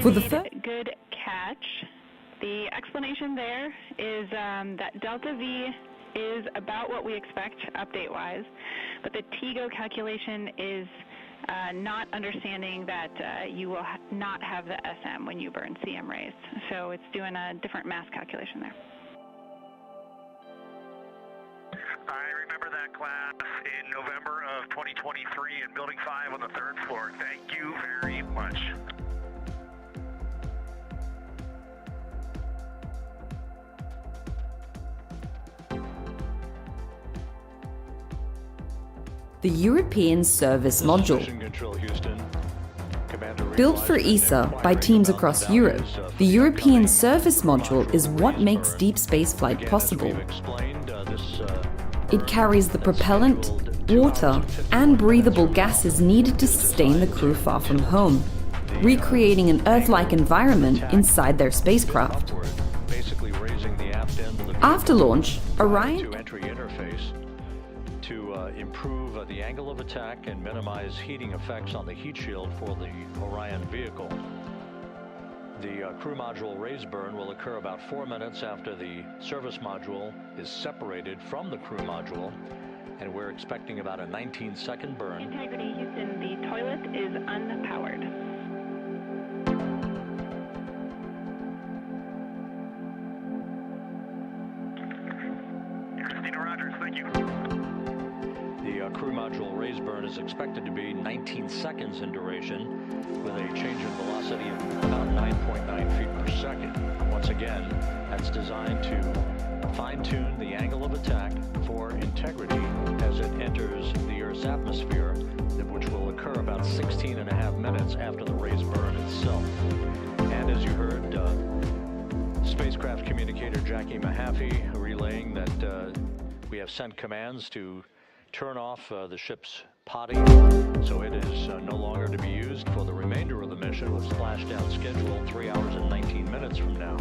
For the good catch. The explanation there is that delta V is about what we expect update-wise, but the TGO calculation is not understanding that you will not have the SM when you burn CM rays. So it's doing a different mass calculation there. I remember that class in November of 2023 in Building 5 on the 3rd floor. Thank you very much. The European Service Module. Built for ESA by teams across Europe, the European Service Module is what makes deep space flight possible. It carries the propellant, water, and breathable gases needed to sustain the crew far from home, recreating an Earth-like environment inside their spacecraft. After launch, Orion improve the angle of attack and minimize heating effects on the heat shield for the Orion vehicle. The crew module raise burn will occur about 4 minutes after the service module is separated from the crew module, and we're expecting about a 19-second burn. Integrity, Houston, the toilet is unpowered. Christina Rogers, thank you. The crew module raise burn is expected to be 19 seconds in duration, with a change in velocity of about 9.9 feet per second. Once again, that's designed to fine-tune the angle of attack for integrity as it enters the Earth's atmosphere, which will occur about 16.5 minutes after the raise burn itself. And as you heard, spacecraft communicator Jackie Mahaffey relaying that we have sent commands to turn off the ship's potty, so it is no longer to be used for the remainder of the mission, with splashdown scheduled 3 hours and 19 minutes from now.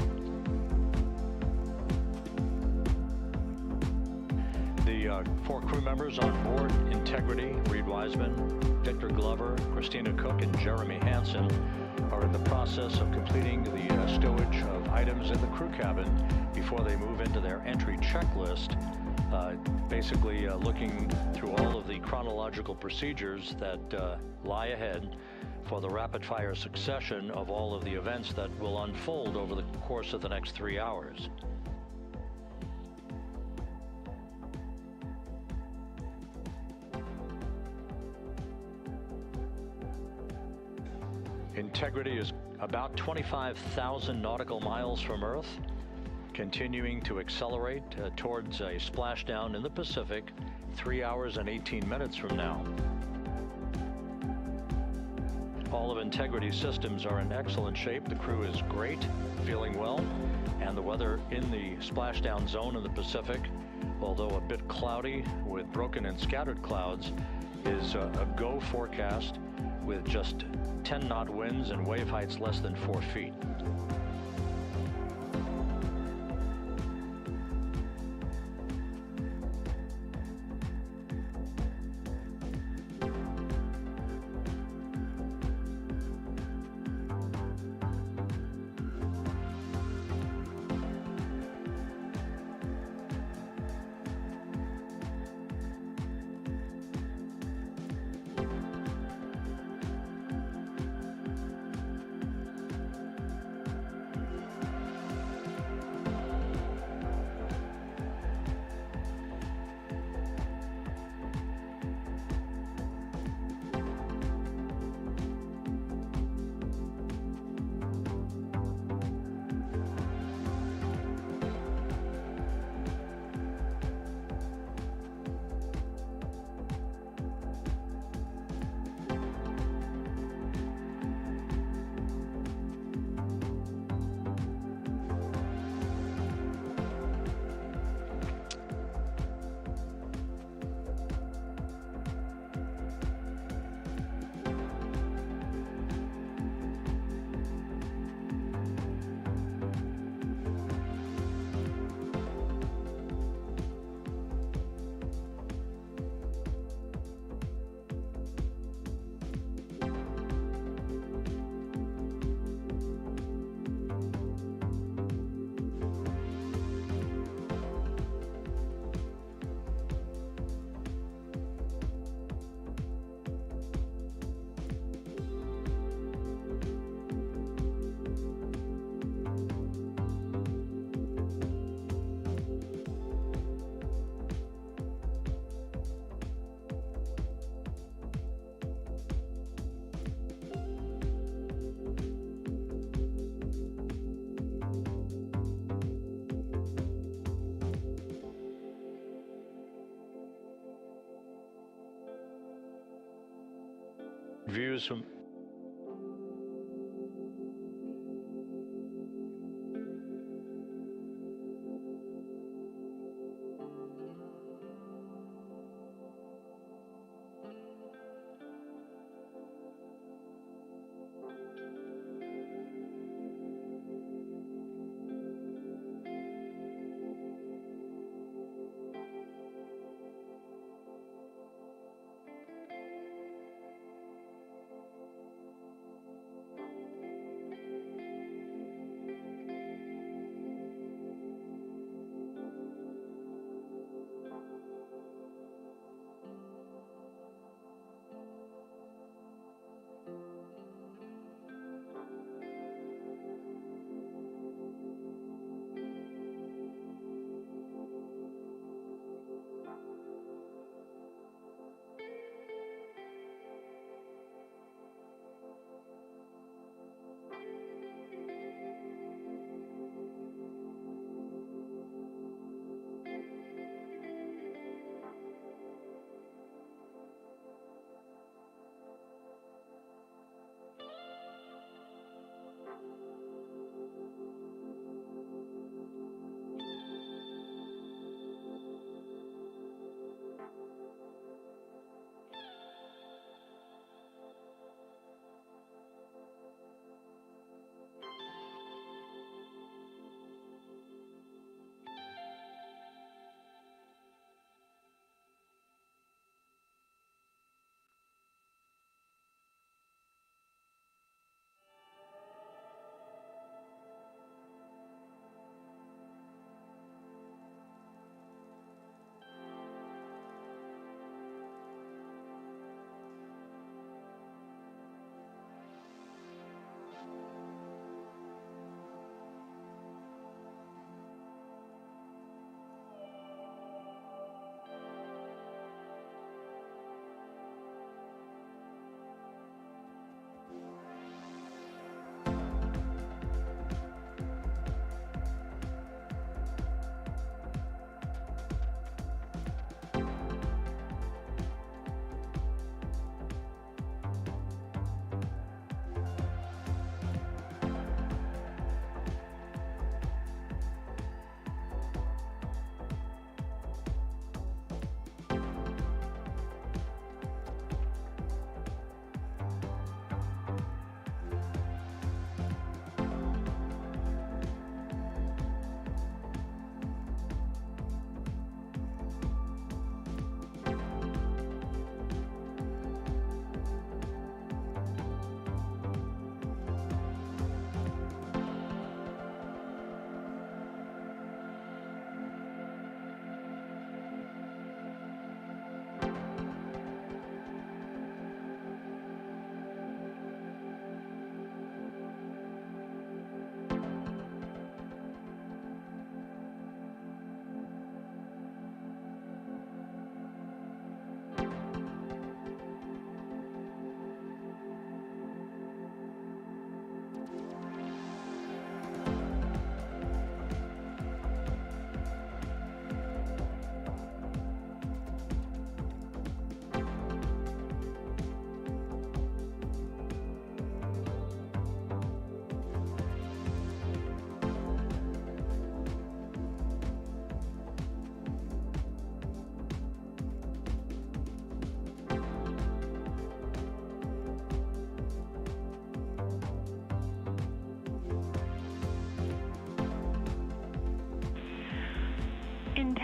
The 4 crew members on board Integrity, Reed Wiseman, Victor Glover, Christina Cook, and Jeremy Hansen are in the process of completing the stowage of items in the crew cabin before they move into their entry checklist, basically looking through all of the chronological procedures that lie ahead for the rapid-fire succession of all of the events that will unfold over the course of the next 3 hours. Integrity is about 25,000 nautical miles from Earth, continuing to accelerate towards a splashdown in the Pacific 3 hours and 18 minutes from now. All of Integrity's systems are in excellent shape. The crew is great, feeling well, and the weather in the splashdown zone in the Pacific, although a bit cloudy with broken and scattered clouds, is a go forecast with just 10-knot winds and wave heights less than 4 feet. Views from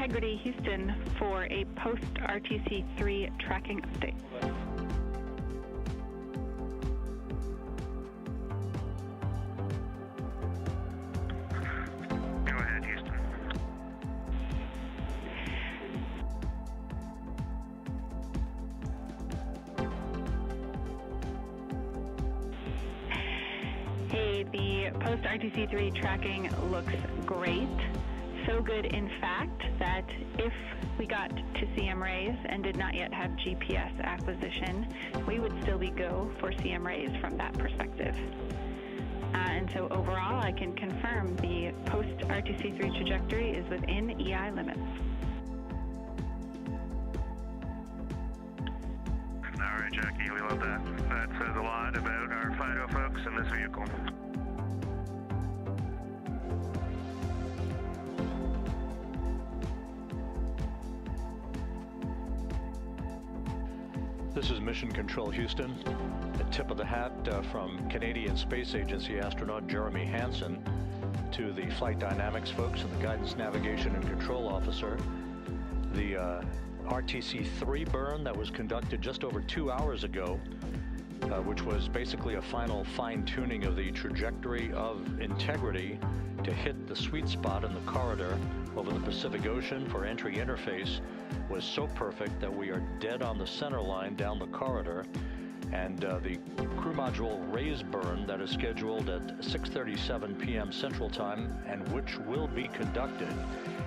Integrity Houston for a post-RTC3 tracking update. Go ahead, Houston. Hey, the post-RTC3 tracking looks great. So good, in fact, that if we got to CM rays and did not yet have GPS acquisition, we would still be go for CM rays from that perspective. And so overall, I can confirm the post-RTC3 trajectory is within EI limits. All right, Jackie, we love that. That says a lot about our FIDO folks in this vehicle. This is Mission Control Houston. A tip of the hat from Canadian Space Agency astronaut Jeremy Hansen to the flight dynamics folks and the guidance, navigation, and control officer. The RTC-3 burn that was conducted just over 2 hours ago, which was basically a final fine-tuning of the trajectory of Integrity to hit the sweet spot in the corridor over the Pacific Ocean for entry interface, was so perfect that we are dead on the center line down the corridor, and the crew module raise burn that is scheduled at 6:37 p.m. Central Time and which will be conducted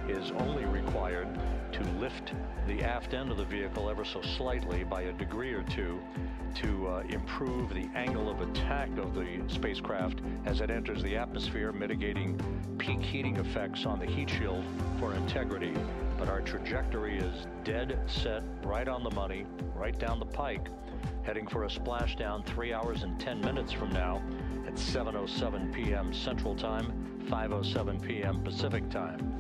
is only required to lift the aft end of the vehicle ever so slightly by a degree or two to improve the angle of attack of the spacecraft as it enters the atmosphere, mitigating peak heating effects on the heat shield for Integrity. But our trajectory is dead set, right on the money, right down the pike, heading for a splashdown 3 hours and 10 minutes from now at 7:07 p.m. Central Time, 5:07 p.m. Pacific Time.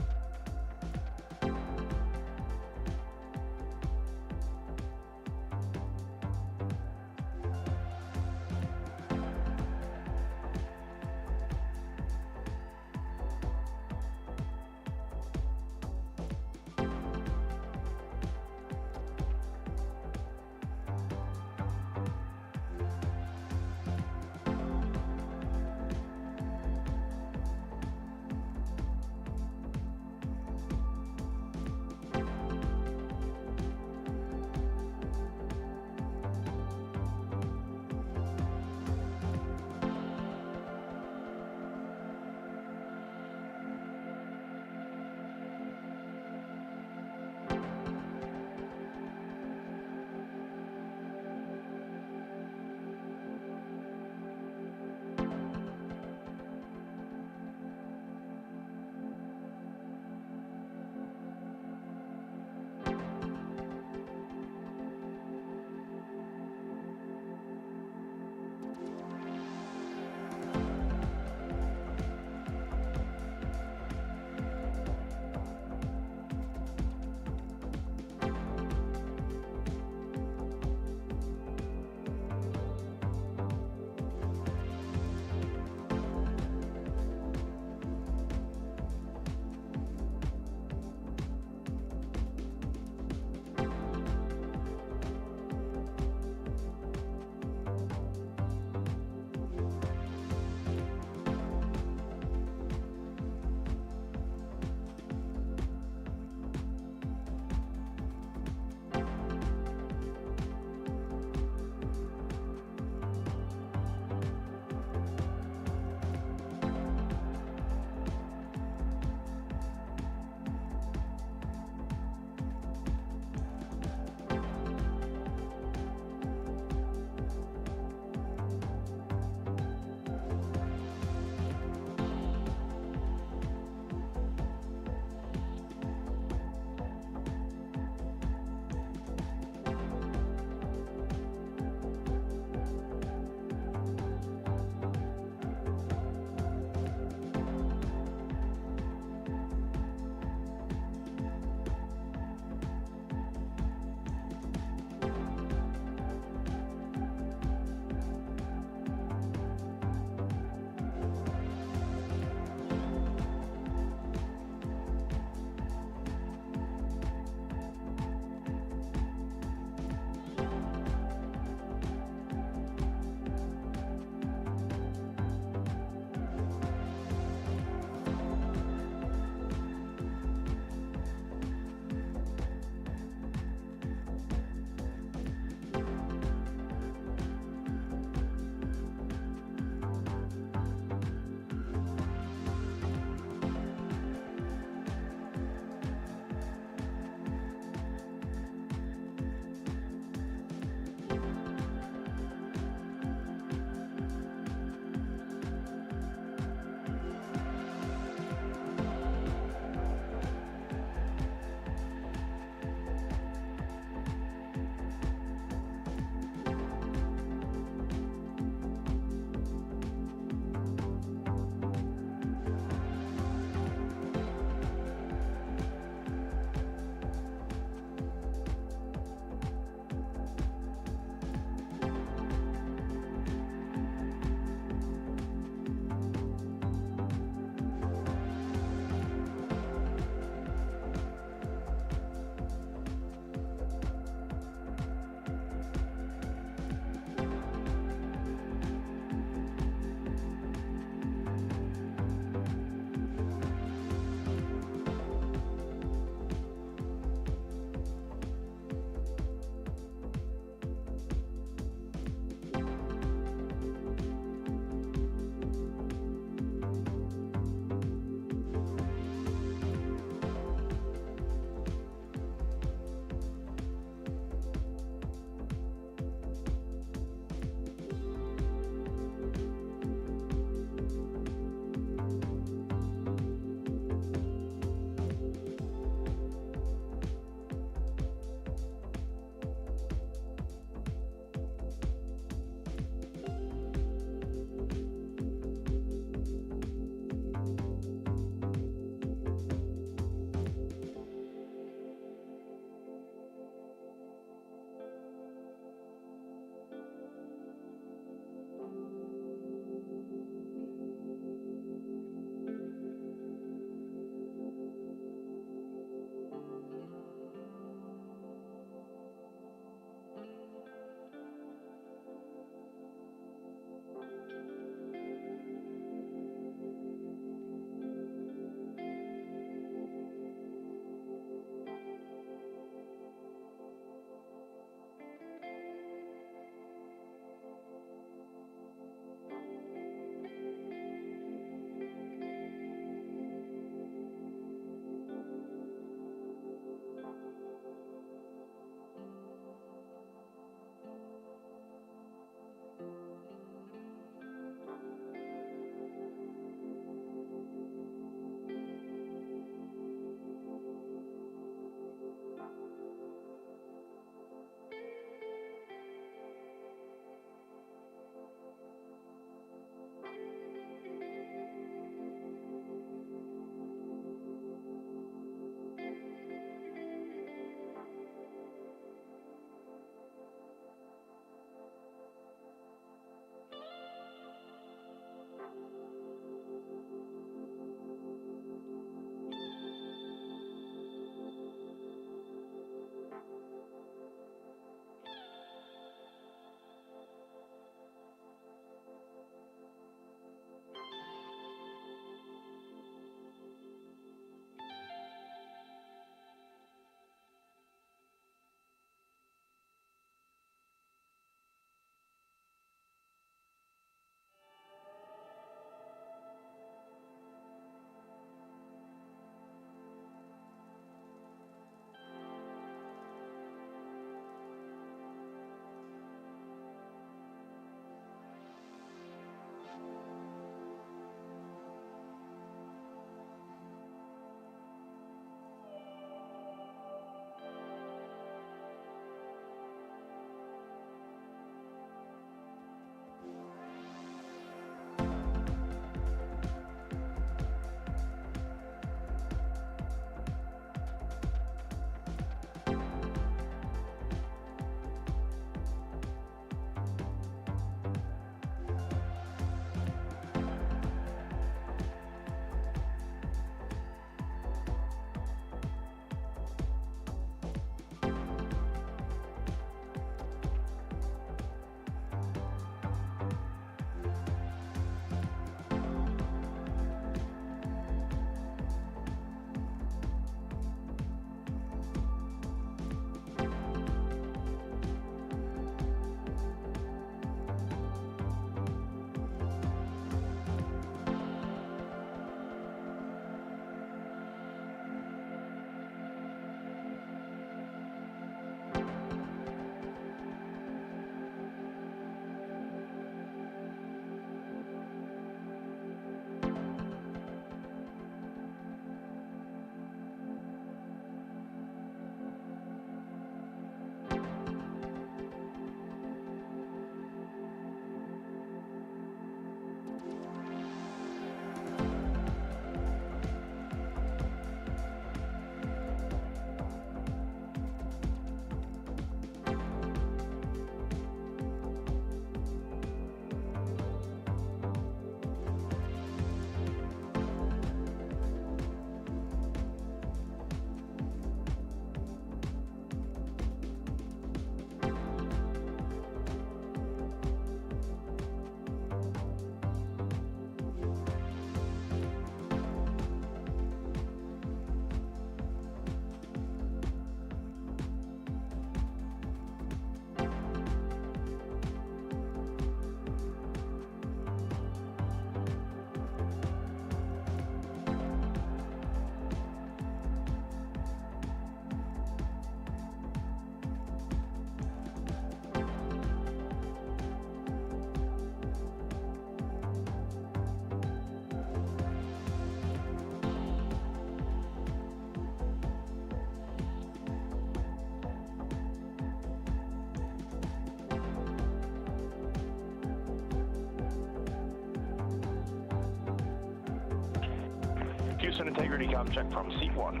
Houston integrity com check from seat 1.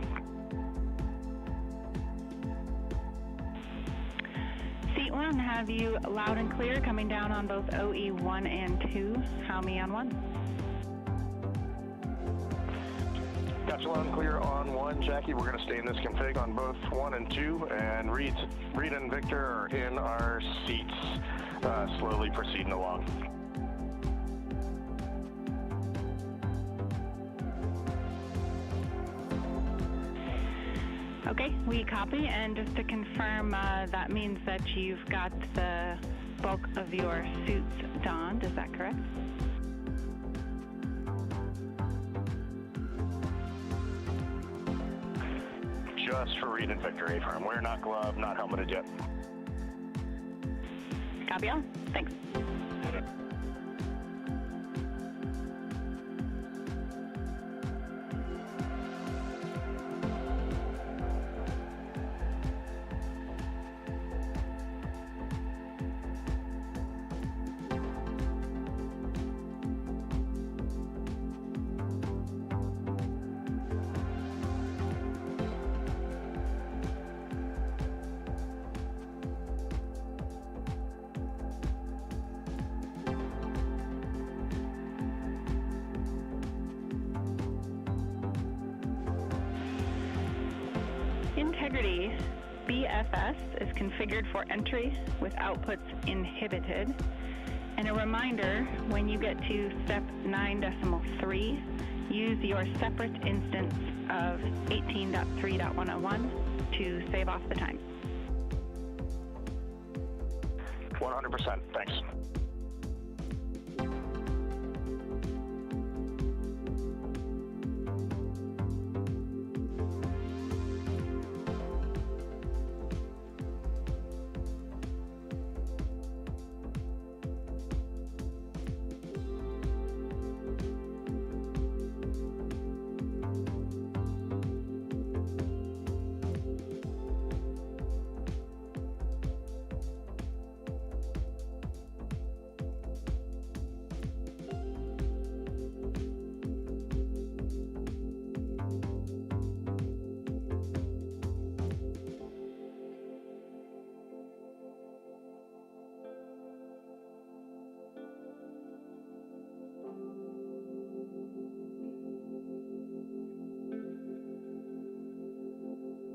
Seat 1, have you loud and clear coming down on both OE 1 and 2? How me on 1? Got you loud and clear on 1, Jackie. We're going to stay in this config on both 1 and 2, and Reed and Victor are in our seats, slowly proceeding along. Okay, we copy, and just to confirm, that means that you've got the bulk of your suits donned, is that correct? Just for Reed and Victor, A-firm. We're not gloved, not helmeted yet. Copy all, thanks. Integrity BFS is configured for entry with outputs inhibited. And a reminder, when you get to step 9.3, use your separate instance of 18.3.101 to save off the time. 100%, thanks.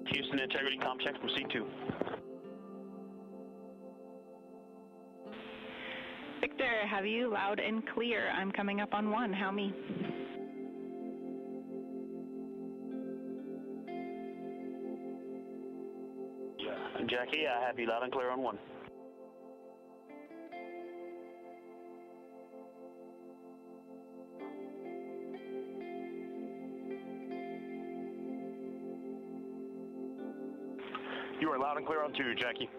Houston integrity com check from C2. Victor, have you loud and clear? I'm coming up on 1, how me? Yeah, Jackie, I have you loud and clear on 1. You are loud and clear on 2, Jackie.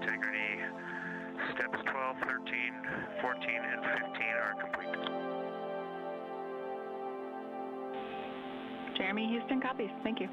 integrity. Steps 12, 13, 14, and 15 are complete. Jeremy, Houston copies. Thank you.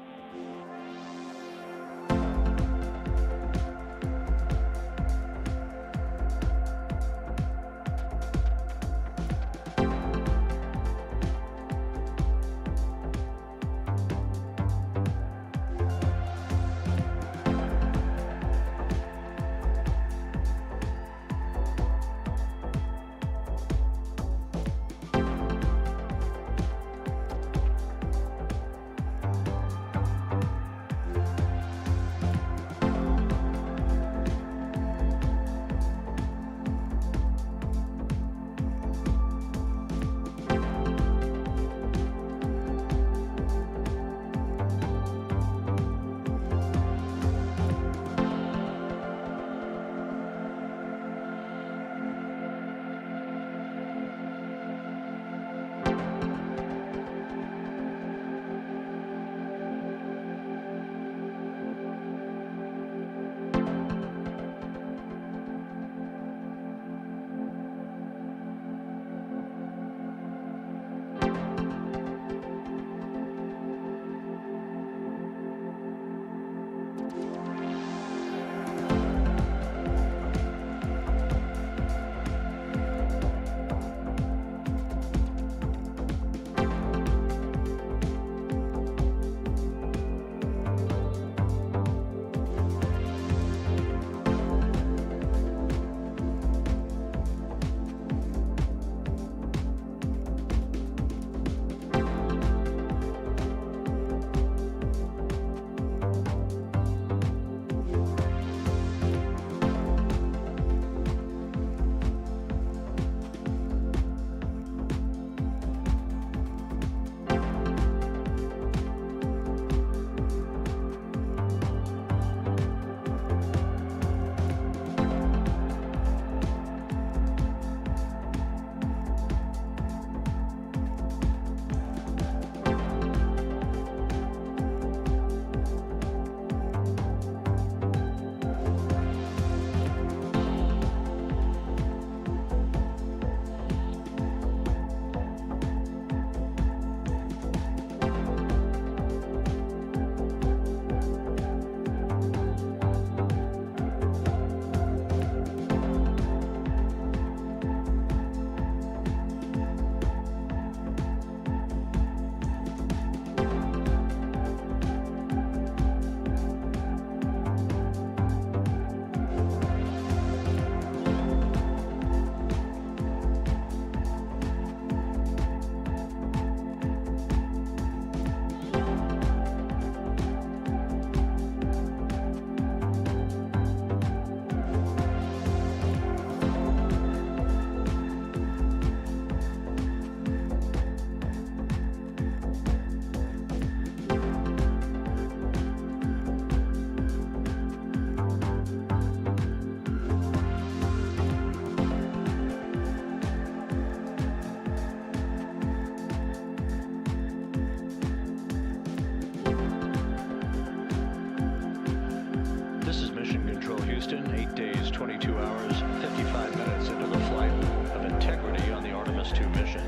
Houston, 8 days, 22 hours, 55 minutes into the flight of Integrity on the Artemis 2 mission.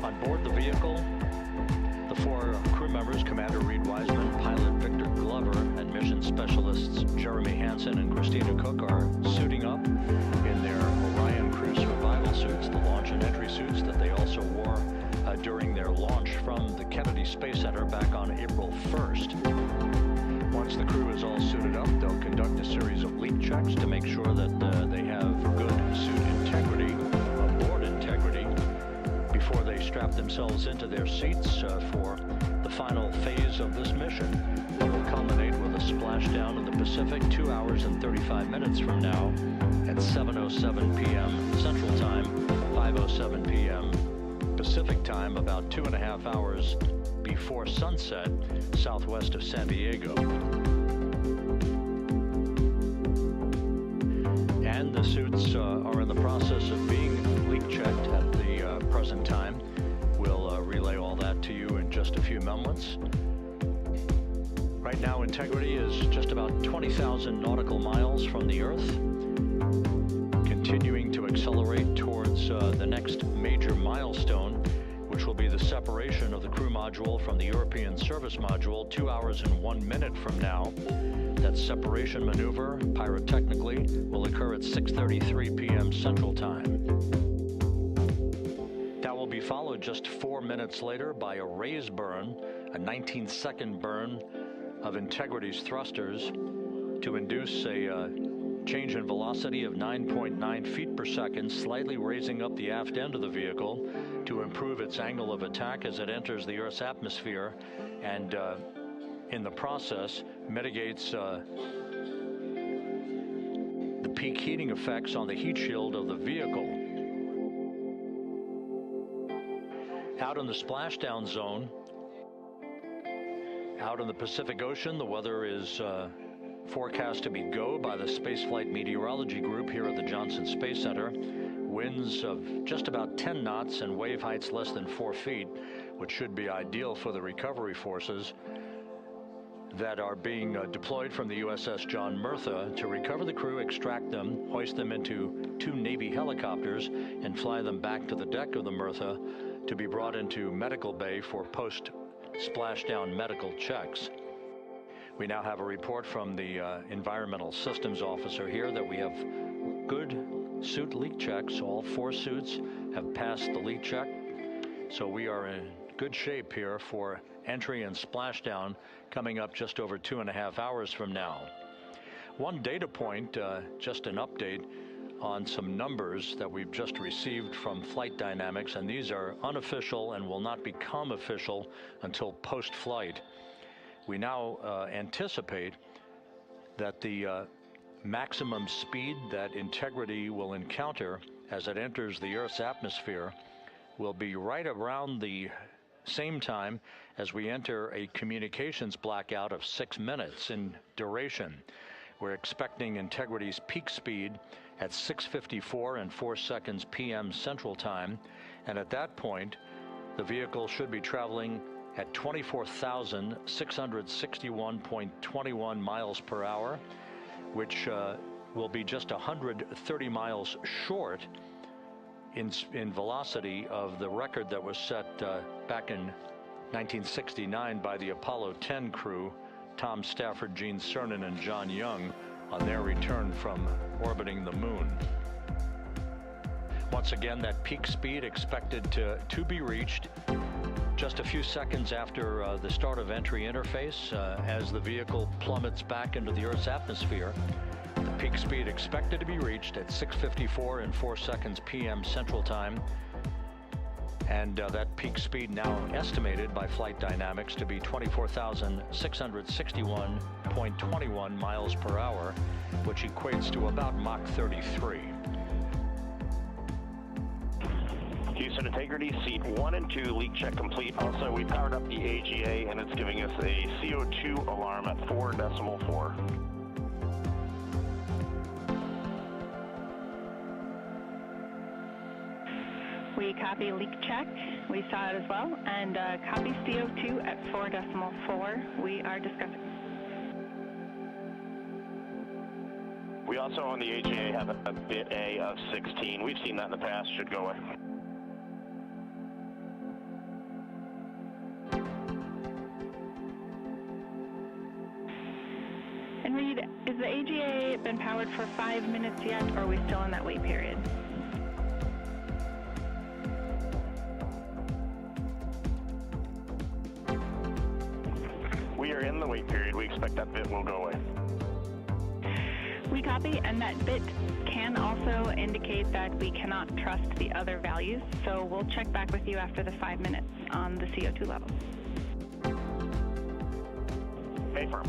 On board the vehicle, the 4 crew members, Commander Reed Wiseman, pilot Victor Glover, and mission specialists Jeremy Hansen and Christina Cook are suiting up in their Orion crew survival suits, the launch and entry suits that they also wore during their launch from the Kennedy Space Center back on April 1st. Once the crew is all suited up, they'll conduct a series of leak checks to make sure that they have good suit integrity, aboard Integrity, before they strap themselves into their seats for the final phase of this mission that will culminate with a splashdown in the Pacific 2 hours and 35 minutes from now at 7:07 p.m. Central Time, 5:07 p.m. Pacific Time, about 2.5 hours before sunset, southwest of San Diego. And the suits are in the process of being leak checked at the present time. We'll relay all that to you in just a few moments. Right now integrity is just about 20,000 nautical miles from the Earth, continuing to accelerate towards the next major milestone, which will be the separation of the crew module from the European service module 2 hours and 1 minute from now. That separation maneuver, pyrotechnically, will occur at 6:33 p.m. Central Time. That will be followed just 4 minutes later by a raise burn, a 19-second burn of integrity's thrusters to induce a change in velocity of 9.9 feet per second, slightly raising up the aft end of the vehicle to improve its angle of attack as it enters the Earth's atmosphere, and in the process mitigates the peak heating effects on the heat shield of the vehicle. Out in the splashdown zone, out in the Pacific Ocean, the weather is forecast to be go by the Spaceflight Meteorology Group here at the Johnson Space Center. Winds of just about 10 knots and wave heights less than 4 feet, which should be ideal for the recovery forces that are being deployed from the USS John Murtha to recover the crew, extract them, hoist them into 2 Navy helicopters, and fly them back to the deck of the Murtha to be brought into medical bay for post-splashdown medical checks. We now have a report from the environmental systems officer here that we have good suit leak checks. All 4 suits have passed the leak check, so we are in good shape here for entry and splashdown coming up just over 2.5 hours from now. One data point, just an update on some numbers that we've just received from Flight Dynamics, and these are unofficial and will not become official until post-flight. We now anticipate that the maximum speed that integrity will encounter as it enters the Earth's atmosphere will be right around the same time as we enter a communications blackout of 6 minutes in duration. We're expecting integrity's peak speed at 6:54 and 4 seconds p.m. Central Time, and at that point the vehicle should be traveling at 24,661.21 miles per hour, which will be just 130 miles short in velocity of the record that was set back in 1969 by the Apollo 10 crew, Tom Stafford, Gene Cernan, and John Young, on their return from orbiting the moon. Once again, that peak speed expected to be reached just a few seconds after the start of entry interface as the vehicle plummets back into the Earth's atmosphere. The peak speed expected to be reached at 6:54 and 4 seconds p.m. Central Time, and that peak speed now estimated by Flight Dynamics to be 24,661.21 miles per hour, which equates to about Mach 33. Houston Integrity, seat 1 and 2, leak check complete. Also, we powered up the AGA, and it's giving us a CO2 alarm at 4.4. We copy leak check. We saw it as well. And copy CO2 at 4.4. We are discussing. We also on the AGA have a bit A of 16. We've seen that in the past. Should go away. And Reed, is the AGA been powered for 5 minutes yet, or are we still in that wait period? We are in the wait period. We expect that bit will go away. We copy, and that bit can also indicate that we cannot trust the other values, so we'll check back with you after the 5 minutes on the CO2 levels. Hey, firm.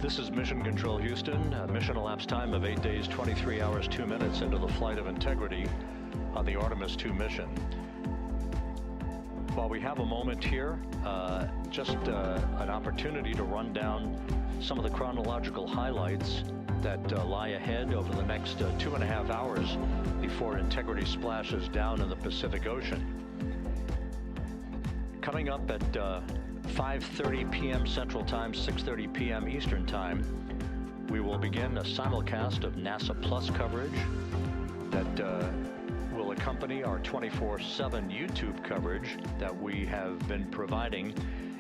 This is Mission Control Houston. Mission elapsed time of 8 days, 23 hours, 2 minutes into the flight of Integrity on the Artemis 2 mission. While we have a moment here, just an opportunity to run down some of the chronological highlights that lie ahead over the next 2.5 hours before Integrity splashes down in the Pacific Ocean. Coming up at 5:30 p.m. Central Time, 6:30 p.m. Eastern Time, we will begin a simulcast of NASA Plus coverage that will accompany our 24/7 YouTube coverage that we have been providing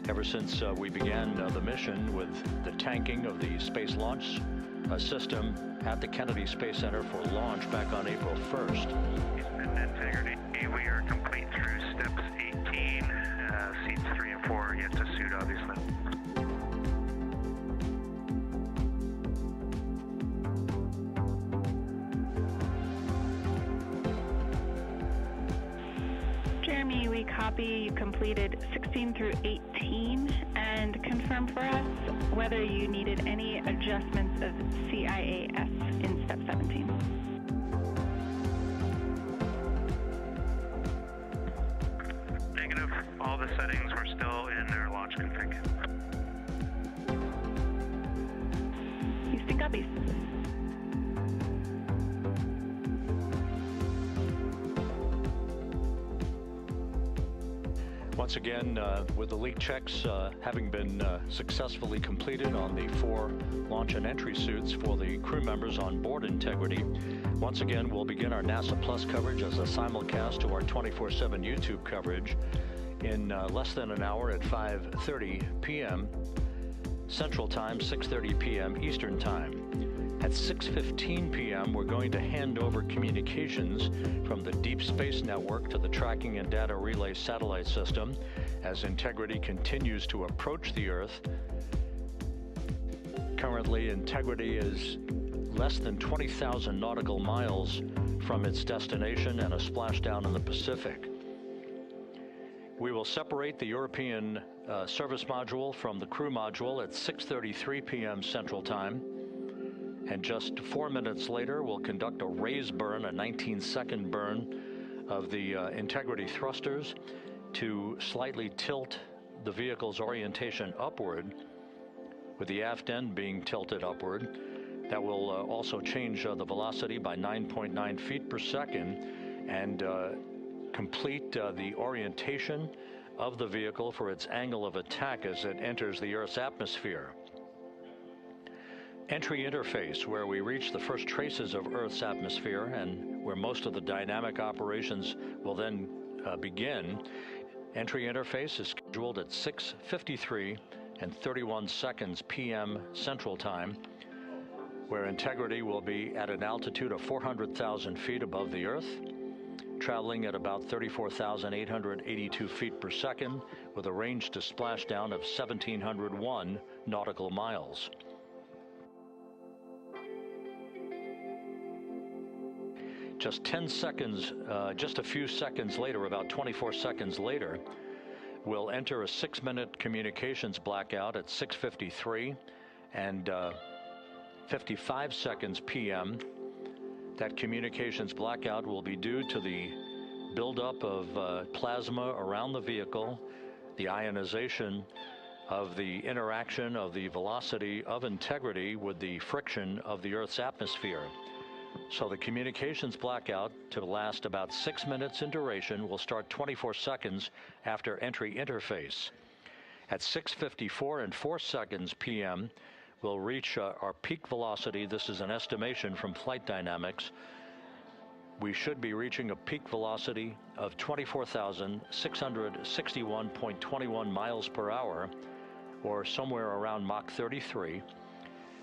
ever since we began the mission with the tanking of the Space Launch System at the Kennedy Space Center for launch back on April 1st. Integrity, we are complete through steps 18, seats 3 and 4 yet to suit, obviously. Jeremy, we copy you completed 16 through 18 and confirm for us whether you needed any adjustments of CIAS in step 17. Negative. All the settings were still in their launch config. Houston copies. Once again, with the leak checks having been successfully completed on the 4 launch and entry suits for the crew members on board Integrity, once again we'll begin our NASA Plus coverage as a simulcast to our 24/7 YouTube coverage in less than an hour at 5:30 p.m. Central Time, 6:30 p.m. Eastern Time. At 6:15 p.m., we're going to hand over communications from the Deep Space Network to the Tracking and Data Relay Satellite System as Integrity continues to approach the Earth. Currently, Integrity is less than 20,000 nautical miles from its destination and a splashdown in the Pacific. We will separate the European service module from the crew module at 6:33 p.m. Central Time. And just 4 minutes later, we'll conduct a raise burn, a 19-second burn of the Integrity thrusters to slightly tilt the vehicle's orientation upward, with the aft end being tilted upward. That will also change the velocity by 9.9 feet per second and complete the orientation of the vehicle for its angle of attack as it enters the Earth's atmosphere. Entry interface, where we reach the first traces of Earth's atmosphere and where most of the dynamic operations will then begin. Entry interface is scheduled at 6:53 and 31 seconds p.m. Central Time, where Integrity will be at an altitude of 400,000 feet above the Earth, traveling at about 34,882 feet per second with a range to splashdown of 1,701 nautical miles. Just 10 seconds, just a few seconds later, about 24 seconds later, we'll enter a 6-minute communications blackout at 6:53 and 55 seconds p.m. That communications blackout will be due to the buildup of plasma around the vehicle, the ionization of the interaction of the velocity of Integrity with the friction of the Earth's atmosphere. So the communications blackout, to last about 6 minutes in duration, will start 24 seconds after entry interface. At 6:54 and 4 seconds p.m., we'll reach our peak velocity. This is an estimation from Flight Dynamics. We should be reaching a peak velocity of 24,661.21 miles per hour, or somewhere around Mach 33.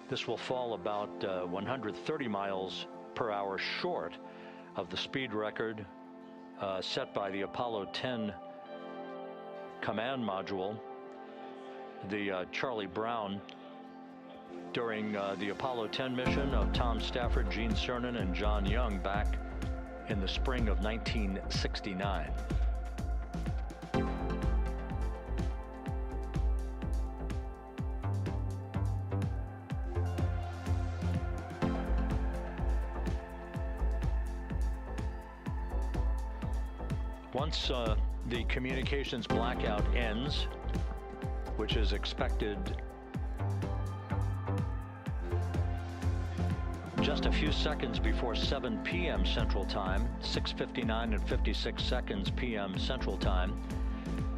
This will fall about 130 miles per hour short of the speed record set by the Apollo 10 command module, the Charlie Brown, during the Apollo 10 mission of Tom Stafford, Gene Cernan, and John Young back in the spring of 1969. Once the communications blackout ends, which is expected just a few seconds before 7 p.m. Central Time, 6:59 and 56 seconds p.m. Central Time,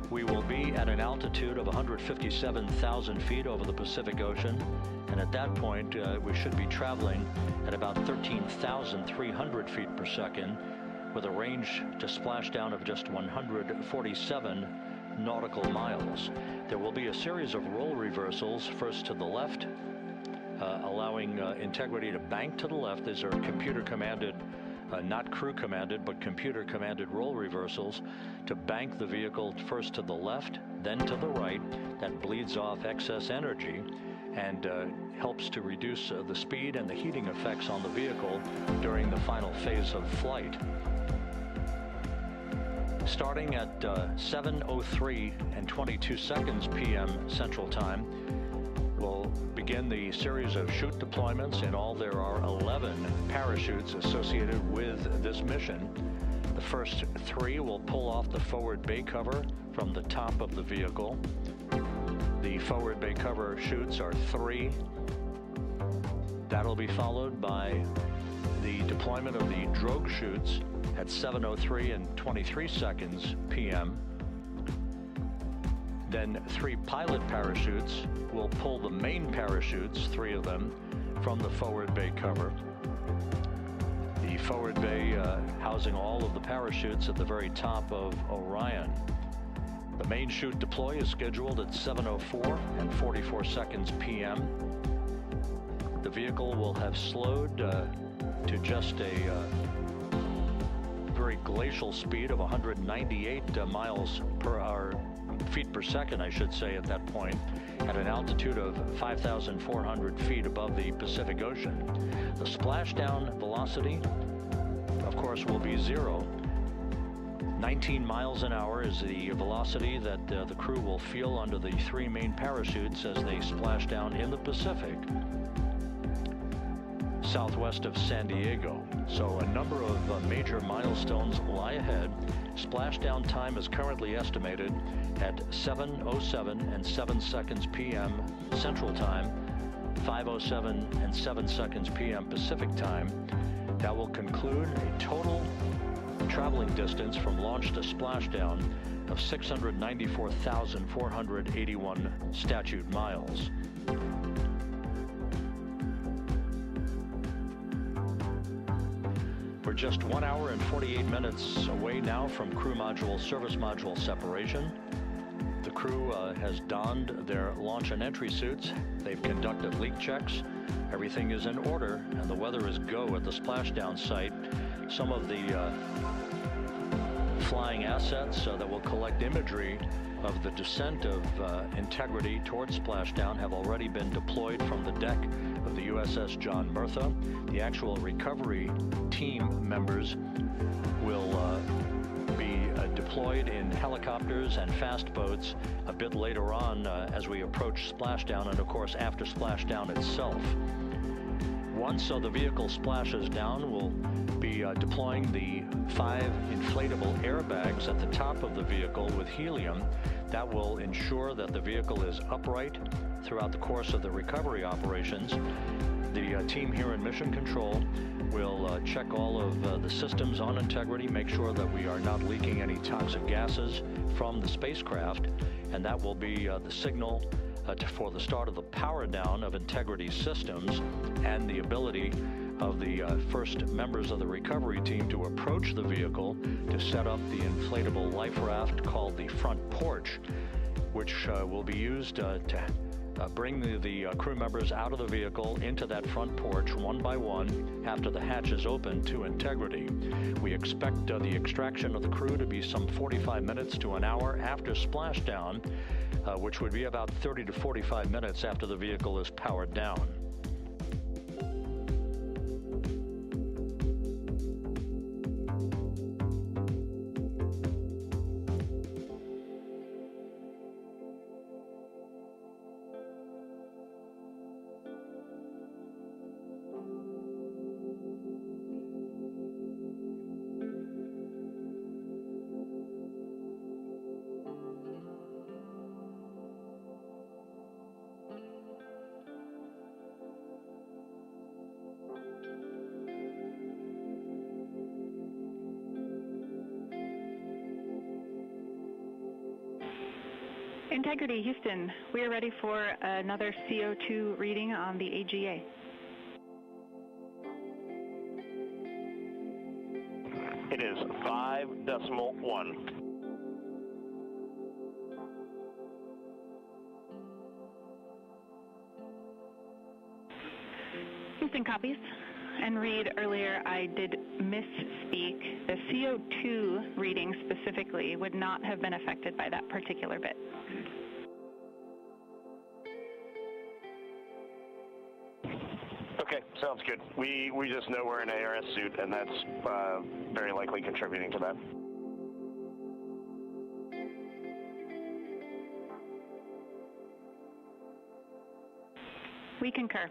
we will be at an altitude of 157,000 feet over the Pacific Ocean, and at that point we should be traveling at about 13,300 feet per second, with a range to splashdown of just 147 nautical miles. There will be a series of roll reversals, first to the left, allowing Integrity to bank to the left. These are computer-commanded, not crew-commanded, but computer-commanded roll reversals to bank the vehicle first to the left, then to the right. That bleeds off excess energy and helps to reduce the speed and the heating effects on the vehicle during the final phase of flight. Starting at 7:03 and 22 seconds p.m. Central Time, we'll begin the series of chute deployments. In all, there are 11 parachutes associated with this mission. The first 3 will pull off the forward bay cover from the top of the vehicle. The forward bay cover chutes are 3. That'll be followed by the deployment of the drogue chutes at 7:03 and 23 seconds p.m. Then 3 pilot parachutes will pull the main parachutes, 3 of them, from the forward bay cover. The forward bay housing all of the parachutes at the very top of Orion. The main chute deploy is scheduled at 7:04 and 44 seconds p.m. The vehicle will have slowed to just a very glacial speed of 198 miles per hour, feet per second, I should say, at that point, at an altitude of 5,400 feet above the Pacific Ocean. The splashdown velocity, of course, will be 0. 19 miles an hour is the velocity that the crew will feel under the 3 main parachutes as they splash down in the Pacific, southwest of San Diego. So a number of major milestones lie ahead. Splashdown time is currently estimated at 7:07 and 7 seconds p.m. Central Time, 5:07 and 7 seconds p.m. Pacific Time. That will conclude a total traveling distance from launch to splashdown of 694,481 statute miles. We're just 1 hour and 48 minutes away now from crew module, service module separation. The crew has donned their launch and entry suits. They've conducted leak checks. Everything is in order, and the weather is go at the splashdown site. Some of the flying assets that will collect imagery of the descent of Integrity towards splashdown have already been deployed from the deck of the USS John Murtha. The actual recovery team members will be deployed in helicopters and fast boats a bit later on as we approach splashdown, and of course after splashdown itself. Once the vehicle splashes down, we'll be deploying the 5 inflatable airbags at the top of the vehicle with helium. That will ensure that the vehicle is upright throughout the course of the recovery operations. The team here in Mission Control will check all of the systems on Integrity, make sure that we are not leaking any toxic gases from the spacecraft, and that will be the signal for the start of the power down of Integrity systems and the ability of the first members of the recovery team to approach the vehicle to set up the inflatable life raft called the front porch, which will be used to bring the crew members out of the vehicle into that front porch one by one after the hatch is open to Integrity. We expect the extraction of the crew to be some 45 minutes to an hour after splashdown, which would be about 30 to 45 minutes after the vehicle is powered down. Integrity, Houston, we are ready for another CO2 reading on the AGA. It is 5.1. Houston copies. And Reed, earlier I did misspeak. The CO2 reading specifically would not have been affected by that particular bit. Okay, sounds good. We just know we're in an ARS suit, and that's very likely contributing to that. We concur.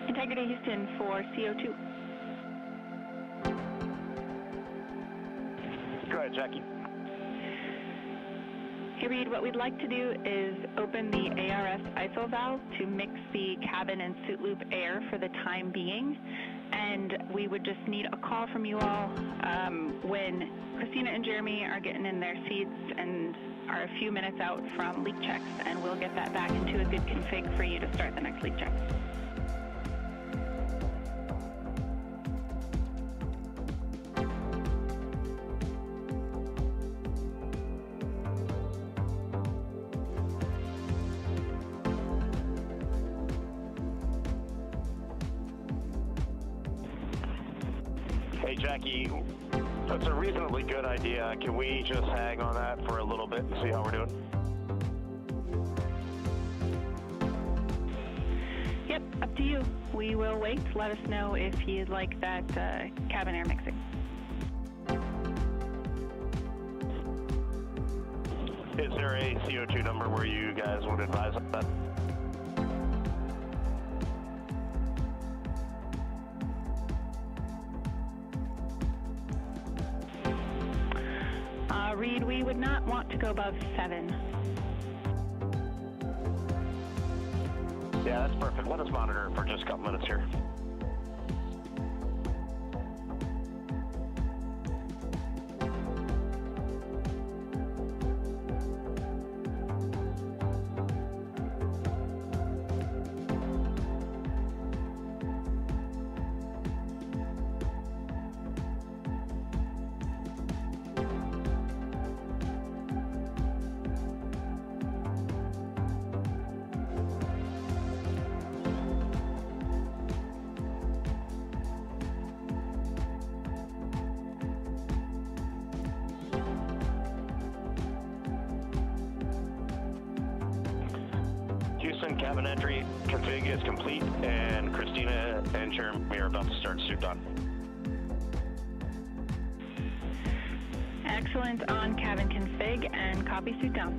Integrity Houston for CO2. Go ahead, Jackie. Hey Reed, what we'd like to do is open the ARS ISO valve to mix the cabin and suit loop air for the time being. And we would just need a call from you all when Christina and Jeremy are getting in their seats and are a few minutes out from leak checks, and we'll get that back into a good config for you to start the next leak check. Hey, Jackie, that's a reasonably good idea. Can we just hang on that for a little bit and see how we're doing? Yep, up to you. We will wait. Let us know if you'd like that cabin air mixing. Is there a CO2 number where you guys would advise of that? Reed, we would not want to go above 7. Yeah, that's perfect. Let us monitor for just a couple minutes here. Houston, cabin entry config is complete, and Christina and Jeremy are about to start suit on. Excellent on cabin config and copy suit down.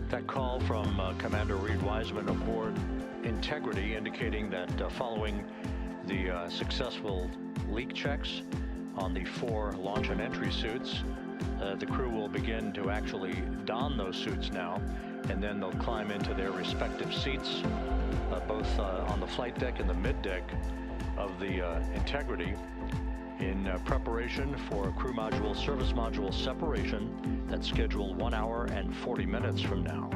That call from Commander Reed Wiseman aboard Integrity indicating that following the successful leak checks on the 4 launch and entry suits, the crew will begin to actually don those suits now, and then they'll climb into their respective seats, both on the flight deck and the mid-deck of the Integrity, in preparation for crew module service module separation that's scheduled 1 hour and 40 minutes from now.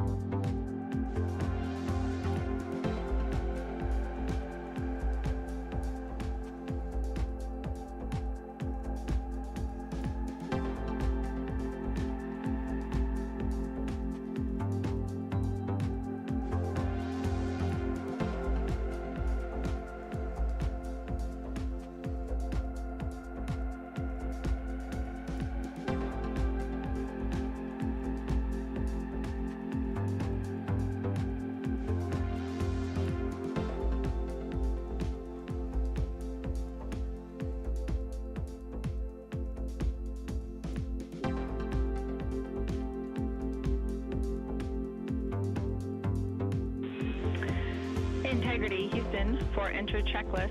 Integrity, Houston, for enter checklist.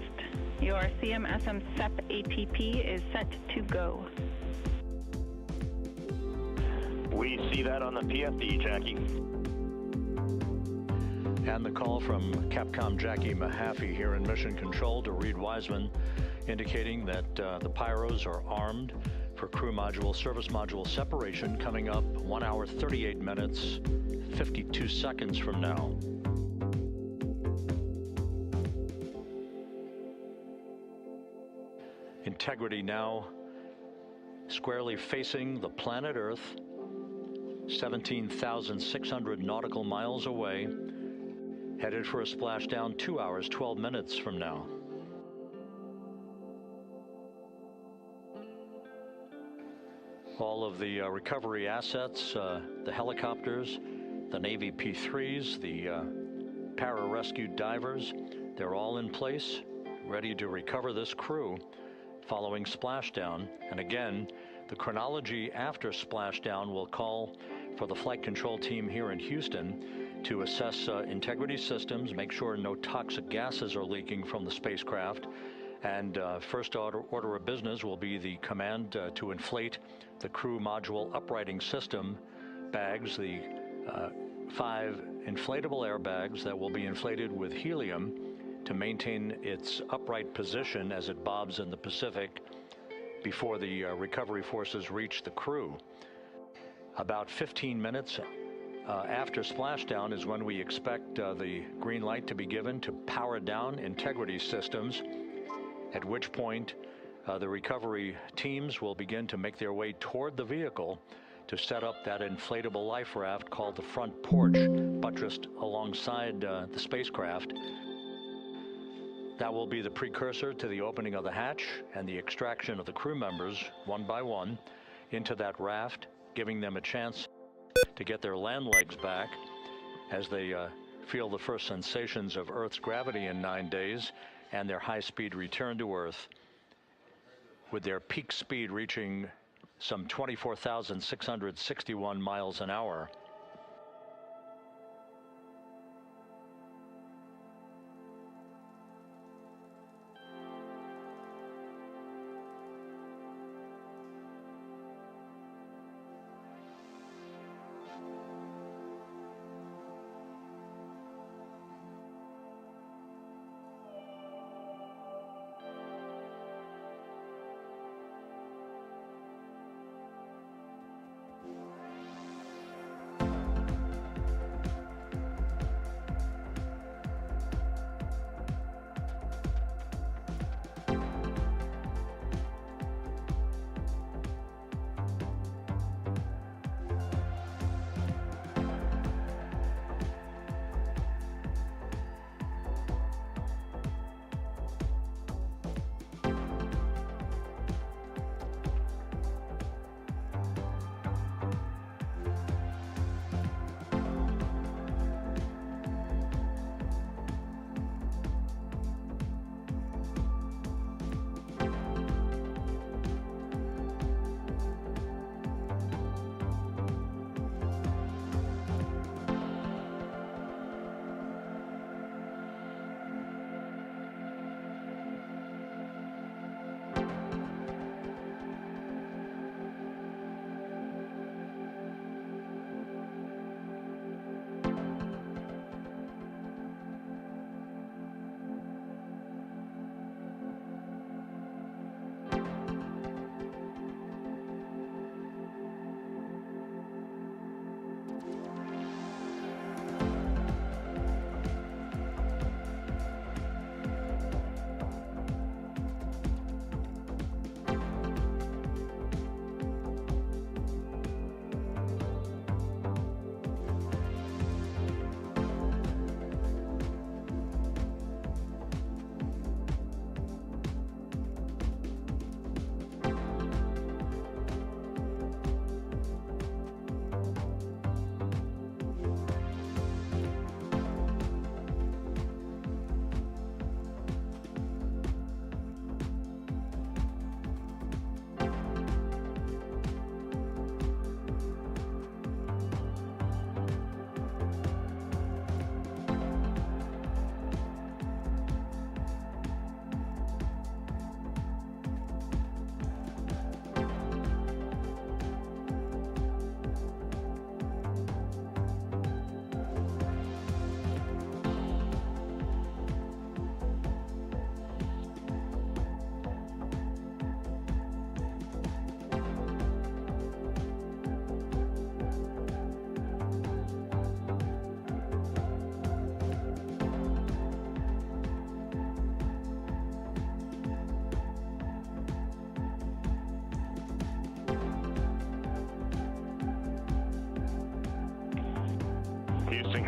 Your CMSM SEP ATP is set to go. We see that on the PFD, Jackie. And the call from Capcom Jackie Mahaffey here in Mission Control to Reed Wiseman, indicating that the Pyros are armed for crew module, service module separation coming up 1 hour, 38 minutes, 52 seconds from now. Integrity now squarely facing the planet Earth, 17,600 nautical miles away, headed for a splashdown 2 hours, 12 minutes from now. All of the recovery assets, the helicopters, the Navy P-3s, the para-rescue divers, they're all in place, ready to recover this crew following splashdown. And again, the chronology after splashdown will call for the flight control team here in Houston to assess integrity systems, make sure no toxic gases are leaking from the spacecraft, and first order of business will be the command to inflate the crew module uprighting system bags, the 5 inflatable airbags that will be inflated with helium to maintain its upright position as it bobs in the Pacific before the recovery forces reach the crew. About 15 minutes after splashdown is when we expect the green light to be given to power down integrity systems, at which point the recovery teams will begin to make their way toward the vehicle to set up that inflatable life raft called the front porch, buttressed alongside the spacecraft. That will be the precursor to the opening of the hatch and the extraction of the crew members, one by one, into that raft, giving them a chance to get their land legs back as they feel the first sensations of Earth's gravity in 9 days and their high-speed return to Earth, with their peak speed reaching some 24,661 miles an hour.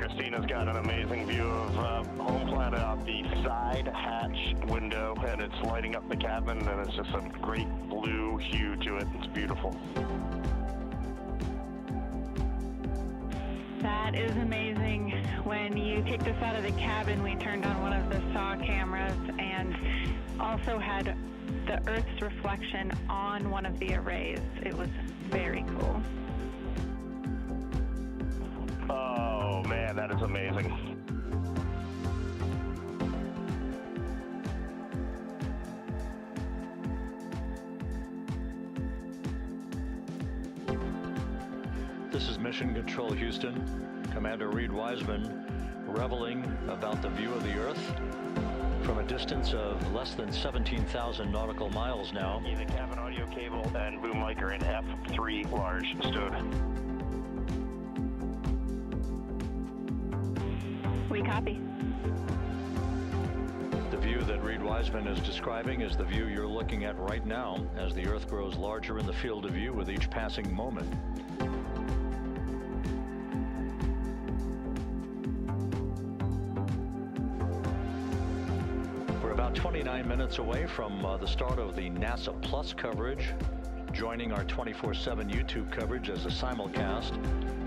Christina's got an amazing view of home planet out the side hatch window, and it's lighting up the cabin, and it's just a great blue hue to it. It's beautiful. That is amazing. When you kicked us out of the cabin, we turned on one of the SAW cameras and also had the Earth's reflection on one of the arrays. It was very cool. Oh man, that is amazing. This is Mission Control Houston. Commander Reed Wiseman reveling about the view of the Earth from a distance of less than 17,000 nautical miles now. The cabin audio cable and boom mic are in F3 large stood. We copy. The view that Reed Wiseman is describing is the view you're looking at right now as the Earth grows larger in the field of view with each passing moment. We're about 29 minutes away from the start of the NASA Plus coverage, joining our 24/7 YouTube coverage as a simulcast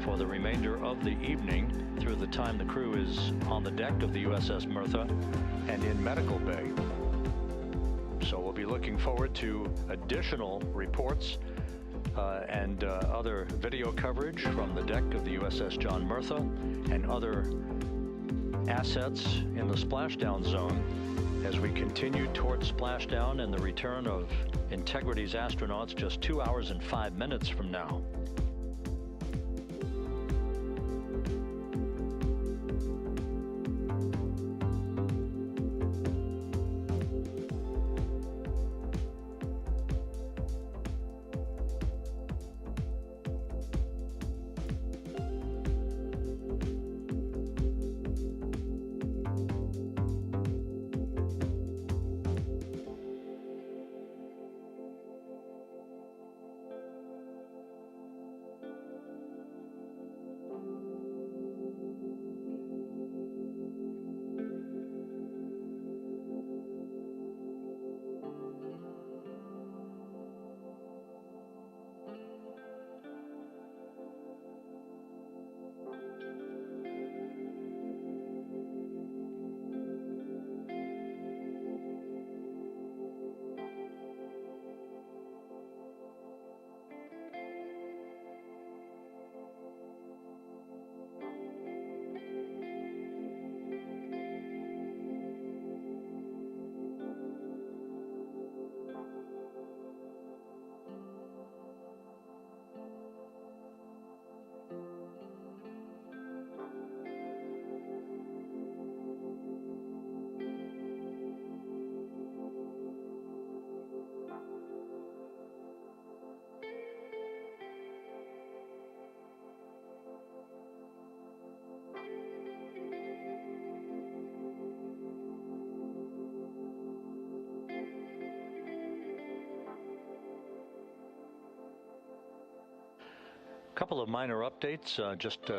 for the remainder of the evening through the time the crew is on the deck of the USS Mertha and in medical bay. So we'll be looking forward to additional reports and other video coverage from the deck of the USS John Mertha and other assets in the splashdown zone as we continue towards splashdown and the return of Integrity's astronauts just 2 hours and 5 minutes from now. Couple of minor updates, just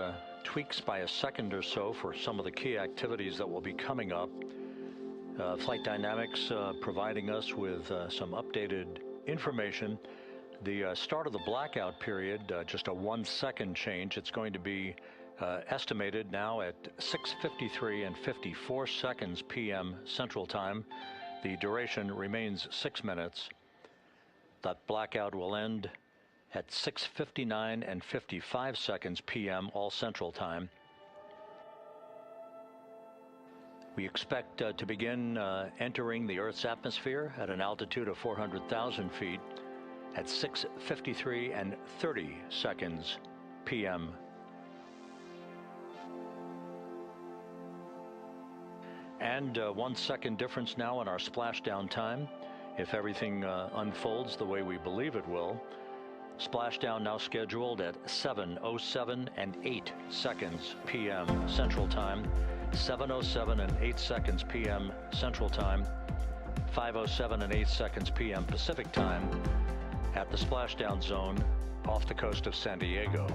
tweaks by a second or so for some of the key activities that will be coming up. Flight Dynamics providing us with some updated information. The start of the blackout period, just a 1 second change. It's going to be estimated now at 6:53 and 54 seconds p.m. Central Time. The duration remains 6 minutes. That blackout will end at 6:59 and 55 seconds p.m. all Central Time. We expect to begin entering the Earth's atmosphere at an altitude of 400,000 feet at 6:53 and 30 seconds p.m. And 1 second difference now in our splashdown time. If everything unfolds the way we believe it will, splashdown now scheduled at 7:07 and 8 seconds p.m. Central Time, 7:07 and 8 seconds p.m. Central Time, 5:07 and 8 seconds p.m. Pacific Time at the splashdown zone off the coast of San Diego.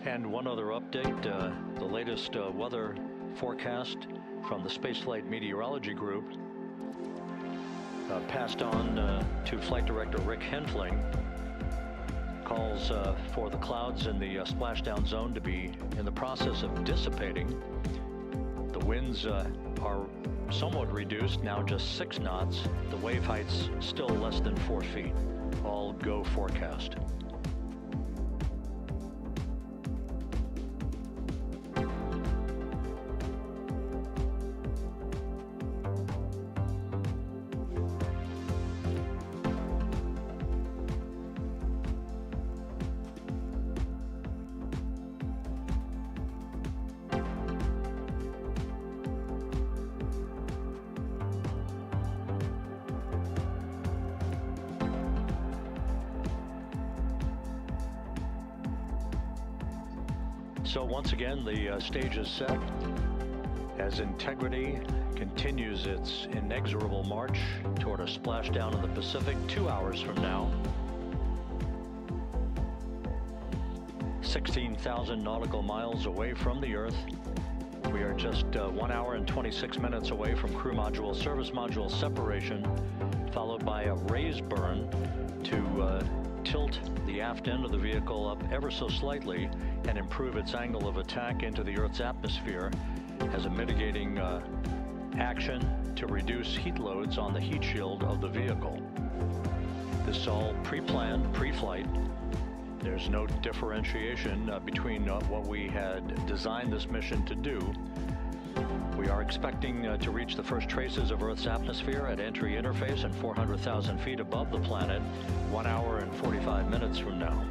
And one other update, the latest weather forecast from the Spaceflight Meteorology Group passed on to Flight Director Rick Henfling, calls for the clouds in the splashdown zone to be in the process of dissipating. The winds are somewhat reduced, now just 6 knots. The wave height's still less than 4 feet. All go forecast. So once again, the stage is set as Integrity continues its inexorable march toward a splashdown in the Pacific 2 hours from now. 16,000 nautical miles away from the Earth. We are just 1 hour and 26 minutes away from crew module, service module separation, followed by a raise burn to tilt the aft end of the vehicle up ever so slightly and improve its angle of attack into the Earth's atmosphere as a mitigating action to reduce heat loads on the heat shield of the vehicle. This is all pre-planned, pre-flight. There's no differentiation between what we had designed this mission to do. We are expecting to reach the first traces of Earth's atmosphere at entry interface and 400,000 feet above the planet 1 hour and 45 minutes from now.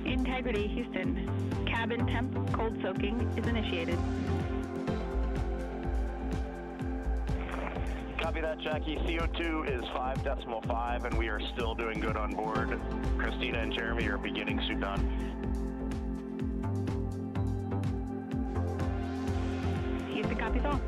Integrity, Houston. Cabin temp cold soaking is initiated. Copy that, Jackie. CO2 is 5.5, and we are still doing good on board. Christina and Jeremy are beginning suit on. Houston copies all.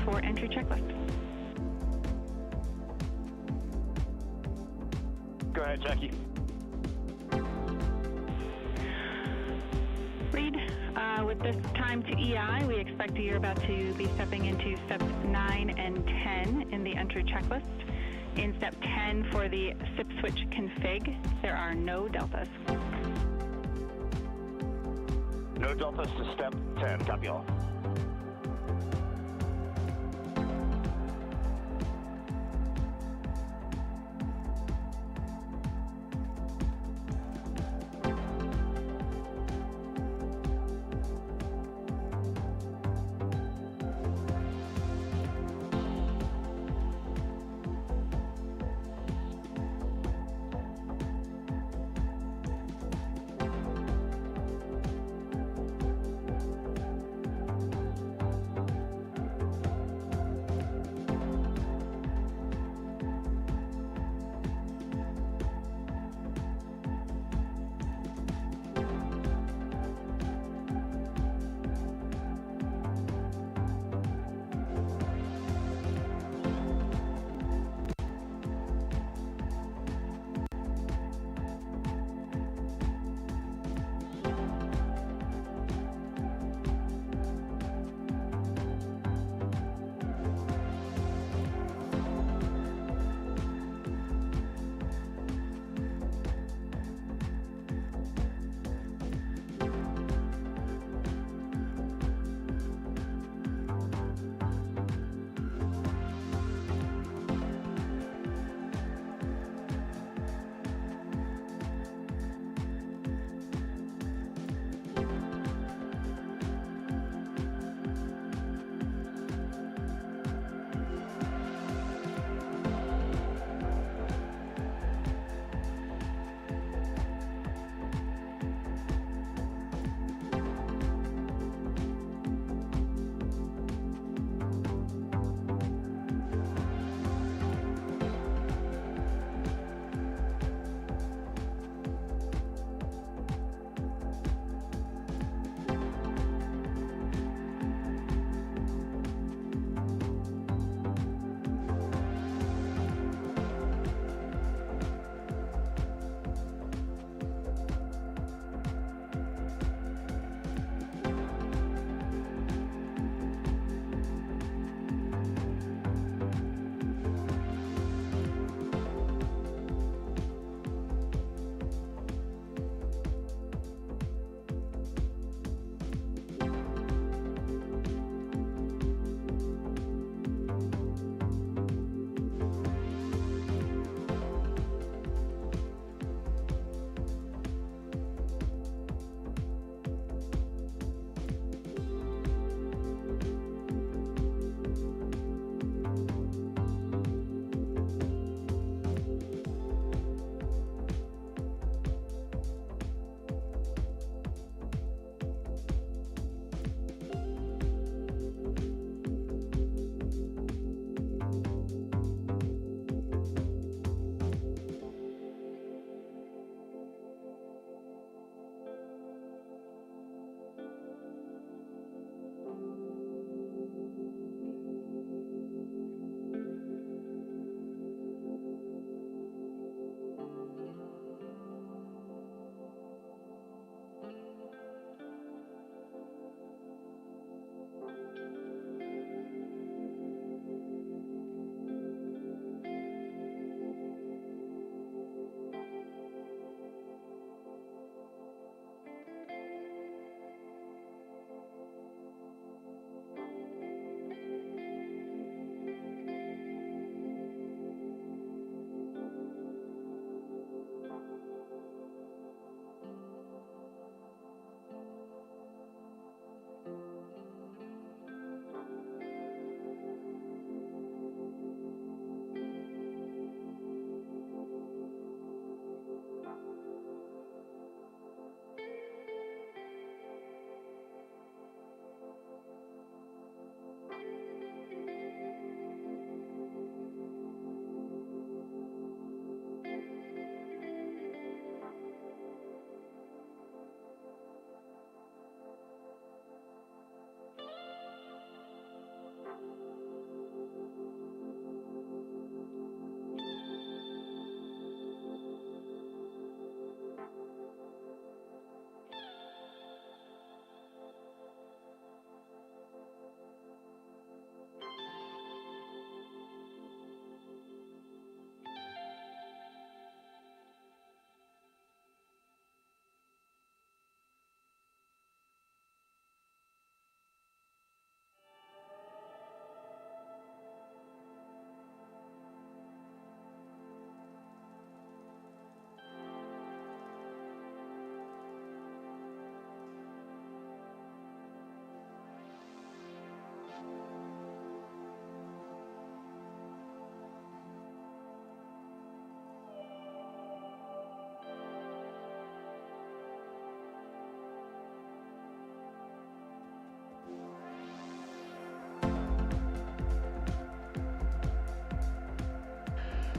for entry checklist. Go ahead, Jackie. Reed, with this time to EI, we expect you're about to be stepping into steps 9 and 10 in the entry checklist. In step 10 for the SIP switch config, there are no deltas. No deltas to step 10. Copy all.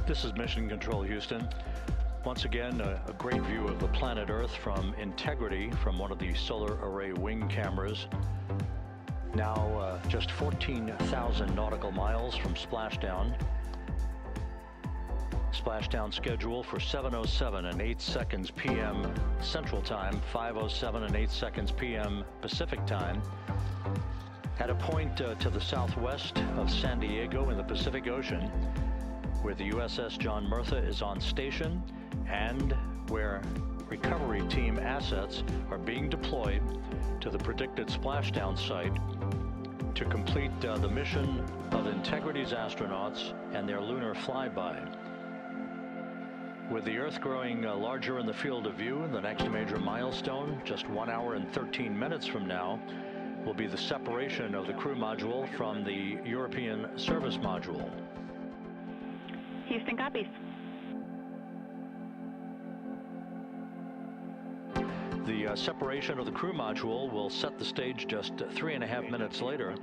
This is Mission Control Houston. Once again, a great view of the planet Earth from Integrity from one of the solar array wing cameras. Now just 14,000 nautical miles from splashdown. Splashdown schedule for 7:07 and 8 seconds p.m. Central Time, 5:07 and 8 seconds p.m. Pacific Time. At a point to the southwest of San Diego in the Pacific Ocean, where the USS John Murtha is on station and where recovery team assets are being deployed to the predicted splashdown site to complete the mission of Integrity's astronauts and their lunar flyby. With the Earth growing larger in the field of view, the next major milestone, just 1 hour and 13 minutes from now, will be the separation of the crew module from the European service module. Houston copies. The separation of the crew module will set the stage just 3.5 minutes later.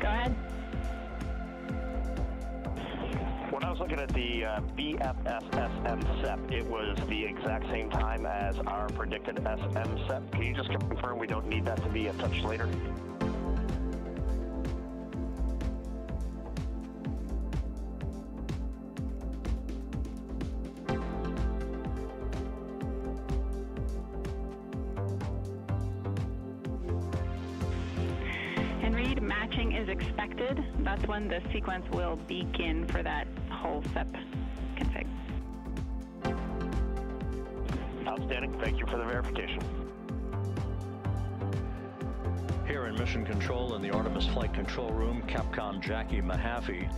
Go ahead. When I was looking at the BFS-SM SEP, it was the exact same time as our predicted SM SEP. Can you just confirm we don't need that to be a touch later? Matching is expected. That's when the sequence will begin for that whole SEP config. Outstanding. Thank you for the verification. Here in Mission Control in the Artemis Flight Control Room, Capcom Jackie Mahaffey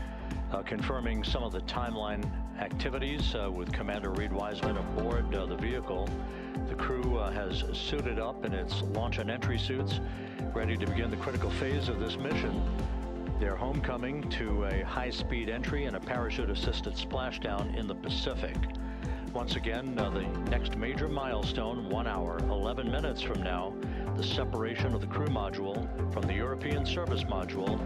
confirming some of the timeline activities with Commander Reed Wiseman aboard the vehicle. The crew has suited up in its launch and entry suits, ready to begin the critical phase of this mission. Their homecoming to a high-speed entry and a parachute-assisted splashdown in the Pacific. Once again, the next major milestone, 1 hour, 11 minutes from now, the separation of the crew module from the European service module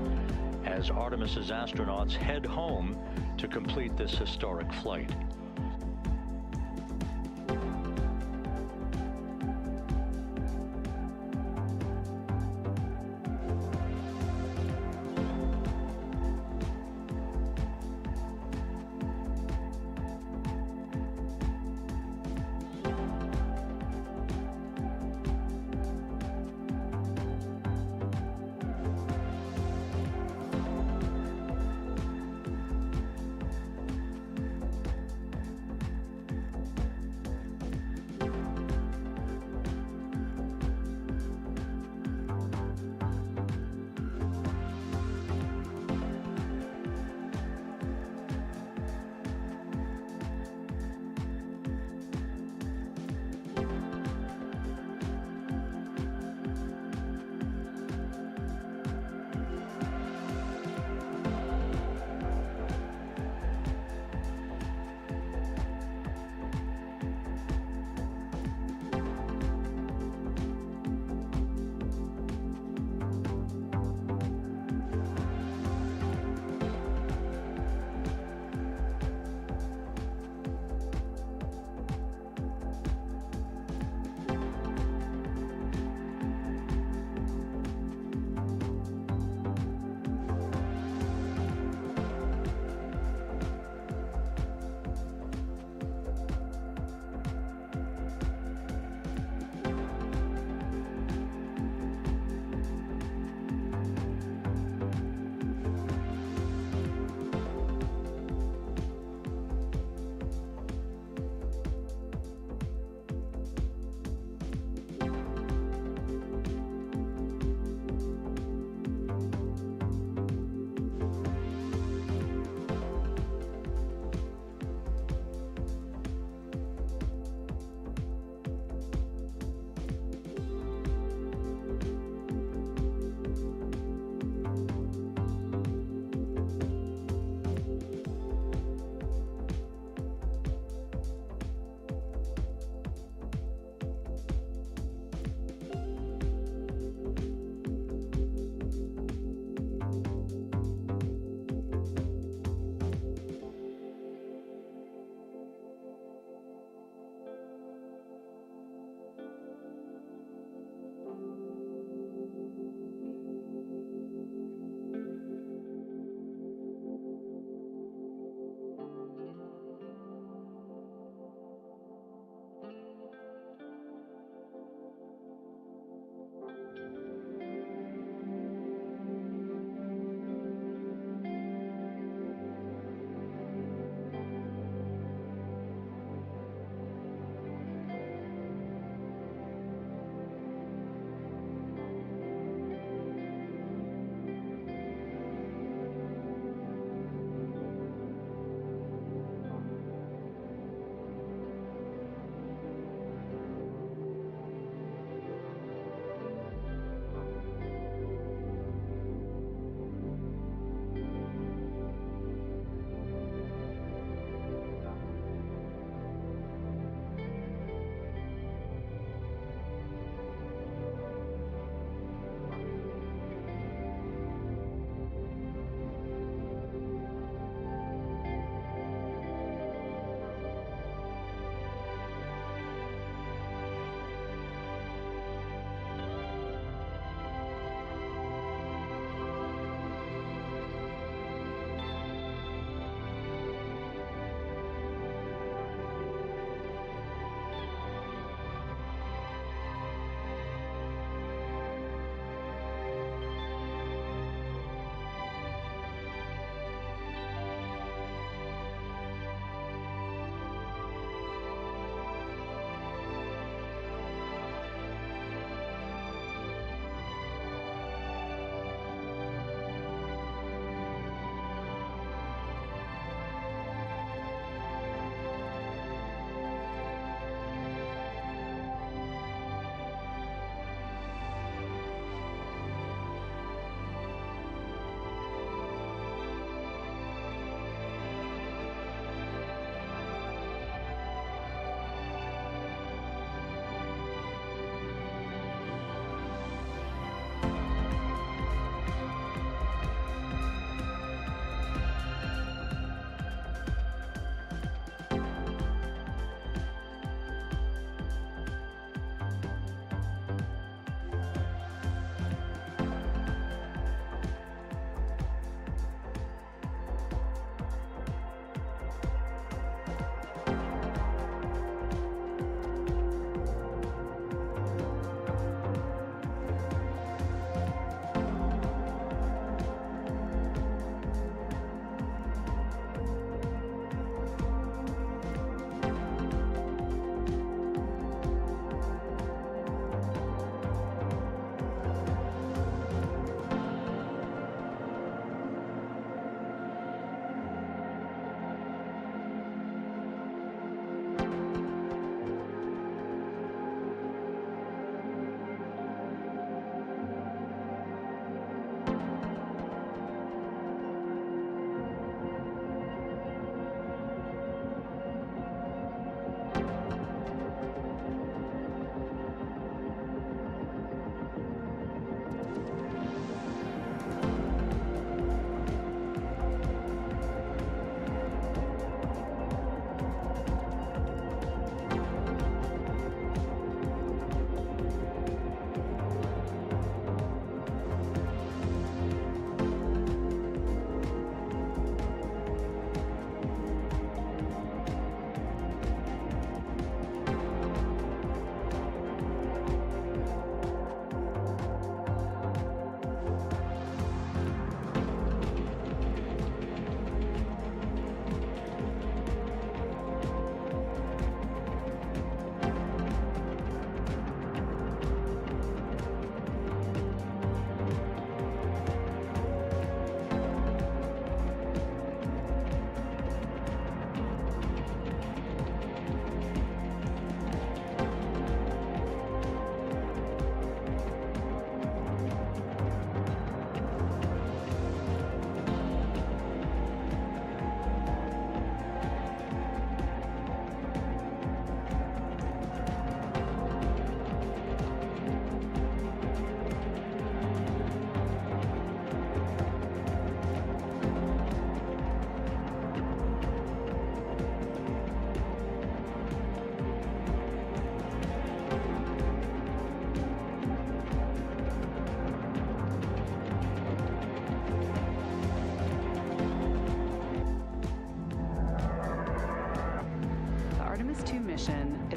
as Artemis's astronauts head home to complete this historic flight.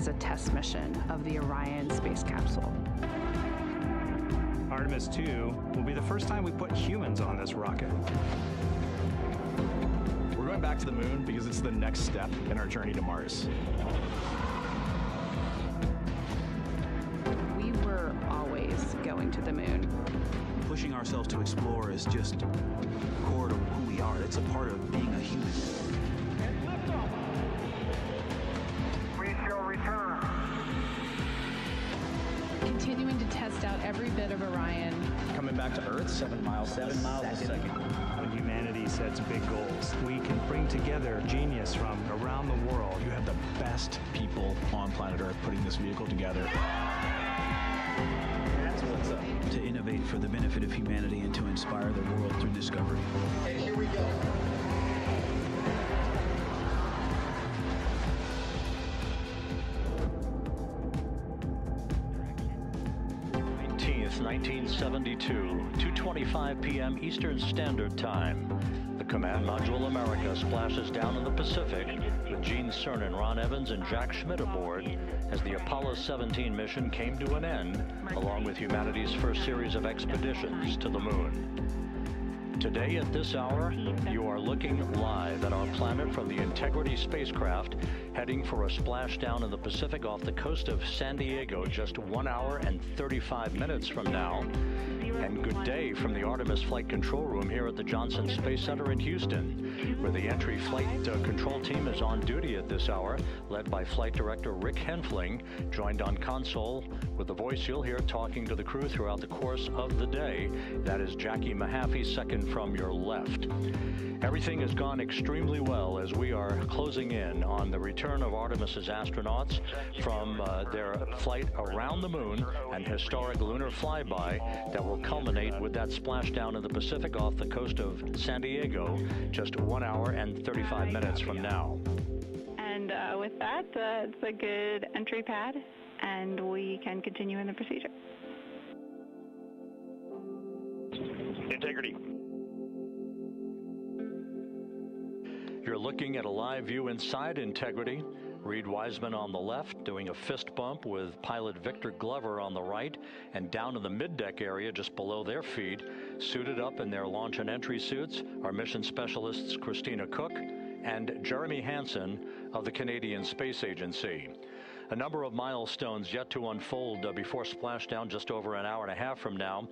as a test mission of the Orion space capsule. Artemis 2 will be the first time we put humans on this rocket. We're going back to the moon because it's the next step in our journey to Mars. We were always going to the moon. Pushing ourselves to explore is just core to who we are. It's a part of being a human. We shall return. Continuing to test out every bit of Orion. Coming back to Earth, 7 miles a second. When humanity sets big goals, we can bring together genius from around the world. You have the best people on planet Earth putting this vehicle together. That's what's up. To innovate for the benefit of humanity and to inspire the world through discovery. And here we go. 1972, 2:25 p.m. Eastern Standard Time. The Command Module America splashes down in the Pacific with Gene Cernan, Ron Evans, and Jack Schmidt aboard as the Apollo 17 mission came to an end, along with humanity's first series of expeditions to the moon. Today at this hour, you are looking live at our planet from the Integrity spacecraft, heading for a splashdown in the Pacific off the coast of San Diego just 1 hour and 35 minutes from now. And good day from the Artemis Flight Control Room here at the Johnson Space Center in Houston, where the entry flight control team is on duty at this hour, led by Flight Director Rick Henfling, joined on console with the voice you'll hear talking to the crew throughout the course of the day. That is Jackie Mahaffey, second from your left. Everything has gone extremely well as we are closing in on the return of Artemis's astronauts from their flight around the moon and historic lunar flyby that will culminate with that splashdown in the Pacific off the coast of San Diego just 1 hour and 35 minutes from now. And with that, it's a good entry pad, and we can continue in the procedure. Integrity. You're looking at a live view inside Integrity. Reed Wiseman on the left doing a fist bump with pilot Victor Glover on the right, and down in the middeck area just below their feet, suited up in their launch and entry suits, are mission specialists Christina Cook and Jeremy Hansen of the Canadian Space Agency. A number of milestones yet to unfold before splashdown just over an hour and a half from now.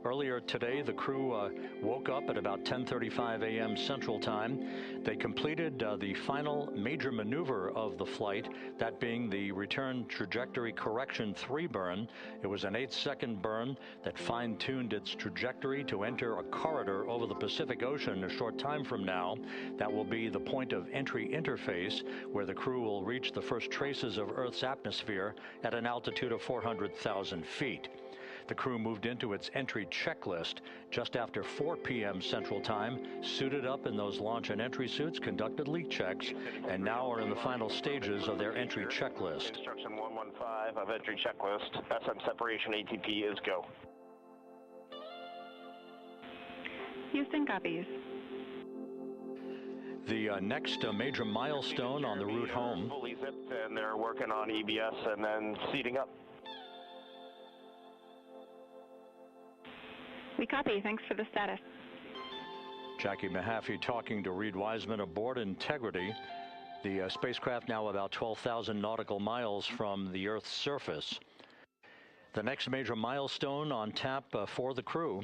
Earlier today, the crew woke up at about 10:35 a.m. Central Time. They completed the final major maneuver of the flight, that being the return trajectory correction 3 burn. It was an 8-second burn that fine-tuned its trajectory to enter a corridor over the Pacific Ocean a short time from now. That will be the point of entry interface, where the crew will reach the first traces of Earth's atmosphere at an altitude of 400,000 feet. The crew moved into its entry checklist just after 4 p.m. Central Time, suited up in those launch and entry suits, conducted leak checks, and now are in the final stages of their entry checklist. Instruction 115 of entry checklist. SM separation ATP is go. Houston copies. The next major milestone on the route home. Fully zipped, and they're working on EBS and then seating up. We copy. Thanks for the status. Jackie Mahaffey talking to Reed Wiseman aboard Integrity. The spacecraft now about 12,000 nautical miles from the Earth's surface. The next major milestone on tap for the crew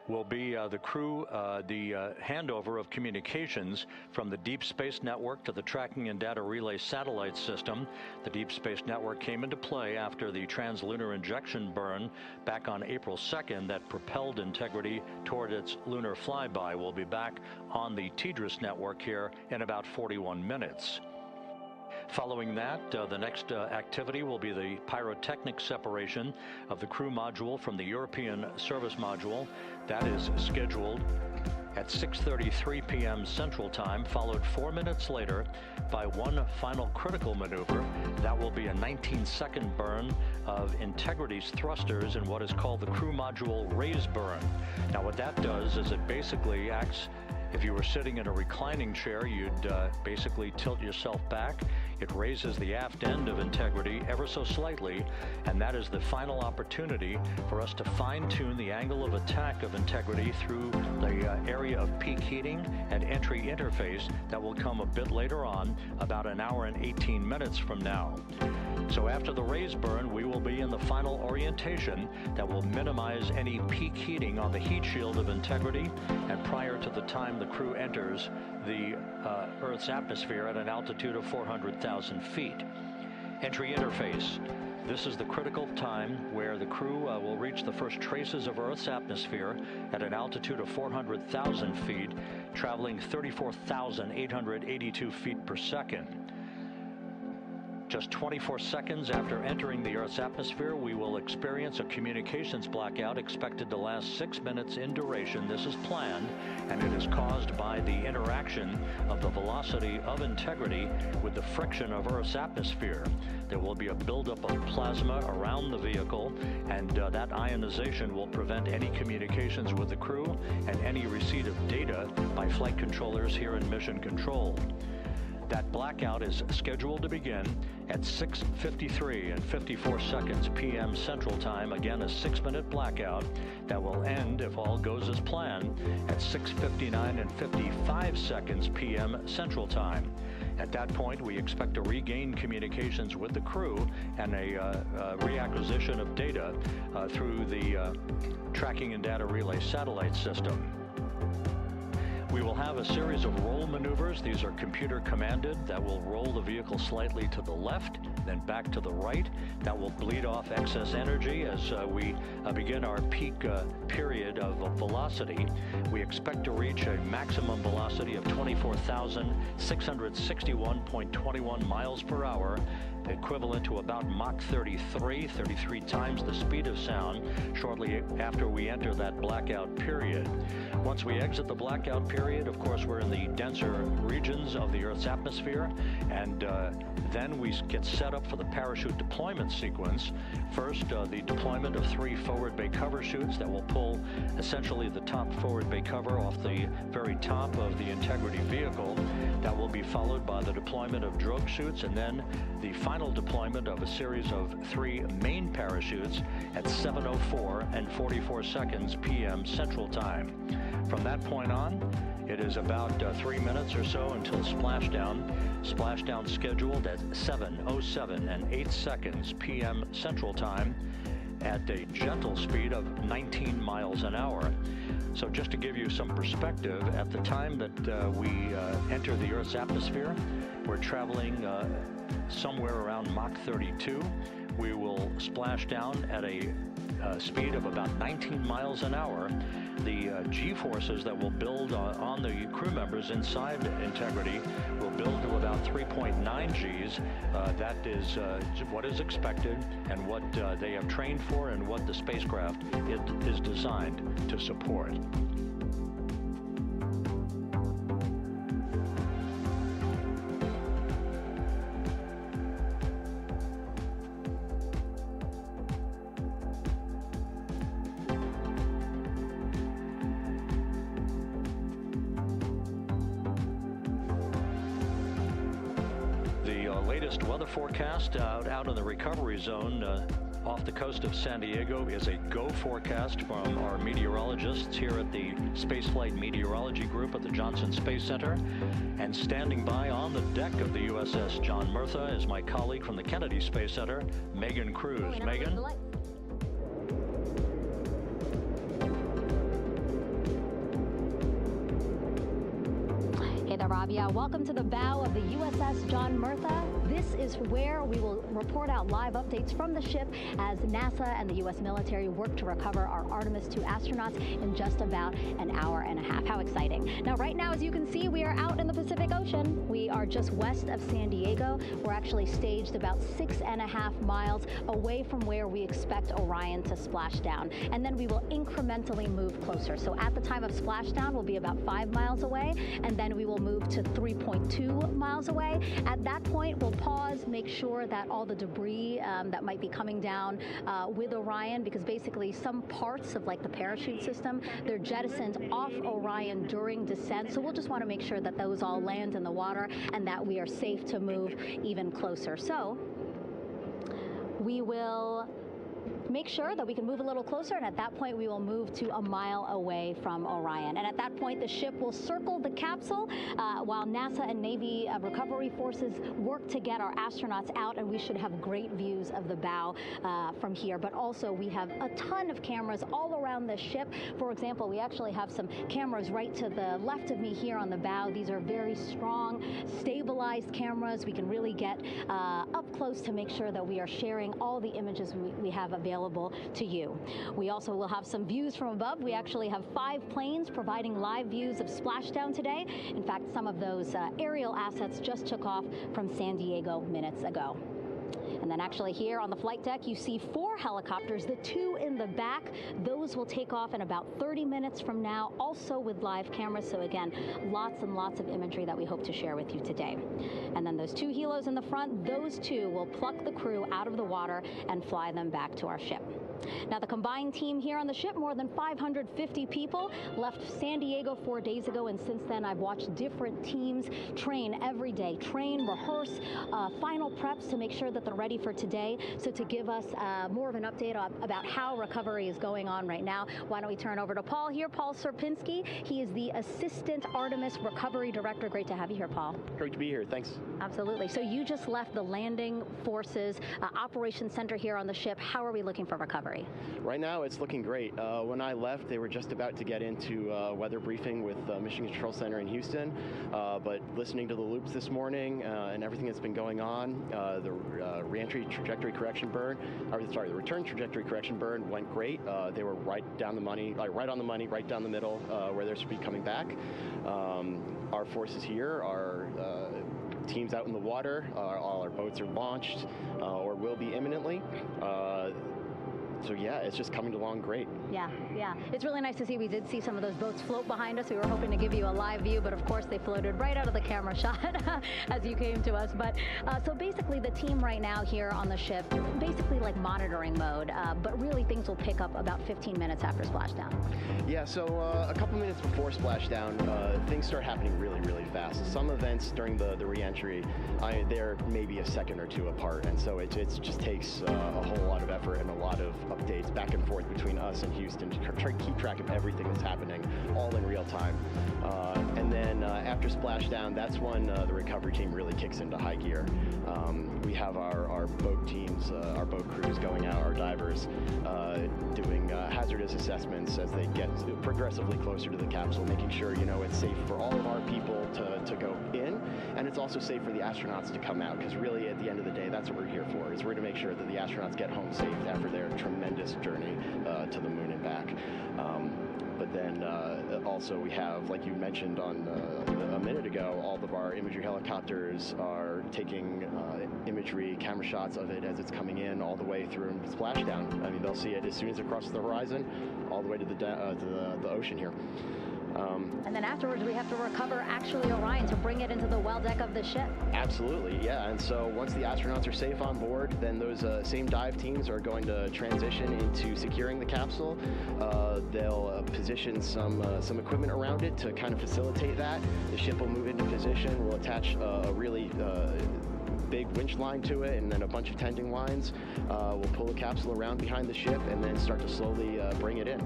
will be the handover of communications from the Deep Space Network to the Tracking and Data Relay Satellite System. The Deep Space Network came into play after the translunar injection burn back on April 2nd that propelled Integrity toward its lunar flyby. We'll be back on the TDRS network here in about 41 minutes. Following that, the next activity will be the pyrotechnic separation of the crew module from the European service module. That is scheduled at 6:33 p.m. Central Time, followed 4 minutes later by one final critical maneuver. That will be a 19-second burn of Integrity's thrusters in what is called the crew module raise burn. Now, what that does is it basically acts. If you were sitting in a reclining chair, you'd basically tilt yourself back. It raises the aft end of Integrity ever so slightly, and that is the final opportunity for us to fine-tune the angle of attack of Integrity through the area of peak heating and entry interface that will come a bit later on, about an hour and 18 minutes from now. So after the raise burn, we will be in the final orientation that will minimize any peak heating on the heat shield of Integrity, and prior to the time the crew enters the Earth's atmosphere at an altitude of 400,000 feet. Entry interface. This is the critical time where the crew will reach the first traces of Earth's atmosphere at an altitude of 400,000 feet, traveling 34,882 feet per second. Just 24 seconds after entering the Earth's atmosphere, we will experience a communications blackout expected to last 6 minutes in duration. This is planned, and it is caused by the interaction of the velocity of Integrity with the friction of Earth's atmosphere. There will be a buildup of plasma around the vehicle, and that ionization will prevent any communications with the crew and any receipt of data by flight controllers here in Mission Control. That blackout is scheduled to begin at 6:53 and 54 seconds p.m. Central Time. Again, a 6-minute blackout that will end, if all goes as planned, at 6:59 and 55 seconds p.m. Central Time. At that point, we expect to regain communications with the crew and a reacquisition of data through the Tracking and Data Relay satellite system. We will have a series of roll maneuvers. These are computer commanded that will roll the vehicle slightly to the left, then back to the right. That will bleed off excess energy as we begin our peak period of velocity. We expect to reach a maximum velocity of 24,661.21 miles per hour, equivalent to about Mach 33 times the speed of sound, shortly after we enter that blackout period. Once we exit the blackout period, of course, we're in the denser regions of the Earth's atmosphere, and then we get set up for the parachute deployment sequence. First, the deployment of 3 forward bay cover chutes that will pull essentially the top forward bay cover off the very top of the Integrity vehicle. That will be followed by the deployment of drogue chutes, and then the final deployment of a series of 3 main parachutes at 7:04 and 44 seconds p.m. Central Time. From that point on, it is about 3 minutes or so until splashdown. Splashdown scheduled at 7:07 and 8 seconds p.m. Central Time at a gentle speed of 19 miles an hour. So just to give you some perspective, at the time that we enter the Earth's atmosphere, we're traveling somewhere around Mach 32. We will splash down at a speed of about 19 miles an hour. The G-forces that will build on the crew members inside Integrity will build to about 3.9 Gs. That is what is expected and what they have trained for and what the spacecraft is designed to support. Latest weather forecast out in the recovery zone off the coast of San Diego is a GO forecast from our meteorologists here at the Spaceflight Meteorology Group at the Johnson Space Center. And standing by on the deck of the USS John Murtha is my colleague from the Kennedy Space Center, Megan Cruz. Megan? Hey there, Rob. Yeah, welcome to the bow of the USS John Murtha. This is where we will report out live updates from the ship as NASA and the U.S. military work to recover our Artemis 2 astronauts in just about an hour and a half. How exciting. Now, right now, as you can see, we are out in the Pacific Ocean. We are just west of San Diego. We're actually staged about 6.5 miles away from where we expect Orion to splash down. And then we will incrementally move closer. So at the time of splashdown, we'll be about 5 miles away, and then we will move to 3.2 miles away. At that point, we'll pause, make sure that all the debris that might be coming down with Orion, because basically some parts of like the parachute system, they're jettisoned off Orion during descent. So we'll just want to make sure that those all land in the water and that we are safe to move even closer. So we will make sure that we can move a little closer, and at that point we will move to a mile away from Orion. And at that point the ship will circle the capsule while NASA and Navy recovery forces work to get our astronauts out, and we should have great views of the bow from here. But also we have a ton of cameras all around the ship. For example, we actually have some cameras right to the left of me here on the bow. These are very strong, stabilized cameras. We can really get up close to make sure that we are sharing all the images we have available to you. We also will have some views from above. We actually have 5 planes providing live views of splashdown today. In fact, some of those aerial assets just took off from San Diego minutes ago. And then actually here on the flight deck, you see 4 helicopters, the 2 in the back. Those will take off in about 30 minutes from now, also with live cameras. So again, lots and lots of imagery that we hope to share with you today. And then those 2 helos in the front, those 2 will pluck the crew out of the water and fly them back to our ship. Now, the combined team here on the ship, more than 550 people, left San Diego 4 days ago, and since then I've watched different teams train every day, rehearse, final preps to make sure that they're ready for today. So to give us more of an update about how recovery is going on right now, why don't we turn over to Paul here, Paul Serpinski. He is the Assistant Artemis Recovery Director. Great to have you here, Paul. Great to be here, thanks. Absolutely. So you just left the landing forces operations center here on the ship. How are we looking for recovery? Right now, it's looking great. When I left, they were just about to get into weather briefing with Mission Control Center in Houston, but listening to the loops this morning and everything that's been going on, the reentry trajectory correction burn, the return trajectory correction burn went great. They were right down the money, right on the money, right down the middle, where they should be coming back. Our forces here are teams out in the water. All our boats are launched or will be imminently. So yeah, it's just coming along great. Yeah. It's really nice to see. We did see some of those boats float behind us. We were hoping to give you a live view, but of course they floated right out of the camera shot as you came to us. But so basically the team right now here on the ship, basically like monitoring mode, but really things will pick up about 15 minutes after splashdown. Yeah, so a couple minutes before splashdown, things start happening really, really fast. Some events during the re-entry, they're maybe a second or 2 apart, and so it just takes a whole lot of effort and a lot of updates back and forth between us and Houston to try to keep track of everything that's happening, all in real time. And then after splashdown, that's when the recovery team really kicks into high gear. We have our boat teams, our boat crews going out, our divers doing hazardous assessments as they get progressively closer to the capsule, making sure it's safe for all of our people to go in, and it's also safe for the astronauts to come out, because really at the end of the day, that's what we're here for, is we're to make sure that the astronauts get home safe after their tremendous journey to the moon and back. But then also we have, like you mentioned on a minute ago, all of our imagery helicopters are taking imagery, camera shots of it as it's coming in all the way through splashdown. I mean, they'll see it as soon as it crosses the horizon, all the way to the ocean here. And then afterwards, we have to recover actually Orion to bring it into the well deck of the ship. Absolutely, yeah. And so once the astronauts are safe on board, then those same dive teams are going to transition into securing the capsule. They'll position some equipment around it to kind of facilitate that. The ship will move into position. We'll attach a really big winch line to it, and then a bunch of tending lines. We'll pull the capsule around behind the ship and then start to slowly bring it in.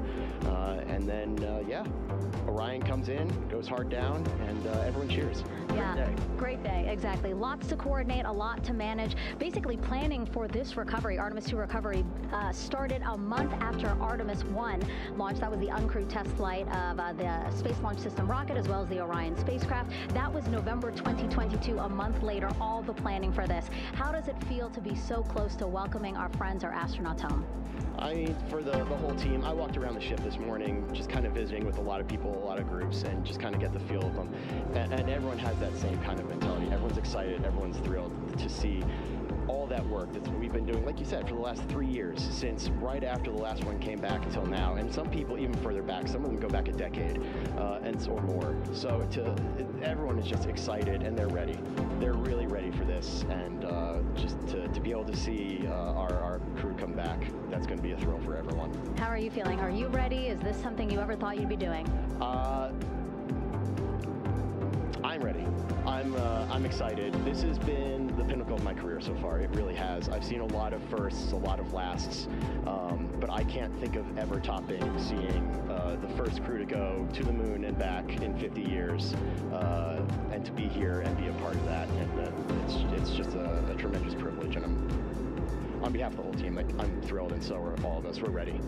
And then, Orion comes in, goes hard down, and everyone cheers. Great day, exactly. Lots to coordinate, a lot to manage. Basically, planning for this recovery, Artemis 2 recovery, started a month after Artemis 1 launched. That was the uncrewed test flight of the Space Launch System rocket, as well as the Orion spacecraft. That was November 2022, a month later, all the planning for this. How does it feel to be so close to welcoming our friends, our astronauts home? I mean, for the whole team, I walked around the ship this morning just kind of visiting with a lot of people, a lot of groups, and just kind of get the feel of them. And everyone has that same kind of mentality. Everyone's excited, everyone's thrilled to see all that work that we've been doing, like you said, for the last 3 years, since right after the last one came back until now, and some people even further back, some of them go back a decade or more. So everyone is just excited and they're ready. They're really ready for this, and just to be able to see our crew come back, that's going to be a thrill for everyone. How are you feeling? Are you ready? Is this something you ever thought you'd be doing? I'm ready. I'm excited. This has been the pinnacle of my career so far. It really has. I've seen a lot of firsts, a lot of lasts, but I can't think of ever topping seeing the first crew to go to the moon and back in 50 years, and to be here and be a part of that. And it's just a tremendous privilege. And on behalf of the whole team, I'm thrilled, and so are all of us. We're ready.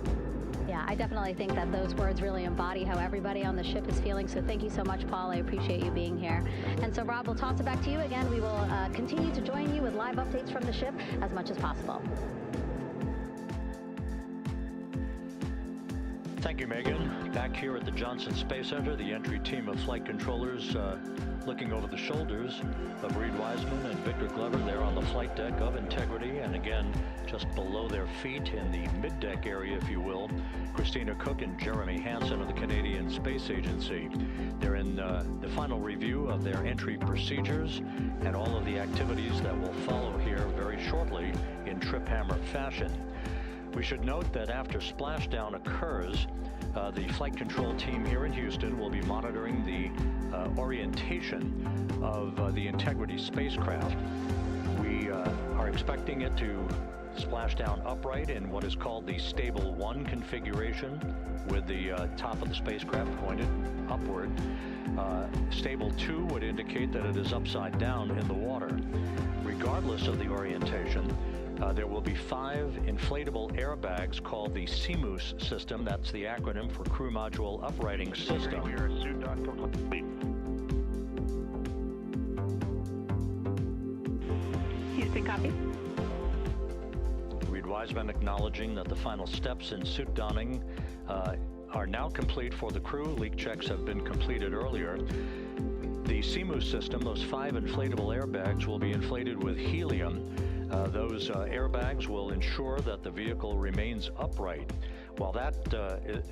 Yeah, I definitely think that those words really embody how everybody on the ship is feeling. So thank you so much, Paul. I appreciate you being here. And so, Rob, we'll toss it back to you again. We will continue to join you with live updates from the ship as much as possible. Thank you, Megan. Back here at the Johnson Space Center, the entry team of flight controllers looking over the shoulders of Reed Wiseman and Victor Glover. They're on the flight deck of Integrity, and again, just below their feet in the mid-deck area, if you will, Christina Cook and Jeremy Hansen of the Canadian Space Agency. They're in the final review of their entry procedures and all of the activities that will follow here very shortly in trip hammer fashion. We should note that after splashdown occurs, the flight control team here in Houston will be monitoring the orientation of the Integrity spacecraft. We are expecting it to splash down upright in what is called the Stable 1 configuration, with the top of the spacecraft pointed upward. Stable 2 would indicate that it is upside down in the water. Regardless of the orientation, there will be 5 inflatable airbags called the CMOOS system. That's the acronym for Crew Module Uprighting System. Houston, copy. Reed Wiseman acknowledging that the final steps in suit donning are now complete for the crew. Leak checks have been completed earlier. The CMOOS system, those 5 inflatable airbags, will be inflated with helium. Those airbags will ensure that the vehicle remains upright. While that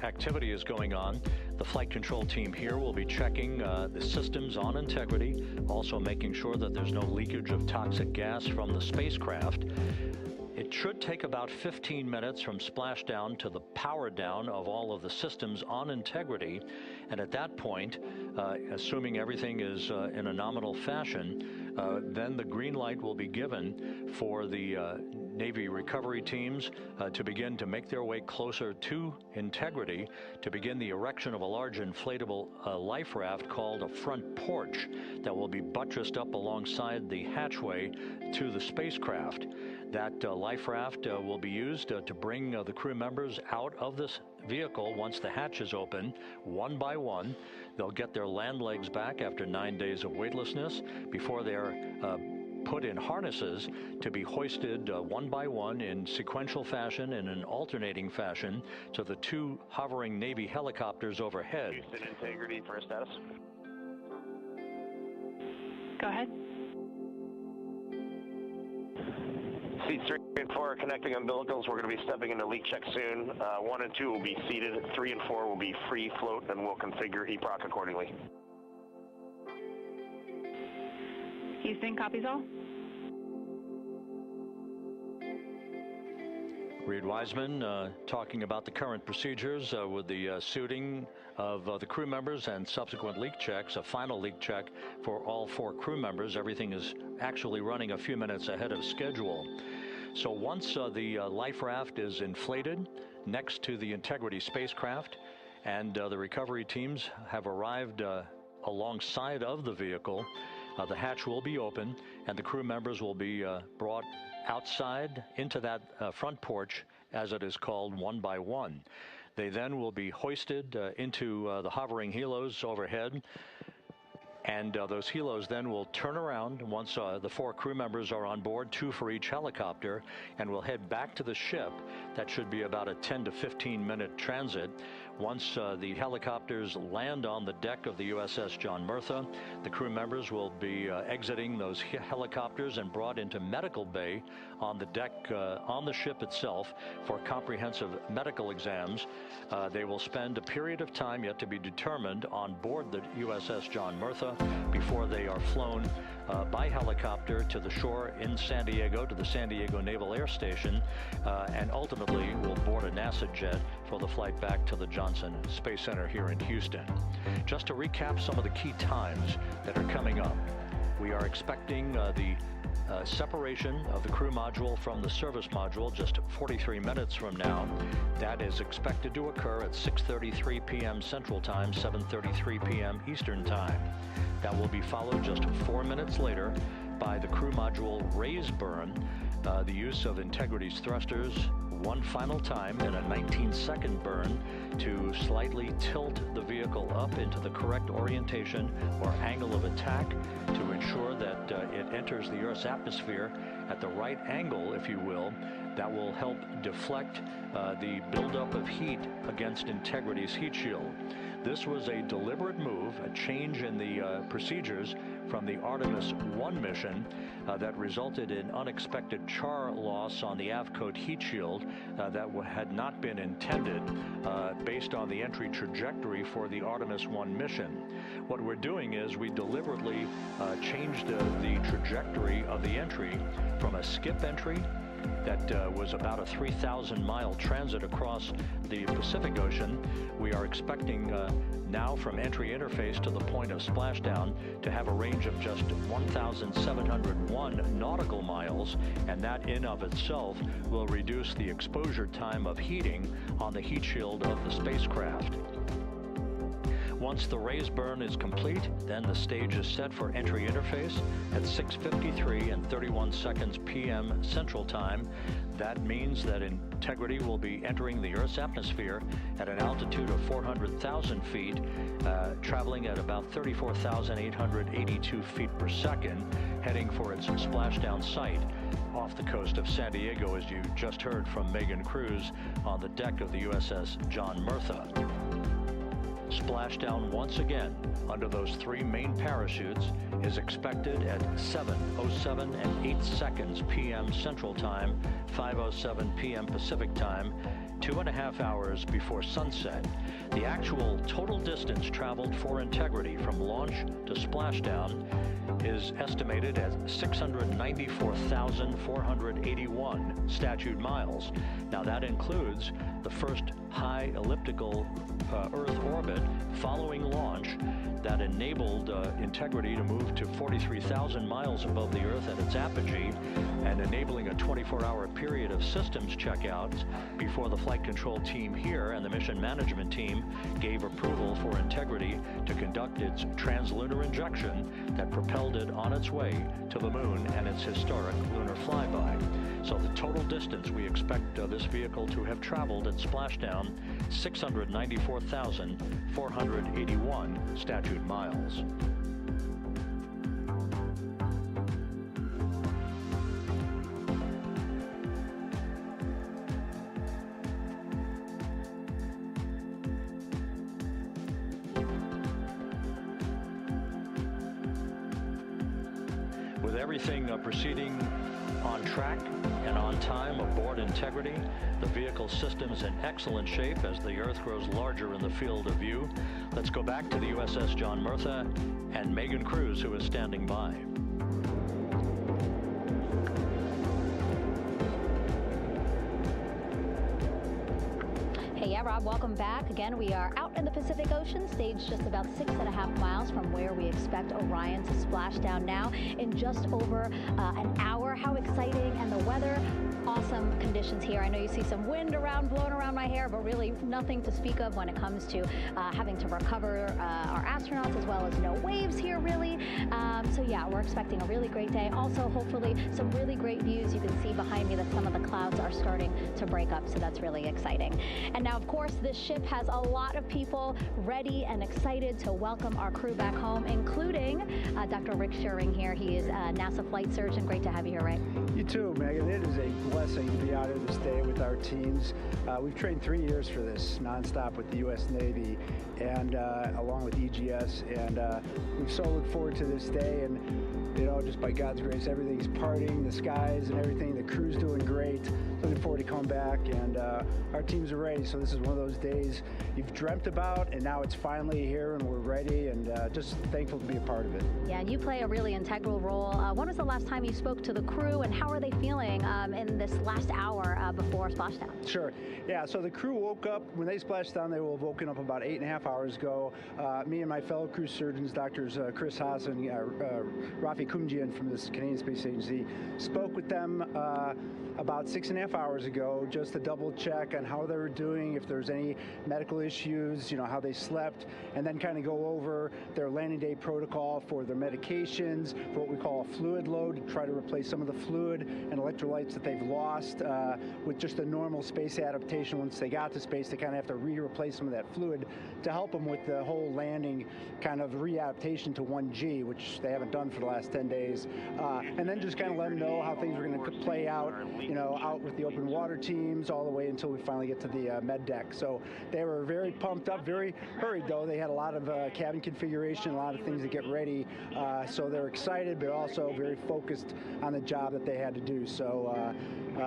activity is going on, the flight control team here will be checking the systems on Integrity, also making sure that there's no leakage of toxic gas from the spacecraft. It should take about 15 minutes from splashdown to the power down of all of the systems on Integrity. And at that point, assuming everything is in a nominal fashion, then the green light will be given for the Navy recovery teams to begin to make their way closer to Integrity to begin the erection of a large inflatable life raft called a front porch that will be buttressed up alongside the hatchway to the spacecraft. That life raft will be used to bring the crew members out of this vehicle once the hatch is open, one by one. They'll get their land legs back after 9 days of weightlessness before they're put in harnesses to be hoisted one by one in sequential fashion and in alternating fashion to the 2 hovering Navy helicopters overhead. Houston, Integrity for status. Go ahead. Seats 3 and 4 are connecting umbilicals. We're going to be stepping into leak check soon. 1 and 2 will be seated. 3 and 4 will be free float, and we'll configure EPROC accordingly. Houston, copies all. Reed Wiseman talking about the current procedures with the suiting of the crew members and subsequent leak checks, a final leak check for all 4 crew members. Everything is actually running a few minutes ahead of schedule. So once the life raft is inflated next to the Integrity spacecraft and the recovery teams have arrived alongside of the vehicle, the hatch will be open and the crew members will be brought outside into that front porch, as it is called, one by one. They then will be hoisted into the hovering helos overhead, and those helos then will turn around once the 4 crew members are on board, 2 for each helicopter, and will head back to the ship. That should be about a 10 to 15 minute transit, Once the helicopters land on the deck of the USS John Murtha, the crew members will be exiting those helicopters and brought into medical bay on the deck on the ship itself for comprehensive medical exams. They will spend a period of time yet to be determined on board the USS John Murtha before they are flown by helicopter to the shore in San Diego, to the San Diego Naval Air Station, and ultimately will board a NASA jet for the flight back to the Johnson Space Center here in Houston. Just to recap some of the key times that are coming up, we are expecting the separation of the crew module from the service module just 43 minutes from now. That is expected to occur at 6:33 p.m. Central Time, 7:33 p.m. Eastern Time. That will be followed just 4 minutes later by the crew module raise burn, the use of Integrity's thrusters one final time in a 19-second burn to slightly tilt the vehicle up into the correct orientation or angle of attack to ensure that it enters the Earth's atmosphere at the right angle, if you will. That will help deflect the buildup of heat against Integrity's heat shield. This was a deliberate move, a change in the procedures from the Artemis 1 mission that resulted in unexpected char loss on the Avcode heat shield that had not been intended based on the entry trajectory for the Artemis 1 mission. What we're doing is we deliberately changed the trajectory of the entry from a skip entry that was about a 3,000-mile transit across the Pacific Ocean. We are expecting now from entry interface to the point of splashdown to have a range of just 1,701 nautical miles, and that in of itself will reduce the exposure time of heating on the heat shield of the spacecraft. Once the raise burn is complete, then the stage is set for entry interface at 6:53 and 31 seconds p.m. Central Time. That means that Integrity will be entering the Earth's atmosphere at an altitude of 400,000 feet, traveling at about 34,882 feet per second, heading for its splashdown site off the coast of San Diego, as you just heard from Megan Cruz on the deck of the USS John Murtha. Splashdown once again under those three main parachutes is expected at 7:07 and 8 seconds p.m. Central Time, 5:07 p.m. Pacific Time, 2.5 hours before sunset. The actual total distance traveled for Integrity from launch to splashdown is estimated at 694,481 statute miles. Now that includes the first high elliptical Earth orbit following launch that enabled Integrity to move to 43,000 miles above the Earth at its apogee, and enabling a 24-hour period of systems checkouts before the flight control team here and the mission management team gave approval for Integrity to conduct its translunar injection that propelled it on its way to the moon and its historic lunar flyby. So the total distance we expect this vehicle to have traveled at splashdown, 694,481 statute miles. With everything proceeding on track and on time aboard Integrity, the vehicle system is in excellent shape as the Earth grows larger in the field of view. Let's go back to the USS John Murtha and Megan Cruz, who is standing by. Hey, Rob, welcome back. Again, we are out in the Pacific Ocean, staged just about 6.5 miles from where we expect Orion to splash down now in just over an hour. How exciting, and the weather, awesome conditions here. I know you see some wind blowing around my hair, but really nothing to speak of when it comes to having to recover our astronauts, as well as no waves here, really. So yeah, we're expecting a really great day. Also, hopefully, some really great views. You can see behind me that some of the clouds are starting to break up, so that's really exciting. And now, of course, this ship has a lot of people ready and excited to welcome our crew crew back home, including Dr. Rick Schuring here. He is a NASA flight surgeon. Great to have you here, Rick. You too, Megan. It is a blessing to be out here this day with our teams. We've trained 3 years for this, nonstop with the U.S. Navy, and along with EGS, and we so look forward to this day. And you know, just by God's grace, everything's parting, the skies and everything. The crew's doing great. Looking forward to coming back, and our teams are ready. So this is one of those days you've dreamt about, and now it's finally here, and we're ready, and just thankful to be a part of it. Yeah, and you play a really integral role. When was the last time you spoke to the crew, and how are they feeling in this last hour before splashdown? Sure. Yeah, so the crew woke up. When they splashed down, they were woken up about 8.5 hours ago. Me and my fellow crew surgeons, Doctors Chris Haas and Rafi Kumjian from the Canadian Space Agency, spoke with them about 6.5 hours ago, just to double check on how they were doing, if there's any medical issues, you know, how they slept, and then kind of go over their landing day protocol for their medications, for what we call a fluid load, to try to replace some of the fluid and electrolytes that they've lost with just a normal space adaptation. Once they got to space, they kind of have to replace some of that fluid to help them with the whole landing kind of readaptation to 1G, which they haven't done for the last 10 days. And then just kind of let them know how things are going to play out, you know, out with the open water teams all the way until we finally get to the med deck. So they were very pumped up, very hurried though. They had a lot of cabin configuration, a lot of things to get ready. So they're excited, but also very focused on the job that they had to do. So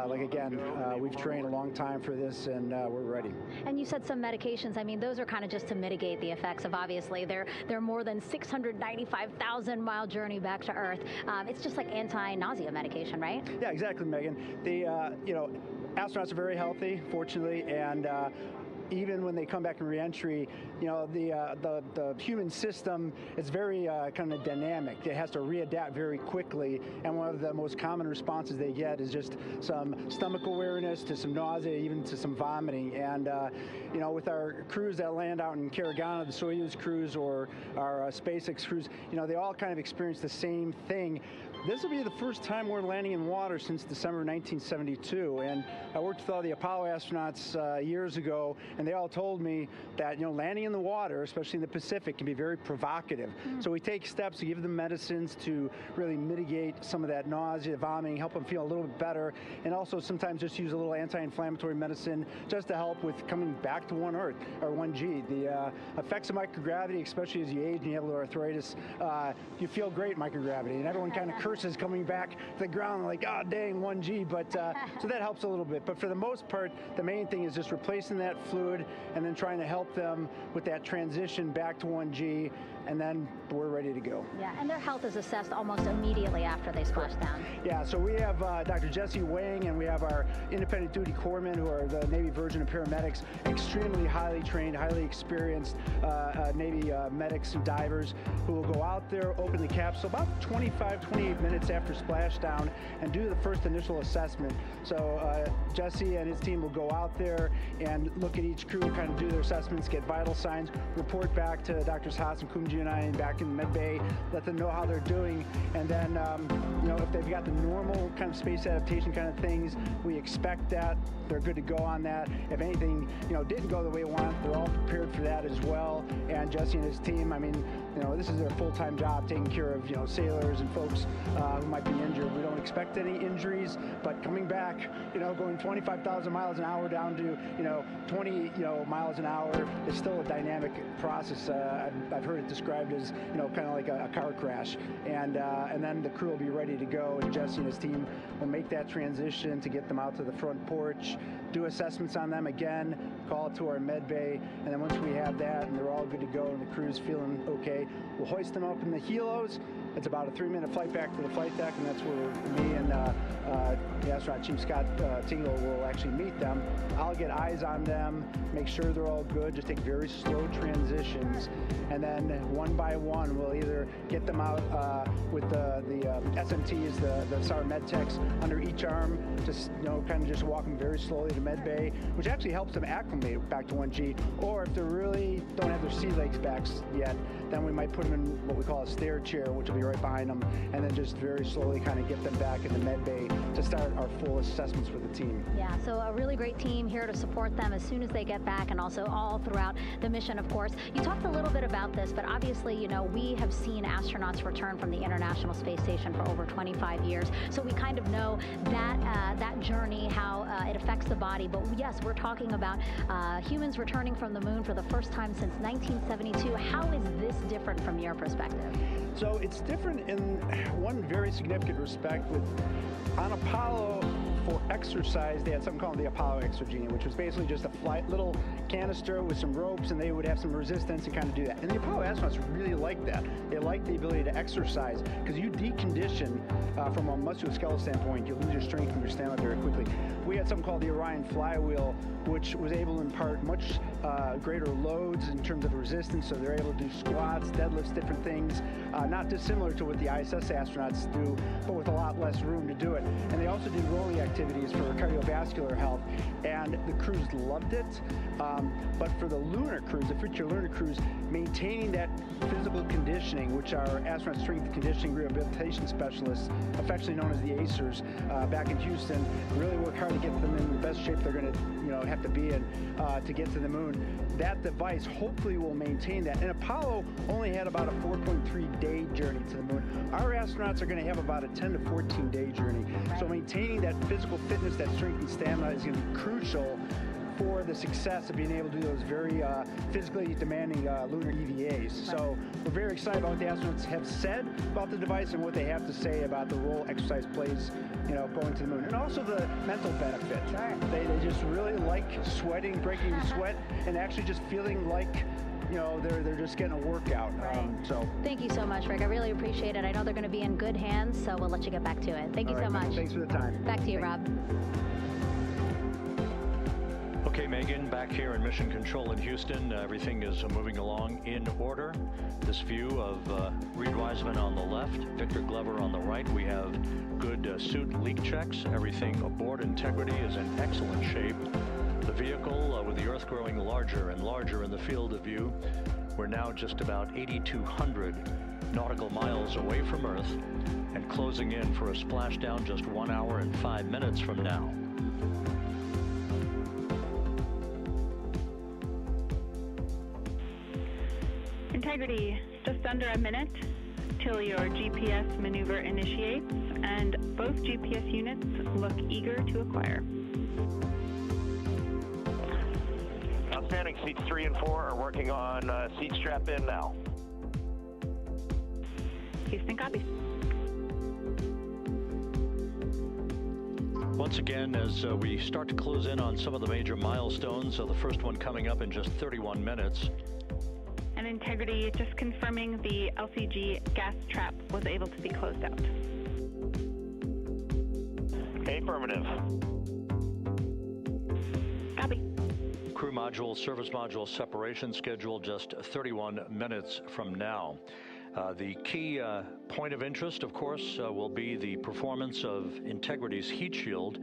like again, we've trained a long time for this, and we're ready. And you said some medications. I mean, those are kind of just to mitigate the effects of, obviously, their more than 695,000 mile journey back to Earth. It's just like anti-nausea medication, right? Yeah, exactly, Megan. The you know, astronauts are very healthy, fortunately, and even when they come back in reentry, you know, the human system is very kind of dynamic. It has to readapt very quickly, and one of the most common responses they get is just some stomach awareness, to some nausea, even to some vomiting. And you know, with our crews that land out in Karagana, the Soyuz crews or our SpaceX crews, you know, they all kind of experience the same thing. This will be the first time we're landing in water since December 1972, and I worked with all the Apollo astronauts years ago, and they all told me that, you know, landing in the water, especially in the Pacific, can be very provocative. So we take steps to give them medicines to really mitigate some of that nausea, vomiting, help them feel a little bit better, and also sometimes just use a little anti-inflammatory medicine just to help with coming back to 1 Earth, or 1G. The effects of microgravity, especially as you age and you have a little arthritis, you feel great in microgravity, and everyone kind of curses coming back to the ground like, oh dang, 1G, but so that helps a little bit. But for the most part, the main thing is just replacing that fluid and then trying to help them with that transition back to 1G, and then we're ready to go. Yeah, and their health is assessed almost immediately after they splash down. Yeah, so we have Dr. Jesse Wang, and we have our independent duty corpsmen, who are the Navy version of paramedics, extremely highly trained, highly experienced Navy medics and divers, who will go out there, open the capsule about 28 minutes after splashdown, and do the first initial assessment. So Jesse and his team will go out there and look at each crew, kind of do their assessments, get vital signs, report back to Drs. Haas and Kumji and I back in the med bay, let them know how they're doing, and then you know, if they've got the normal kind of space adaptation kind of things, we expect that they're good to go on that. If anything, you know, didn't go the way we want, they're all prepared for that as well. And Jesse and his team, I mean, you know, this is their full-time job, taking care of, you know, sailors and folks who might be injured. We don't expect any injuries, but coming back, you know, going 25,000 miles an hour down to, you know, 20, you know, miles an hour is still a dynamic process. I've heard it described as, you know, kind of like a car crash. And then the crew will be ready to go, and Jesse and his team will make that transition to get them out to the front porch, do assessments on them again, call it to our med bay, and then once we have that and they're all good to go and the crew's feeling okay, we'll hoist them up in the helos. It's about a 3-minute flight back to the flight deck, and that's where me and the astronaut chief Scott Tingle will actually meet them. I'll get eyes on them, make sure they're all good, just take very slow transitions, and then one by one we'll either get them out with the SMTs, the SAR med techs, under each arm, just, you know, kind of just walking very slowly to med bay, which actually helps them acclimate back to 1G. Or if they really don't have their sea legs back yet, then we might put them in what we call a stair chair, which will be right behind them, and then just very slowly kind of get them back in the med bay to start our full assessments for the team. Yeah, so a really great team here to support them as soon as they get back, and also all throughout the mission, of course. You talked a little bit about this, but obviously, you know, we have seen astronauts return from the International Space Station for over 25 years, so we kind of know that that journey, how it affects the body. But yes, we're talking about humans returning from the moon for the first time since 1972. How is this different from your perspective? So it's different in one very significant respect. On Apollo, for exercise, they had something called the Apollo Exergenia, which was basically just a little canister with some ropes, and they would have some resistance and kind of do that. And the Apollo astronauts really liked that. They liked the ability to exercise, because you decondition from a musculoskeletal standpoint, you lose your strength and your stamina very quickly. We had something called the Orion flywheel, which was able to impart much greater loads in terms of resistance, so they're able to do squats, deadlifts, different things, not dissimilar to what the ISS astronauts do, but with a lot less room to do it. And they also did rowing activities for cardiovascular health, and the crews loved it. But for the lunar crews, the future lunar crews, maintaining that physical conditioning, which our astronaut strength conditioning rehabilitation specialists, affectionately known as the ACERs, back in Houston, really work hard to get them in the best shape they're going to have to be in to get to the moon. That device hopefully will maintain that. And Apollo only had about a 4.3-day journey to the moon. Our astronauts are going to have about a 10 to 14-day journey. Right. So maintaining that physical fitness, that strength and stamina is going to be crucial for the success of being able to do those very physically demanding lunar EVAs. Right. So we're very excited about what the astronauts have said about the device and what they have to say about the role exercise plays, going to the moon. And also the mental benefit. Sure. They just really like sweating, breaking sweat, and actually just feeling like they're just getting a workout. Right. So thank you so much, Rick. I really appreciate it. I know they're going to be in good hands, so we'll let you get back to it. Thank you so much. Thanks for the time. Back to you, Rob. Okay, Megan, back here in Mission Control in Houston. Everything is moving along in order. This view of Reed Wiseman on the left, Victor Glover on the right. We have good suit leak checks. Everything aboard Integrity is in excellent shape. The vehicle, with the Earth growing larger and larger in the field of view, we're now just about 8,200 nautical miles away from Earth and closing in for a splashdown just 1 hour and 5 minutes from now. Integrity, just under a minute till your GPS maneuver initiates, and both GPS units look eager to acquire. Outstanding. Seats 3 and 4 are working on seat strap in now. Houston copies. Once again, as we start to close in on some of the major milestones, the first one coming up in just 31 minutes. And Integrity, just confirming the LCG gas trap was able to be closed out. Affirmative. Copy. Crew module, service module separation scheduled just 31 minutes from now. The key point of interest, of course, will be the performance of Integrity's heat shield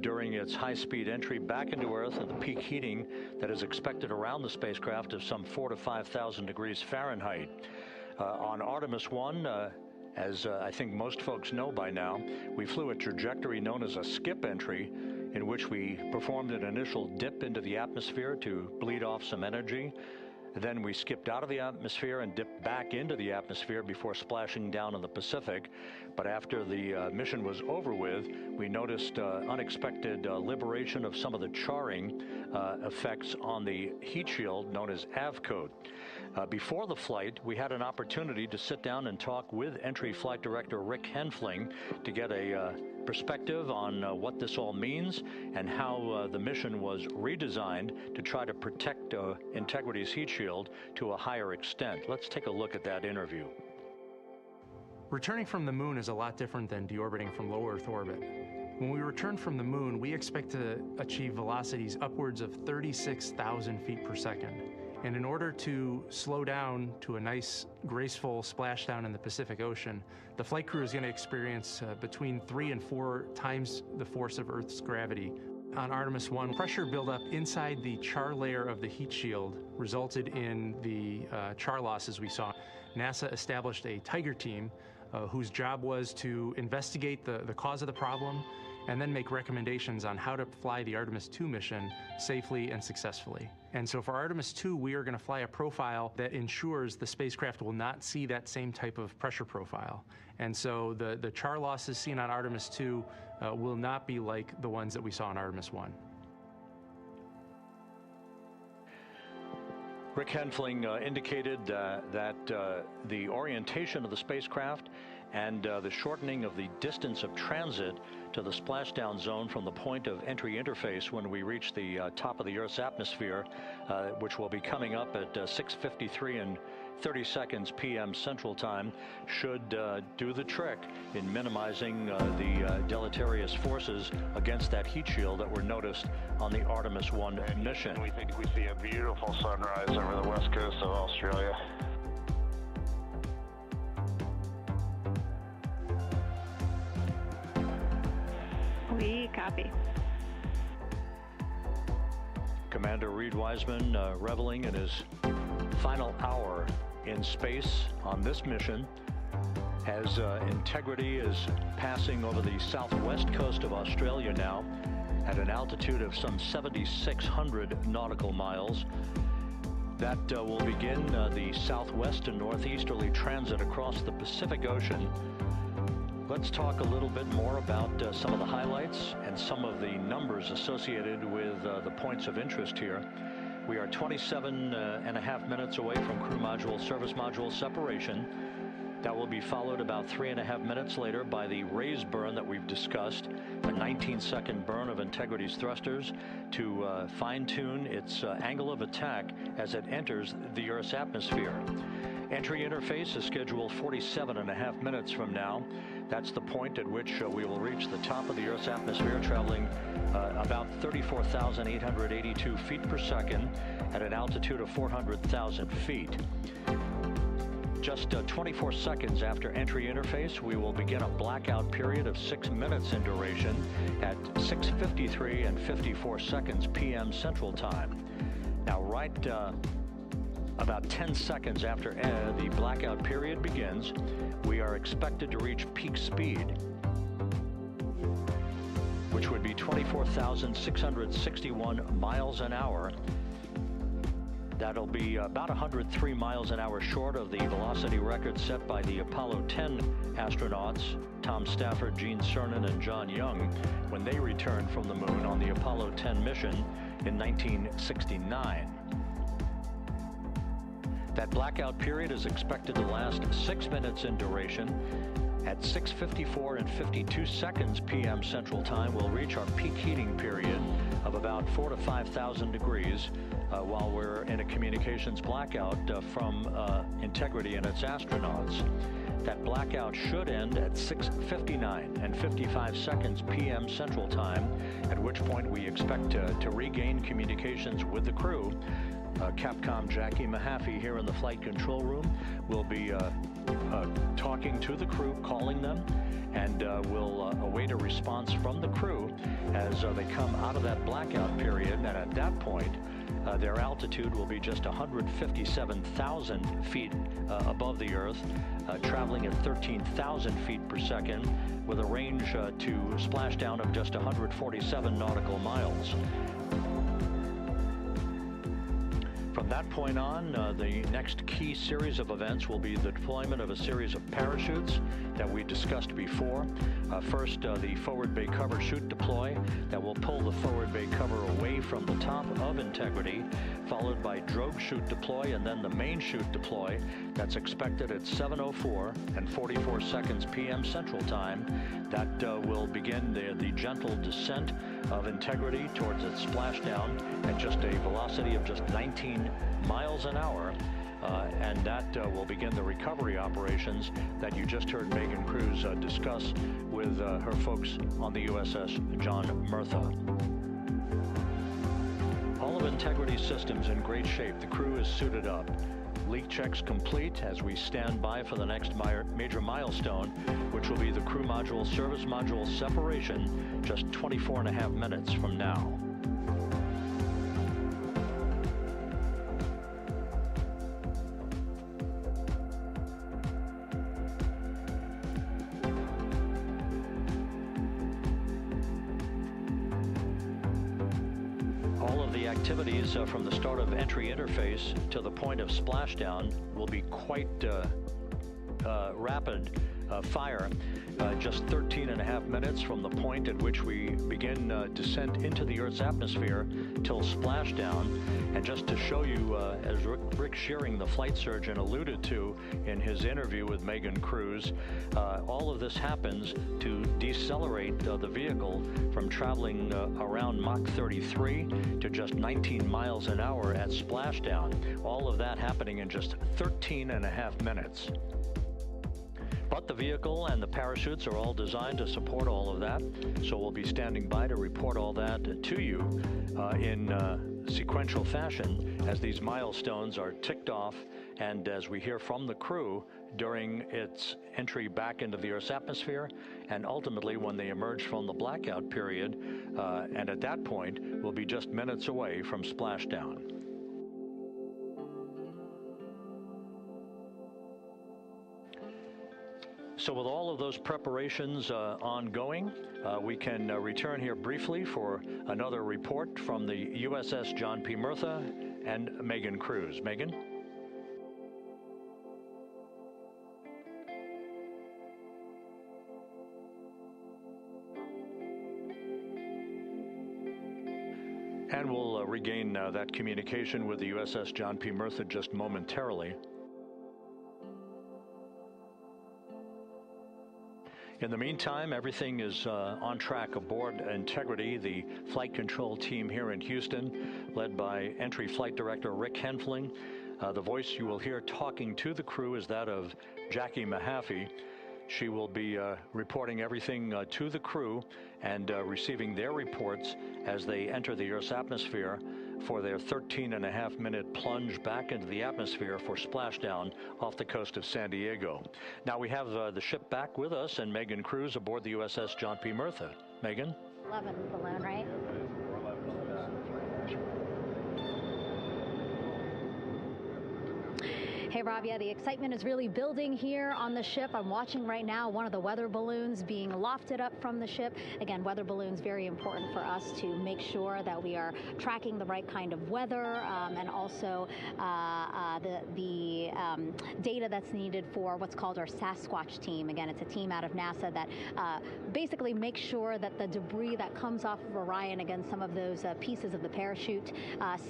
during its high-speed entry back into Earth and the peak heating that is expected around the spacecraft of some 4,000 to 5,000 degrees Fahrenheit. On Artemis 1, as I think most folks know by now, we flew a trajectory known as a skip entry, in which we performed an initial dip into the atmosphere to bleed off some energy. Then we skipped out of the atmosphere and dipped back into the atmosphere before splashing down in the Pacific. But after the mission was over with, we noticed unexpected liberation of some of the charring effects on the heat shield known as AVCOAT. Before the flight, we had an opportunity to sit down and talk with Entry Flight Director Rick Henfling to get a perspective on what this all means and how the mission was redesigned to try to protect Integrity's heat shield to a higher extent. Let's take a look at that interview. Returning from the moon is a lot different than deorbiting from low Earth orbit. When we return from the moon, we expect to achieve velocities upwards of 36,000 feet per second. And in order to slow down to a nice, graceful splashdown in the Pacific Ocean, the flight crew is going to experience between 3 and 4 times the force of Earth's gravity. On Artemis 1, pressure buildup inside the char layer of the heat shield resulted in the char losses we saw. NASA established a Tiger team whose job was to investigate the cause of the problem and then make recommendations on how to fly the Artemis II mission safely and successfully. And so for Artemis II, we are going to fly a profile that ensures the spacecraft will not see that same type of pressure profile. And so the char losses seen on Artemis II will not be like the ones that we saw on Artemis I. Rick Henfling indicated that the orientation of the spacecraft and the shortening of the distance of transit to the splashdown zone from the point of entry interface when we reach the top of the Earth's atmosphere, which will be coming up at 6:53 and 30 seconds p.m. Central Time, should do the trick in minimizing the deleterious forces against that heat shield that were noticed on the Artemis I mission. We think we see a beautiful sunrise over the west coast of Australia. We copy. Commander Reed Wiseman reveling in his final hour in space on this mission as Integrity is passing over the southwest coast of Australia now at an altitude of some 7,600 nautical miles. That will begin the southwest and northeasterly transit across the Pacific Ocean. Let's talk a little bit more about some of the highlights and some of the numbers associated with the points of interest here. We are 27 and a half minutes away from crew module, service module separation. That will be followed about 3.5 minutes later by the raise burn that we've discussed, a 19-second burn of Integrity's thrusters to fine-tune its angle of attack as it enters the Earth's atmosphere. Entry interface is scheduled 47 and a half minutes from now. That's the point at which we will reach the top of the Earth's atmosphere, traveling about 34,882 feet per second at an altitude of 400,000 feet. Just 24 seconds after entry interface, we will begin a blackout period of 6 minutes in duration at 6:53 and 54 seconds p.m. Central Time. Now, right about 10 seconds after the blackout period begins, we are expected to reach peak speed, which would be 24,661 miles an hour. That'll be about 103 miles an hour short of the velocity record set by the Apollo 10 astronauts, Tom Stafford, Gene Cernan, and John Young, when they returned from the moon on the Apollo 10 mission in 1969. That blackout period is expected to last 6 minutes in duration. At 6:54 and 52 seconds p.m. Central Time, we'll reach our peak heating period of about 4,000 to 5,000 degrees while we're in a communications blackout from Integrity and its astronauts. That blackout should end at 6:59 and 55 seconds p.m. Central Time, at which point we expect to regain communications with the crew. Capcom Jackie Mahaffey here in the flight control room will be talking to the crew, calling them, and we'll await a response from the crew as they come out of that blackout period. And at that point, their altitude will be just 157,000 feet above the Earth, traveling at 13,000 feet per second, with a range to splashdown of just 147 nautical miles. From that point on, the next key series of events will be the deployment of a series of parachutes that we discussed before. First, the forward bay cover chute deploy that will pull the forward bay cover away from the top of Integrity, followed by drogue chute deploy and then the main chute deploy that's expected at 7:04 and 44 seconds p.m. Central Time. That will begin the gentle descent of Integrity towards its splashdown at just a velocity of just 19 miles an hour. And that will begin the recovery operations that you just heard Megan Cruz discuss with her folks on the USS John Murtha. All of Integrity's systems in great shape. The crew is suited up. Leak checks complete as we stand by for the next major milestone, which will be the crew module service module separation just 24 and a half minutes from now. the activities from the start of entry interface to the point of splashdown will be quite rapid fire. Just 13.5 minutes from the point at which we begin descent into the Earth's atmosphere till splashdown. And just to show you, as Rick Shearing, the flight surgeon, alluded to in his interview with Megan Cruz, all of this happens to decelerate the vehicle from traveling around Mach 33 to just 19 miles an hour at splashdown. All of that happening in just 13.5 minutes. But the vehicle and the parachutes are all designed to support all of that, so we'll be standing by to report all that to you in sequential fashion as these milestones are ticked off and as we hear from the crew during its entry back into the Earth's atmosphere, and ultimately when they emerge from the blackout period, and at that point we'll be just minutes away from splashdown. So with all of those preparations ongoing, we can return here briefly for another report from the USS John P. Murtha and Megan Cruz. Megan? And we'll regain that communication with the USS John P. Murtha just momentarily. In the meantime, everything is on track aboard Integrity, the flight control team here in Houston, led by Entry Flight Director Rick Henfling. The voice you will hear talking to the crew is that of Jackie Mahaffey. She will be reporting everything to the crew and receiving their reports as they enter the Earth's atmosphere for their 13.5-minute plunge back into the atmosphere for splashdown off the coast of San Diego. Now we have the ship back with us and Megan Cruz aboard the USS John P. Murtha. Megan? 11 balloon, right? Hey, Rob, yeah, the excitement is really building here on the ship. I'm watching right now one of the weather balloons being lofted up from the ship. Again, weather balloons, very important for us to make sure that we are tracking the right kind of weather and also the data that's needed for what's called our Sasquatch team. Again, it's a team out of NASA that basically makes sure that the debris that comes off of Orion, again, some of those pieces of the parachute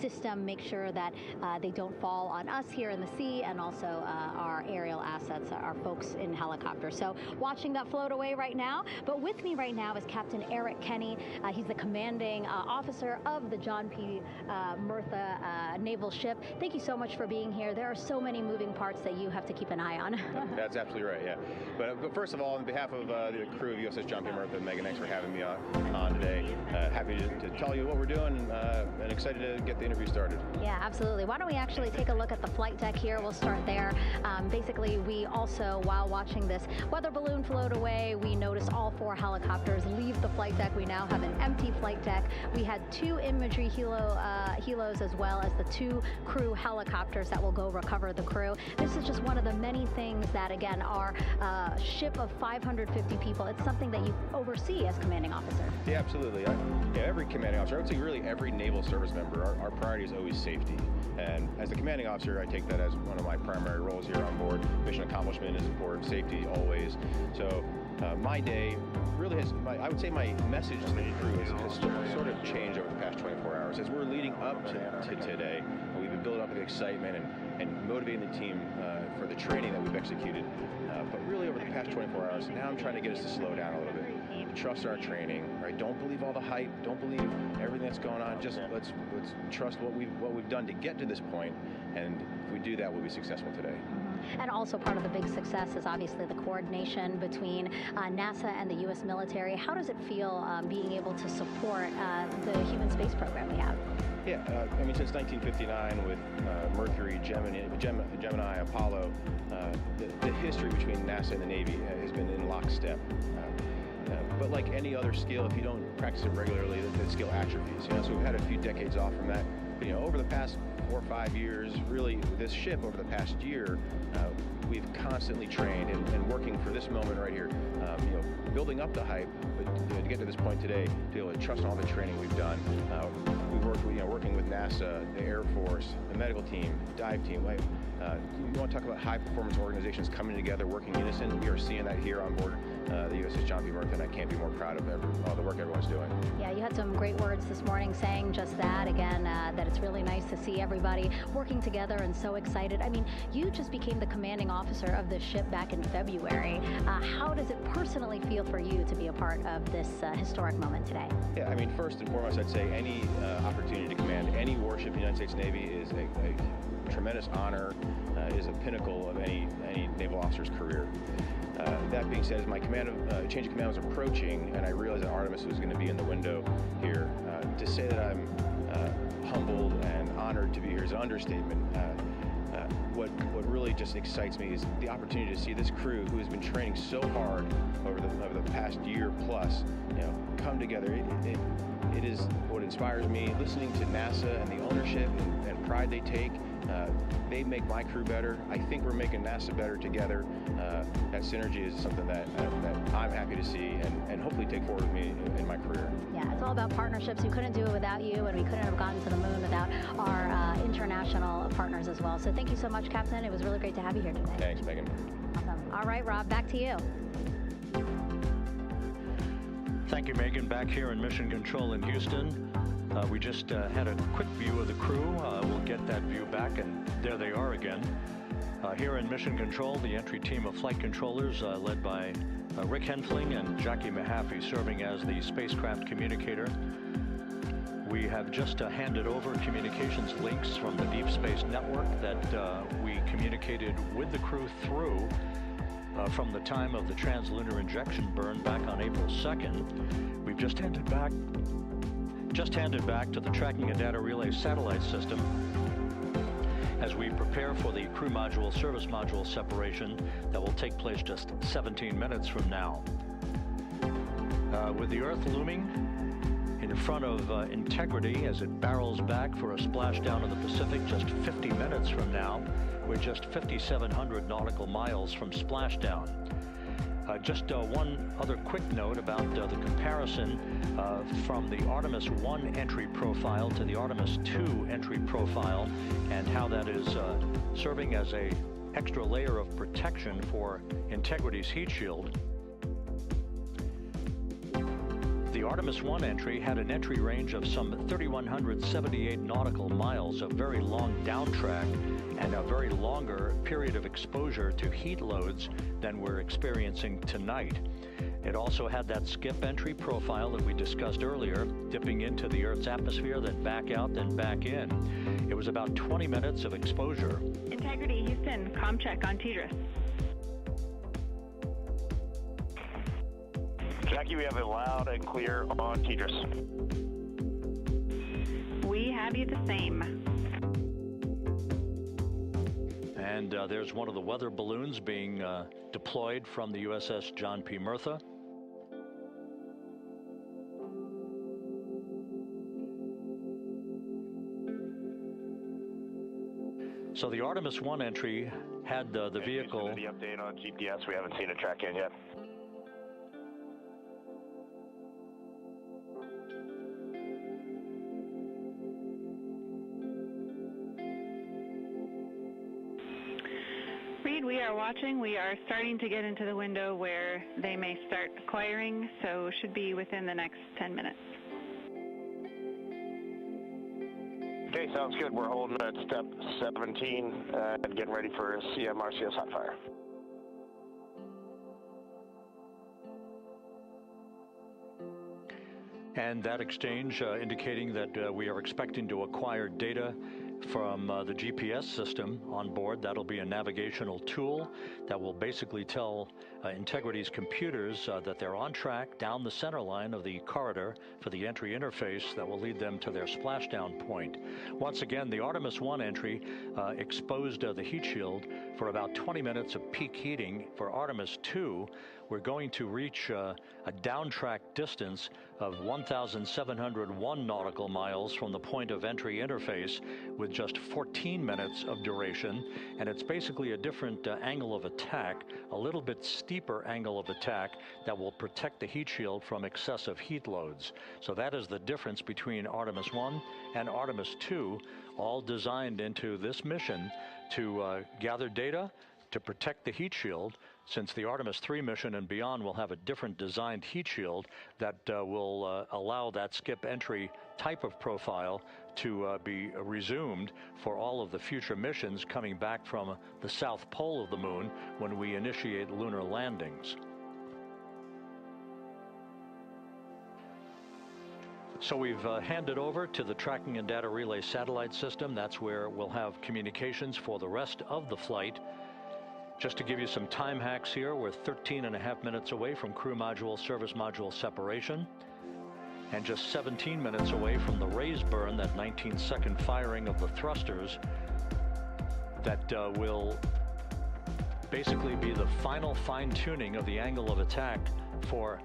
system, make sure that they don't fall on us here in the sea, and also our aerial assets, our folks in helicopters. So watching that float away right now. But with me right now is Captain Eric Kenny. He's the commanding officer of the John P. Murtha naval ship. Thank you so much for being here. There are so many moving parts that you have to keep an eye on. That's absolutely right, yeah. But first of all, on behalf of the crew of USS John P. Murtha, Megan, thanks for having me on today. Happy to tell you what we're doing and excited to get the interview started. Yeah, absolutely. Why don't we actually take a look at the flight deck here? We'll start there. Basically, we also, while watching this weather balloon float away, we noticed all 4 helicopters leave the flight deck. We now have an empty flight deck. We had 2 imagery helos as well as the 2 crew helicopters that will go recover the crew. This is just one of the many things that, again, our ship of 550 people, it's something that you oversee as commanding officer. Yeah, absolutely. Every commanding officer, I would say really every naval service member, our priority is always safety. And as the commanding officer, I take that as one of my primary roles here on board. Mission accomplishment is important, safety always. So my day really has, I would say my message to the crew has sort of changed over the past 24 hours. As we're leading up to today, we've been building up the excitement and motivating the team for the training that we've executed. But really over the past 24 hours, now I'm trying to get us to slow down a little bit. Trust our training, right? Don't believe all the hype. Don't believe everything that's going on. Just let's trust what we've done to get to this point, and if we do that, we'll be successful today. And also part of the big success is obviously the coordination between NASA and the U.S. military. How does it feel being able to support the human space program we have? Yeah, I mean, since 1959 with Mercury, Gemini, Apollo, the history between NASA and the Navy has been in lockstep. But like any other skill, if you don't practice it regularly, the skill atrophies. So we've had a few decades off from that. But over the past 4 or 5 years, really, this ship over the past year, we've constantly trained and working for this moment right here, building up the hype, but to get to this point today, to be able to trust all the training we've done. We've worked, working with NASA, the Air Force, the medical team, dive team. You want to talk about high-performance organizations coming together, working in unison. We are seeing that here on board the USS John P. Murtha, and I can't be more proud of all the work everyone's doing. Yeah, you had some great words this morning saying just that, again, that it's really nice to see everybody working together and so excited. I mean, you just became the commanding officer of this ship back in February. How does it personally feel for you to be a part of this historic moment today? Yeah, I mean, first and foremost, I'd say any opportunity to command any warship in the United States Navy is a tremendous honor, is a pinnacle of any naval officer's career. That being said, as my change of command was approaching, and I realized that Artemis was going to be in the window here, to say that I'm humbled and honored to be here is an understatement. What really just excites me is the opportunity to see this crew, who has been training so hard over the past year plus, come together. It is what inspires me. Listening to NASA and the ownership and pride they take. They make my crew better. I think we're making NASA better together. That synergy is something that I'm happy to see and hopefully take forward with me in my career. Yeah, it's all about partnerships. We couldn't do it without you, and we couldn't have gotten to the moon without our international partners as well. So thank you so much, Captain. It was really great to have you here today. Thanks, Megan. Awesome. All right, Rob, back to you. Thank you, Megan. Back here in Mission Control in Houston. We just had a quick view of the crew. We'll get that view back, and there they are again. Here in Mission Control, the entry team of flight controllers led by Rick Henfling and Jackie Mahaffey serving as the spacecraft communicator. We have just handed over communications links from the Deep Space Network that we communicated with the crew through from the time of the translunar injection burn back on April 2nd. We've just handed back to the Tracking and Data Relay satellite system as we prepare for the crew module service module separation that will take place just 17 minutes from now. With the Earth looming in front of Integrity as it barrels back for a splashdown of the Pacific just 50 minutes from now, we're just 5,700 nautical miles from splashdown. Just one other quick note about the comparison from the Artemis 1 entry profile to the Artemis 2 entry profile and how that is serving as an extra layer of protection for Integrity's heat shield. The Artemis 1 entry had an entry range of some 3,178 nautical miles, a very long downtrack and a very longer period of exposure to heat loads than we're experiencing tonight. It also had that skip entry profile that we discussed earlier, dipping into the Earth's atmosphere, then back out, then back in. It was about 20 minutes of exposure. Integrity, Houston, comm check on TDRS. Jackie, we have it loud and clear on TDRS. We have you the same. And there's one of the weather balloons being deployed from the USS John P. Murtha. So the Artemis 1 entry had the vehicle. The update on GPS, we haven't seen a track in yet. Reed, we are watching. We are starting to get into the window where they may start acquiring, so should be within the next 10 minutes. Okay, sounds good. We're holding at step 17 and getting ready for CM-RCS hot fire. And that exchange indicating that we are expecting to acquire data from the GPS system on board. That'll be a navigational tool that will basically tell Integrity's computers that they're on track down the center line of the corridor for the entry interface that will lead them to their splashdown point. Once again, the Artemis 1 entry exposed the heat shield for about 20 minutes of peak heating. For Artemis 2, we're going to reach a downtrack distance of 1,701 nautical miles from the point of entry interface with just 14 minutes of duration. And it's basically a different angle of attack, a little bit steeper angle of attack that will protect the heat shield from excessive heat loads. So that is the difference between Artemis 1 and Artemis 2, all designed into this mission to gather data, to protect the heat shield, since the Artemis 3 mission and beyond will have a different designed heat shield that will allow that skip entry type of profile to be resumed for all of the future missions coming back from the south pole of the moon when we initiate lunar landings. So we've handed over to the Tracking and Data Relay Satellite System. That's where we'll have communications for the rest of the flight. Just to give you some time hacks here, we're 13.5 minutes away from crew module, service module separation, and just 17 minutes away from the raise burn, that 19-second firing of the thrusters that will basically be the final fine-tuning of the angle of attack for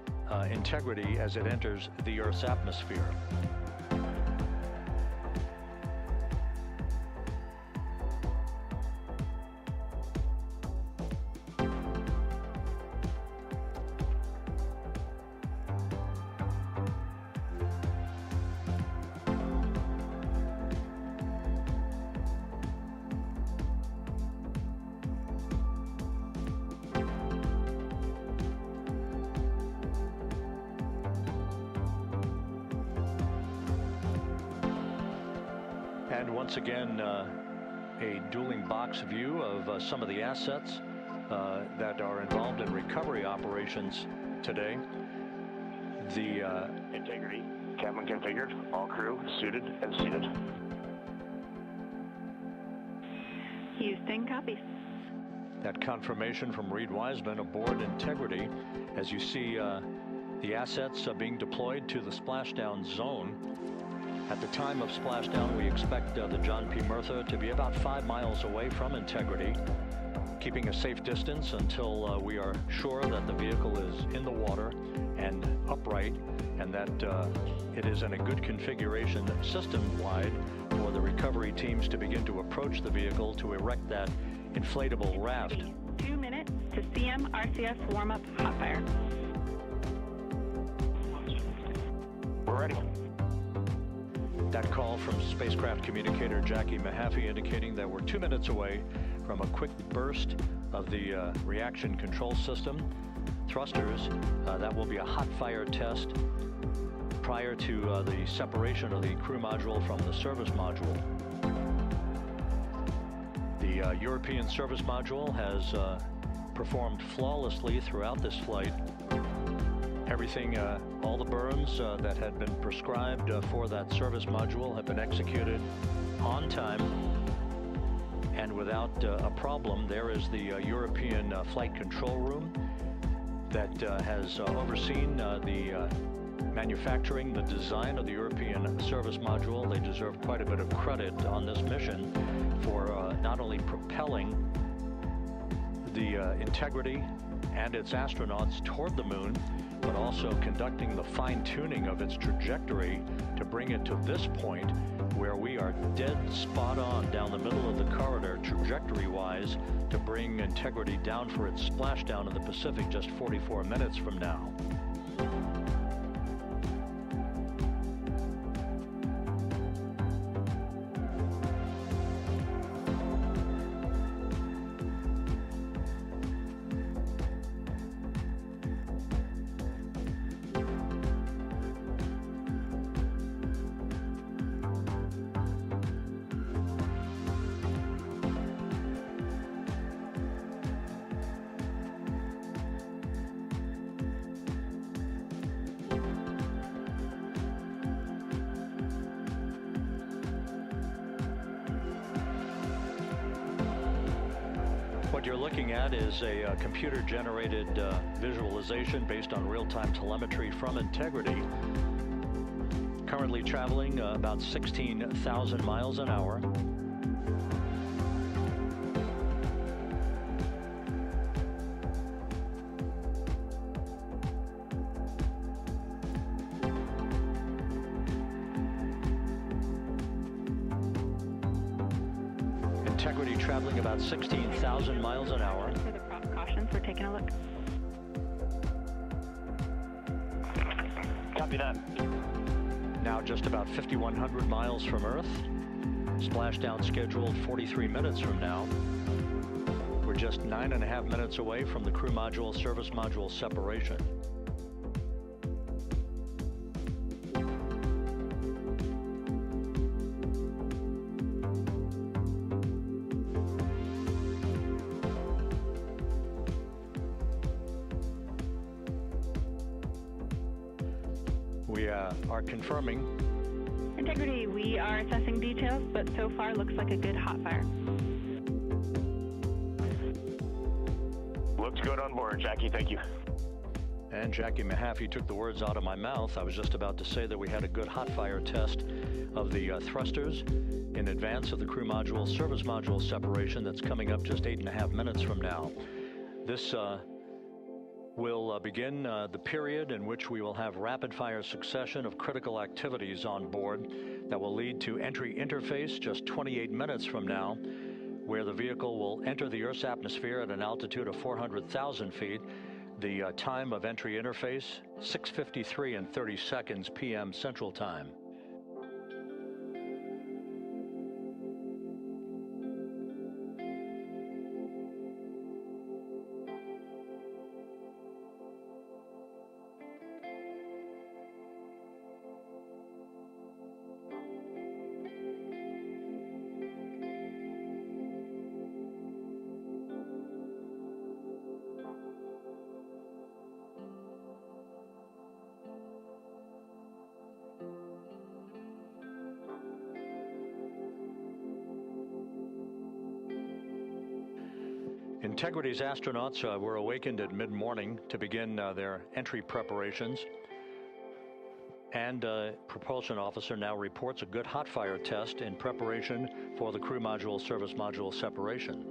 integrity as it enters the Earth's atmosphere. And once again, a dueling box view of some of the assets that are involved in recovery operations today. The integrity, cabin configured, all crew suited and seated. Houston, copy. That confirmation from Reed Wiseman aboard Integrity, as you see the assets being deployed to the splashdown zone. At the time of splashdown, we expect the John P. Murtha to be about 5 miles away from Integrity, keeping a safe distance until we are sure that the vehicle is in the water and upright, and that it is in a good configuration system-wide for the recovery teams to begin to approach the vehicle to erect that inflatable raft. 2 minutes to CM RCS warm-up hot fire. We're ready. That call from spacecraft communicator Jackie Mahaffey indicating that we're 2 minutes away from a quick burst of the reaction control system thrusters. That will be a hot fire test prior to the separation of the crew module from the service module. The European service module has performed flawlessly throughout this flight. Everything, all the burns that had been prescribed for that service module have been executed on time and without a problem. There is the European flight control room that has overseen the manufacturing, the design of the European service module. They deserve quite a bit of credit on this mission for not only propelling the Integrity and its astronauts toward the moon, but also conducting the fine-tuning of its trajectory to bring it to this point where we are dead spot on down the middle of the corridor trajectory-wise to bring Integrity down for its splashdown in the Pacific just 44 minutes from now. What you're looking at is a computer-generated visualization based on real-time telemetry from Integrity. Currently traveling about 16,000 miles an hour. Integrity traveling about 16,000 miles an hour. For the precautions, we're taking a look. Copy that. Now just about 5,100 miles from Earth. Splashdown scheduled 43 minutes from now. We're just 9.5 minutes away from the crew module service module separation. We are confirming. Integrity, we are assessing details, but so far looks like a good hot fire. Looks good on board, Jackie. Thank you. And Jackie Mahaffey took the words out of my mouth. I was just about to say that we had a good hot fire test of the thrusters in advance of the crew module service module separation that's coming up just 8.5 minutes from now. This will begin the period in which we will have rapid-fire succession of critical activities on board that will lead to entry interface just 28 minutes from now, where the vehicle will enter the Earth's atmosphere at an altitude of 400,000 feet. The time of entry interface, 6:53 and 30 seconds p.m. Central Time. Integrity's astronauts were awakened at mid-morning to begin their entry preparations. And propulsion officer now reports a good hot fire test in preparation for the crew module service module separation.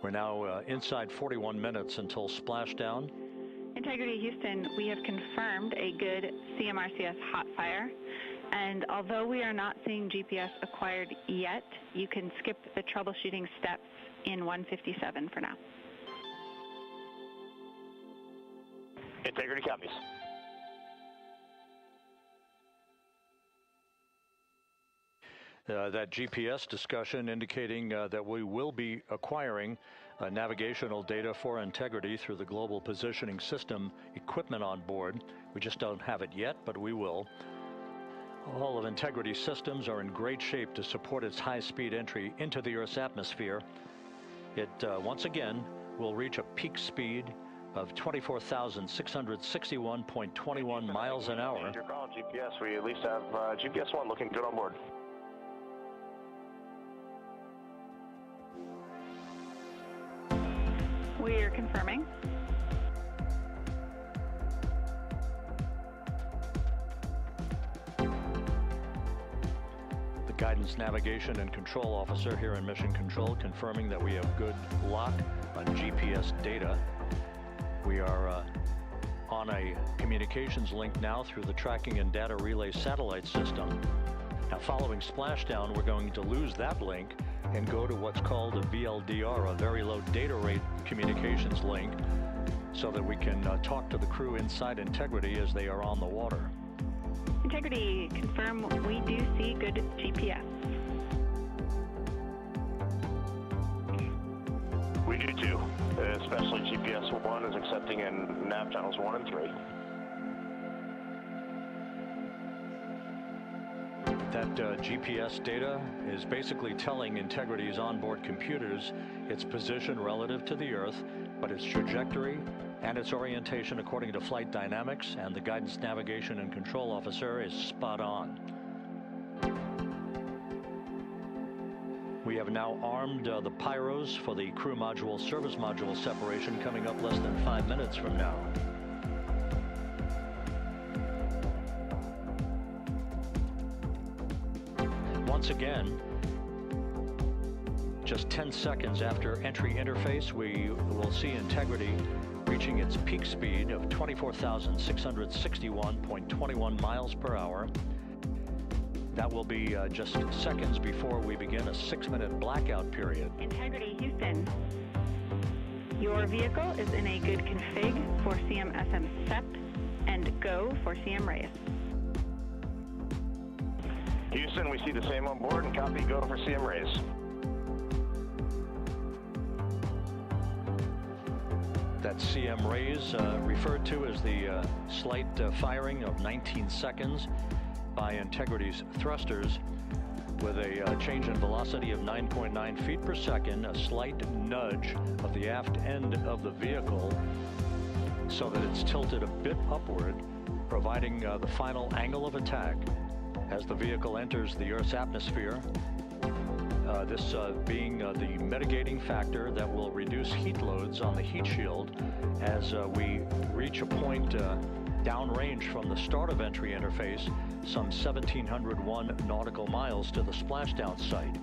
We're now inside 41 minutes until splashdown. Integrity Houston, we have confirmed a good CMRCS hot fire, and although we are not seeing GPS acquired yet, you can skip the troubleshooting steps in 157 for now. Integrity copies. That GPS discussion indicating that we will be acquiring navigational data for Integrity through the Global Positioning System equipment on board. We just don't have it yet, but we will. All of Integrity's systems are in great shape to support its high-speed entry into the Earth's atmosphere. It, once again, will reach a peak speed of 24,661.21 miles an hour. You're calling GPS. We at least have GPS 1 looking good on board. We are confirming. The Guidance, Navigation, and Control Officer here in Mission Control confirming that we have good lock on GPS data. We are on a communications link now through the Tracking and Data Relay satellite system. Now, following splashdown, we're going to lose that link and go to what's called a VLDR, a very low data rate communications link, so that we can talk to the crew inside Integrity as they are on the water. Integrity, confirm we do see good GPS. We do too, especially GPS 1 is accepting in nav channels 1 and 3. That GPS data is basically telling Integrity's onboard computers its position relative to the Earth, but its trajectory and its orientation according to flight dynamics and the Guidance, Navigation, and Control Officer is spot on. We have now armed the pyros for the crew module service module separation coming up less than 5 minutes from now. Once again, just 10 seconds after entry interface, we will see Integrity reaching its peak speed of 24,661.21 miles per hour. That will be just seconds before we begin a 6-minute blackout period. Integrity, Houston. Your vehicle is in a good config for CM-SM SEP and go for CM raise. Houston, we see the same on board and copy go for CM raise. That CM raise referred to as the slight firing of 19 seconds by Integrity's thrusters with a change in velocity of 9.9 feet per second, a slight nudge of the aft end of the vehicle so that it's tilted a bit upward, providing the final angle of attack as the vehicle enters the Earth's atmosphere. This being the mitigating factor that will reduce heat loads on the heat shield as we reach a point downrange from the start of entry interface, some 1,701 nautical miles to the splashdown site.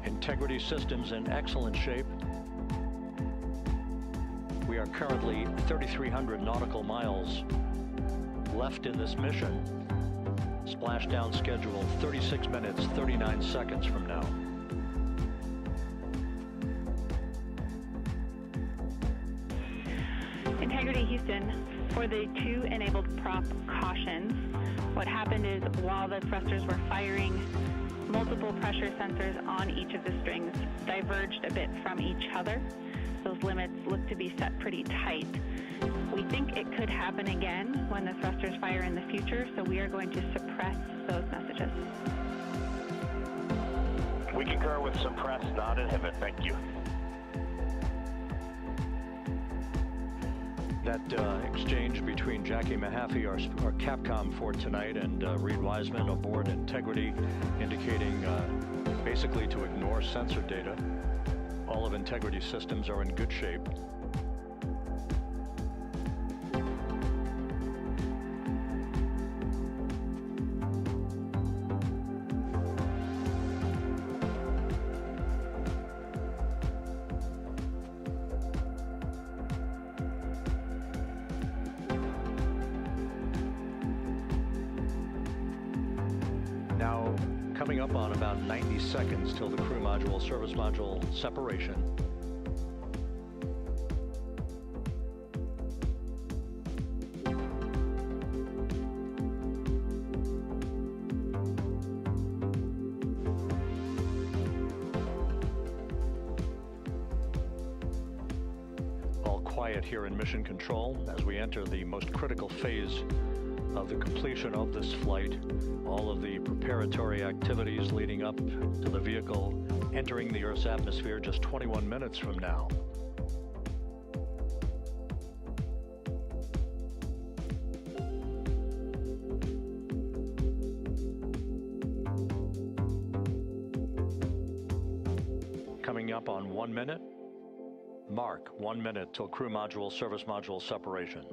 Integrity systems in excellent shape. We are currently 3,300 nautical miles left in this mission. Splashdown schedule 36 minutes, 39 seconds from now. Integrity, Houston. For the 2 enabled prop cautions, what happened is while the thrusters were firing, multiple pressure sensors on each of the strings diverged a bit from each other. Those limits look to be set pretty tight. We think it could happen again when the thrusters fire in the future, so we are going to suppress those messages. We concur with suppress, not inhibit. Thank you. That exchange between Jackie Mahaffey, our Capcom for tonight, and Reed Wiseman aboard Integrity, indicating basically to ignore sensor data. All of Integrity systems are in good shape. Now, coming up on about 90 seconds till the crew module, service module separation. All quiet here in Mission Control as we enter the most critical phase of the completion of this flight. All of the preparatory activities leading up to the vehicle entering the Earth's atmosphere just 21 minutes from now. Coming up on 1 minute. Mark 1 minute till crew module, service module separation.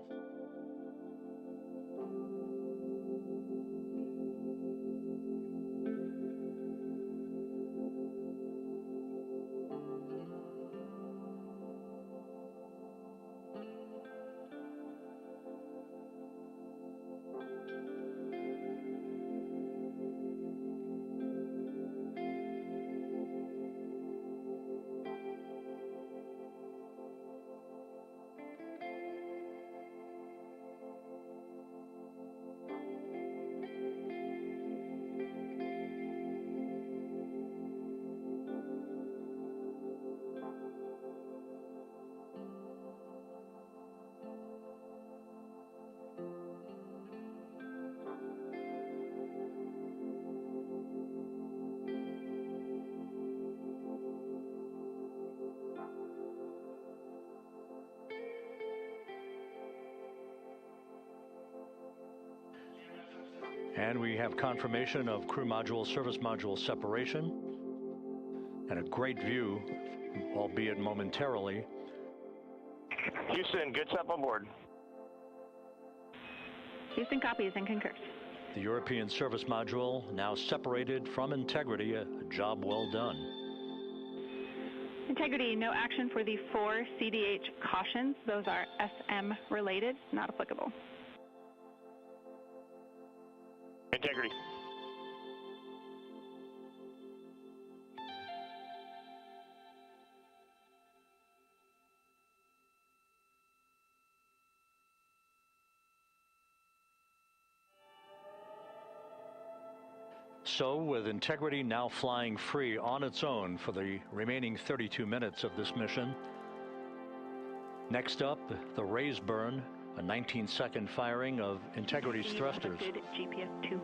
And we have confirmation of crew module, service module separation, and a great view, albeit momentarily. Houston, good step on board. Houston copies and concurs. The European service module now separated from Integrity, a job well done. Integrity, no action for the 4 CDH cautions. Those are SM related, not applicable. Integrity. So, with Integrity now flying free on its own for the remaining 32 minutes of this mission, next up, the raise burn, a 19-second firing of Integrity's thrusters. GPS 2.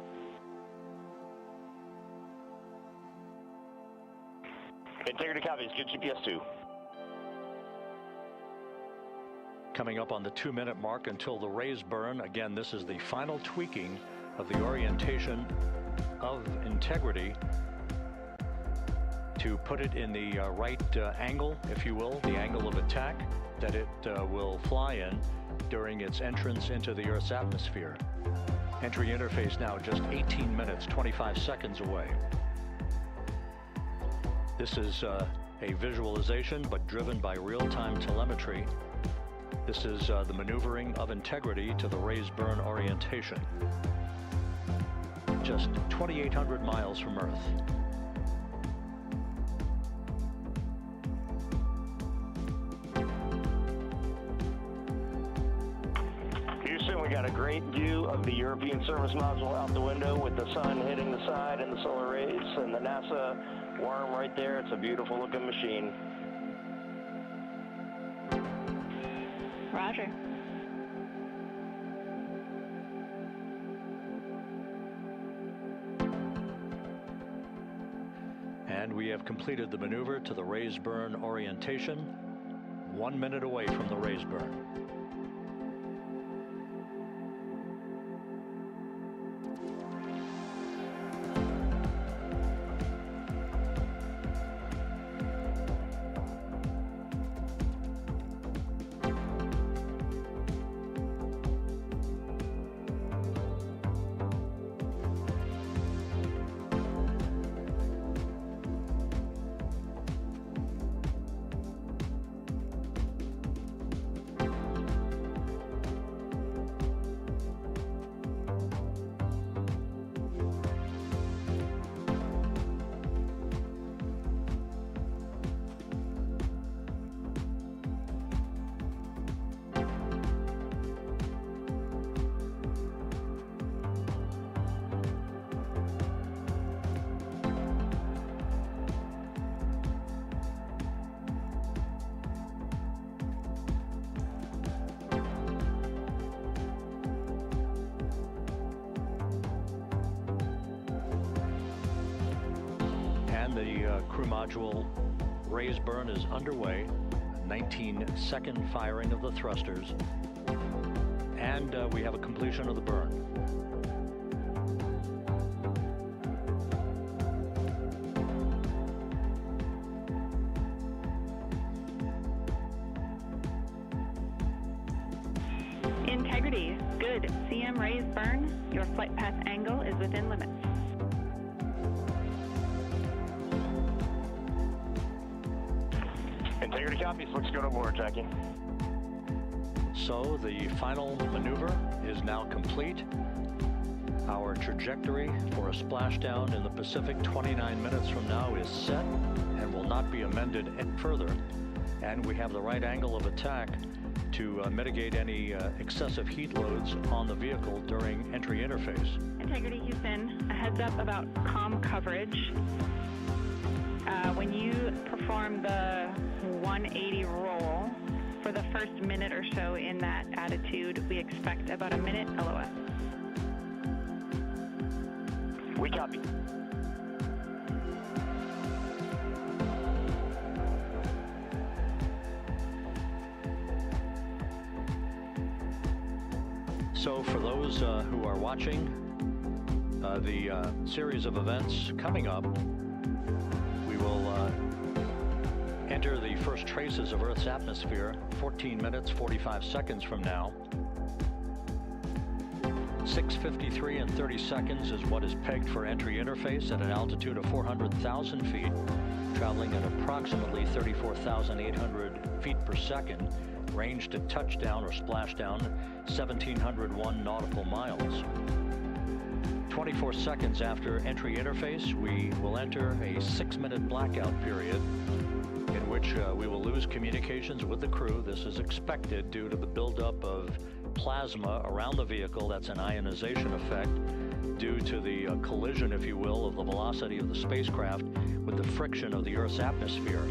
Integrity copies, good GPS 2. Coming up on the 2-minute mark until the raise burn. Again, this is the final tweaking of the orientation of Integrity to put it in the right angle, if you will, the angle of attack that it will fly in during its entrance into the Earth's atmosphere. Entry interface now just 18 minutes, 25 seconds away. This is a visualization, but driven by real-time telemetry. This is the maneuvering of Integrity to the raise burn orientation. Just 2,800 miles from Earth. Houston, we got a great view of the European service module out the window with the sun hitting the side and the solar rays and the NASA worm right there. It's a beautiful looking machine. Roger. And we have completed the maneuver to the raise burn orientation, 1 minute away from the raise burn. The crew module raise burn is underway, 19-second firing of the thrusters, and we have a completion of the burn. Integrity, good. CM raise burn. Your flight path angle is within limits. Integrity copies. Looks good on board, Jackie. So the final maneuver is now complete. Our trajectory for a splashdown in the Pacific 29 minutes from now is set and will not be amended any further. And we have the right angle of attack to mitigate any excessive heat loads on the vehicle during entry interface. Integrity Houston, a heads up about comm coverage. When you perform the 180 roll, for the first minute or so in that attitude, we expect about a minute LOS. We copy. So for those who are watching the series of events coming up, we will enter the first traces of Earth's atmosphere 14 minutes, 45 seconds from now. 6:53 and 30 seconds is what is pegged for entry interface at an altitude of 400,000 feet, traveling at approximately 34,800 feet per second, range to touchdown or splashdown 1,701 nautical miles. 24 seconds after entry interface, we will enter a 6-minute blackout period in which we will lose communications with the crew. This is expected due to the buildup of plasma around the vehicle. That's an ionization effect due to the collision, if you will, of the velocity of the spacecraft with the friction of the Earth's atmosphere.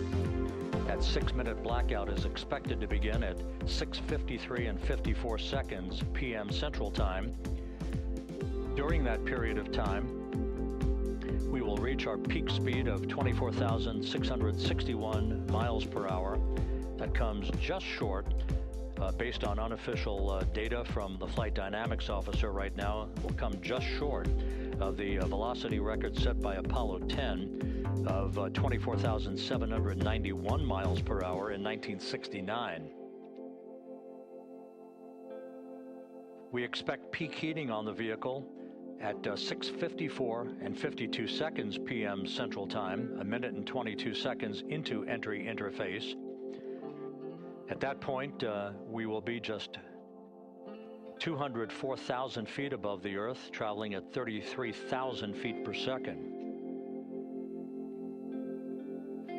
That 6-minute blackout is expected to begin at 6:53 and 54 seconds p.m. Central Time. During that period of time, we will reach our peak speed of 24,661 miles per hour. That comes just short, based on unofficial data from the flight dynamics officer right now, will come just short of the velocity record set by Apollo 10 of 24,791 miles per hour in 1969. We expect peak heating on the vehicle at 6:54 and 52 seconds p.m. Central Time, a minute and 22 seconds into entry interface. At that point, we will be just 204,000 feet above the Earth, traveling at 33,000 feet per second.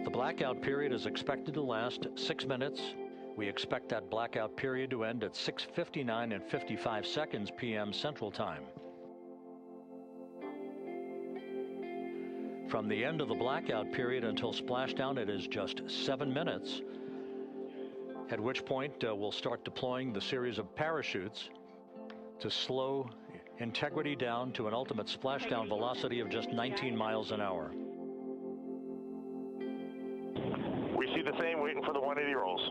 The blackout period is expected to last 6 minutes. We expect that blackout period to end at 6:59 and 55 seconds p.m. Central Time. From the end of the blackout period until splashdown, it is just 7 minutes, at which point we'll start deploying the series of parachutes to slow integrity down to an ultimate splashdown velocity of just 19 miles an hour. We see the same, waiting for the 180 rolls.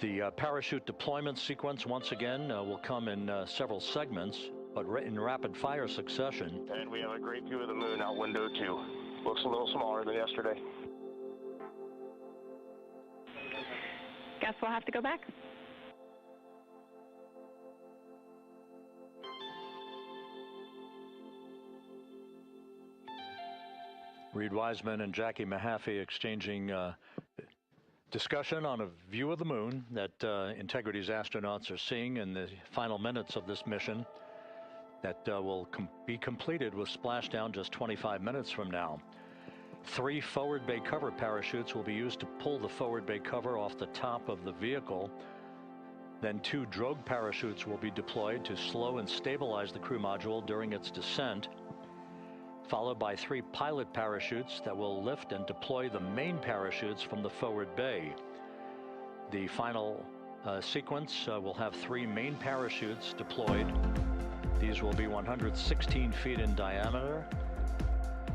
The parachute deployment sequence, once again, will come in several segments, but in rapid-fire succession. And we have a great view of the moon out window 2. Looks a little smaller than yesterday. Guess we'll have to go back. Reed Wiseman and Jackie Mahaffey exchanging discussion on a view of the moon that Integrity's astronauts are seeing in the final minutes of this mission that will be completed with splashdown just 25 minutes from now. 3 forward bay cover parachutes will be used to pull the forward bay cover off the top of the vehicle. Then 2 drogue parachutes will be deployed to slow and stabilize the crew module during its descent, followed by 3 pilot parachutes that will lift and deploy the main parachutes from the forward bay. The final sequence will have 3 main parachutes deployed. These will be 116 feet in diameter,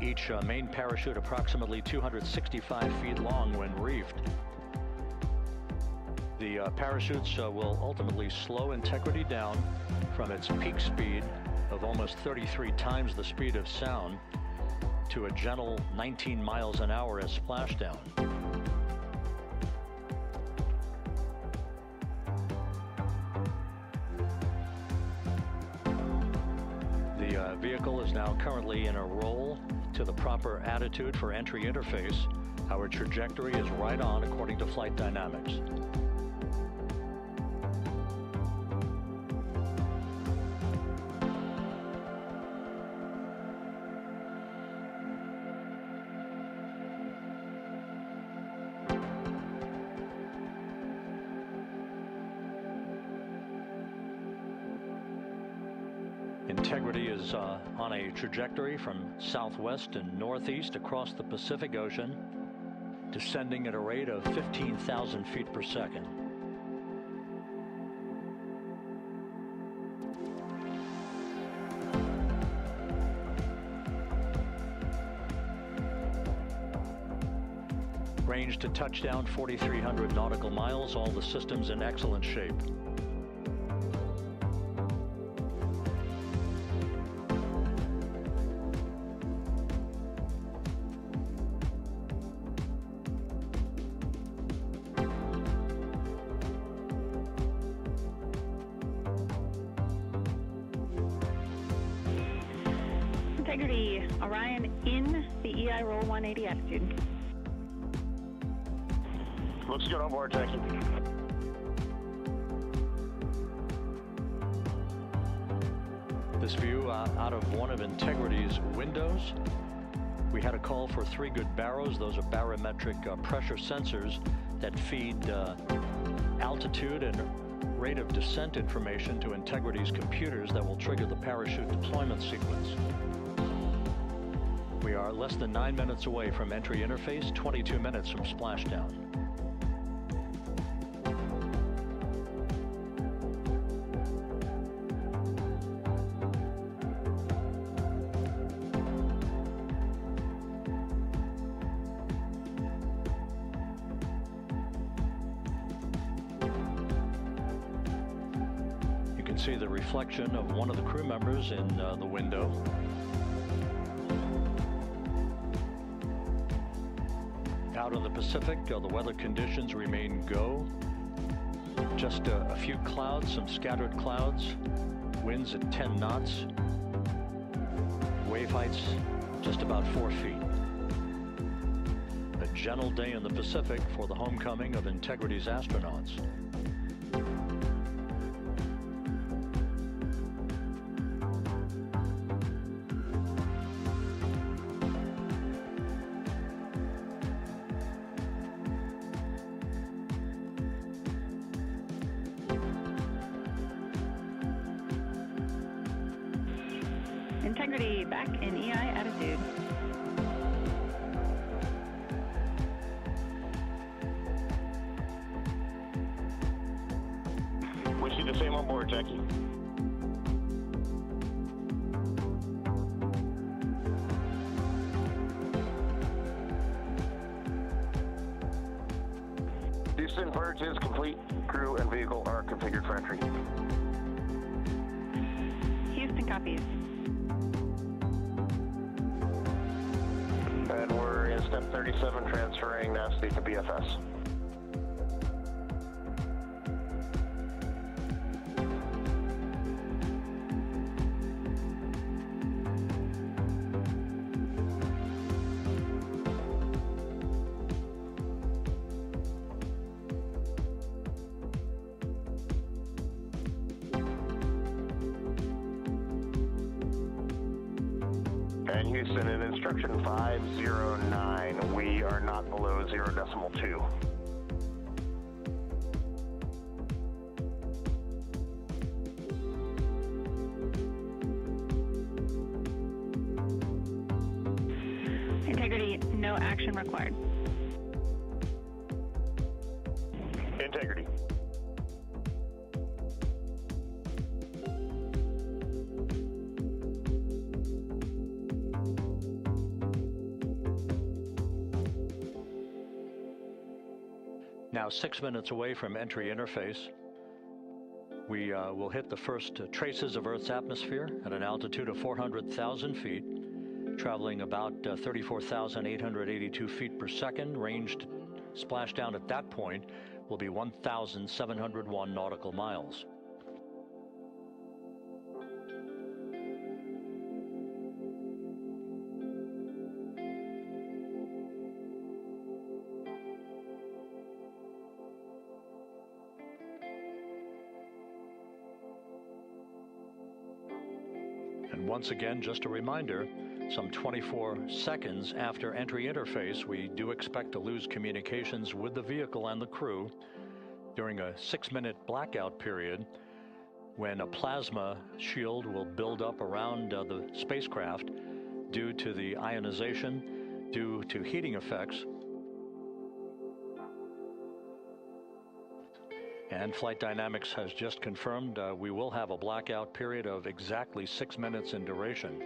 each main parachute approximately 265 feet long when reefed. The parachutes will ultimately slow Integrity down from its peak speed of almost 33 times the speed of sound to a gentle 19 miles an hour at splashdown. The vehicle is now currently in a roll to the proper attitude for entry interface. Our trajectory is right on according to flight dynamics. Integrity is on a trajectory from southwest and northeast across the Pacific Ocean, descending at a rate of 15,000 feet per second. Range to touchdown 4,300 nautical miles, all the systems in excellent shape. Integrity, Orion in the EI roll 180 attitude. Looks good on board, Jackie. This view out of one of Integrity's windows. We had a call for 3 good baros. Those are barometric pressure sensors that feed altitude and rate of descent information to Integrity's computers that will trigger the parachute deployment sequence. We are less than 9 minutes away from entry interface, 22 minutes from splashdown. You can see the reflection of one of the crew members in the window. Out in the Pacific, the weather conditions remain go. Just a few clouds, some scattered clouds. Winds at 10 knots. Wave heights just about 4 feet. A gentle day in the Pacific for the homecoming of Integrity's astronauts. Integrity back in EI attitude. We see the same on board, Jackie. Houston, purge is complete. Crew and vehicle are configured for entry. Houston copies. And we're in step 37, transferring NASA to BFS. And Houston, in instruction 509, we are not below 0.2. Integrity, no action required. Integrity. Now 6 minutes away from entry interface. We will hit the first traces of Earth's atmosphere at an altitude of 400,000 feet, traveling about 34,882 feet per second. Ranged splashdown at that point will be 1,701 nautical miles. And once again, just a reminder, some 24 seconds after entry interface, we do expect to lose communications with the vehicle and the crew during a 6-minute blackout period when a plasma shield will build up around the spacecraft due to the ionization, due to heating effects. And Flight Dynamics has just confirmed we will have a blackout period of exactly 6 minutes in duration.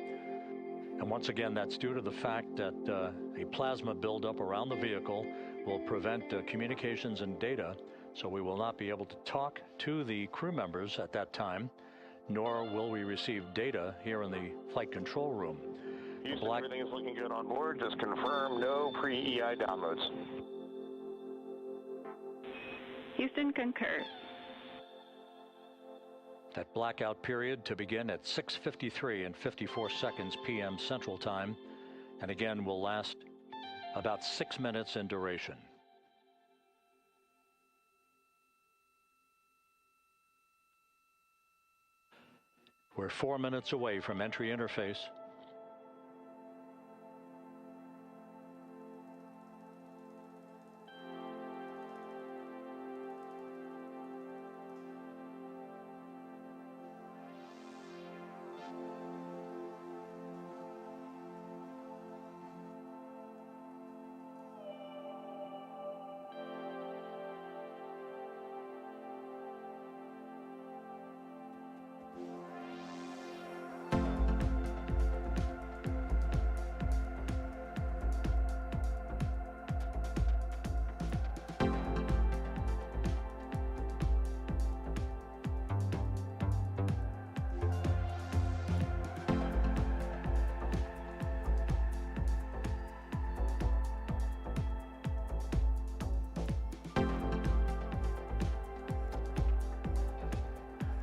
And once again, that's due to the fact that a plasma buildup around the vehicle will prevent communications and data, so we will not be able to talk to the crew members at that time, nor will we receive data here in the flight control room. Houston, everything is looking good on board. Just confirm no pre-EI downloads. Houston concurs. That blackout period to begin at 6:53 and 54 seconds p.m. Central Time, and again will last about 6 minutes in duration. We're 4 minutes away from entry interface.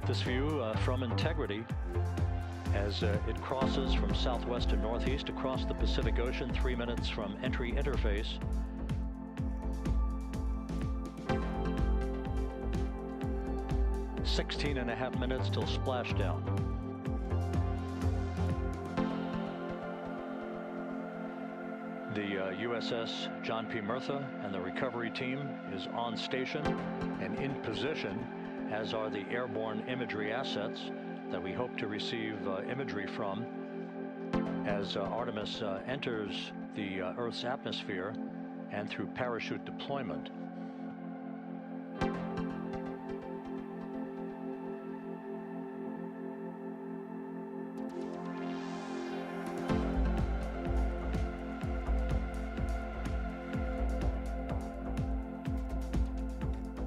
This view from Integrity as it crosses from southwest to northeast across the Pacific Ocean, 3 minutes from entry interface. "16.5 minutes till splashdown. The USS John P. Murtha and the recovery team is on station and in position, as are the airborne imagery assets that we hope to receive imagery from as Artemis enters the Earth's atmosphere and through parachute deployment.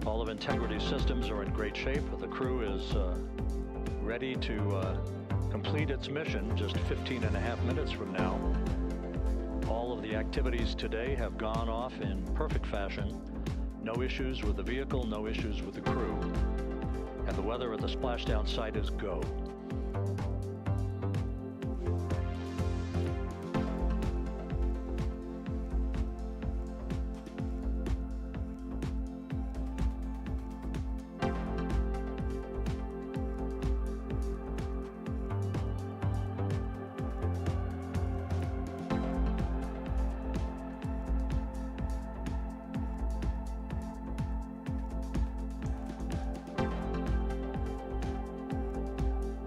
All of Integrity's systems are in great shape. The crew is ready to complete its mission just 15.5 minutes from now. All of the activities today have gone off in perfect fashion. No issues with the vehicle, no issues with the crew. And the weather at the splashdown site is go.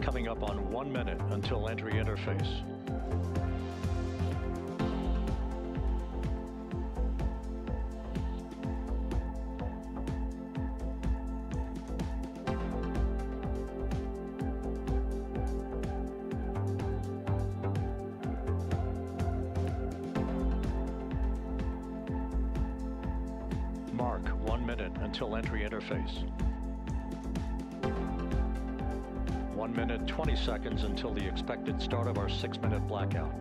Coming up on 1 minute until entry interface. Mark 1 minute until entry interface. 1 minute, 20 seconds until the expected start of our 6-minute blackout.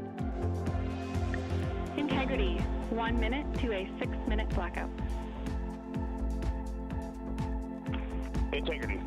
Integrity, 1 minute to a 6-minute blackout. Integrity.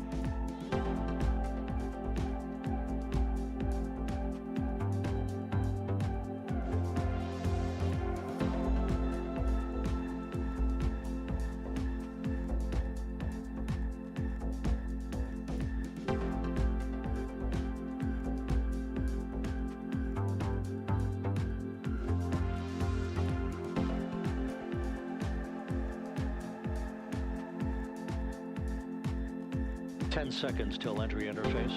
Ten seconds till entry interface.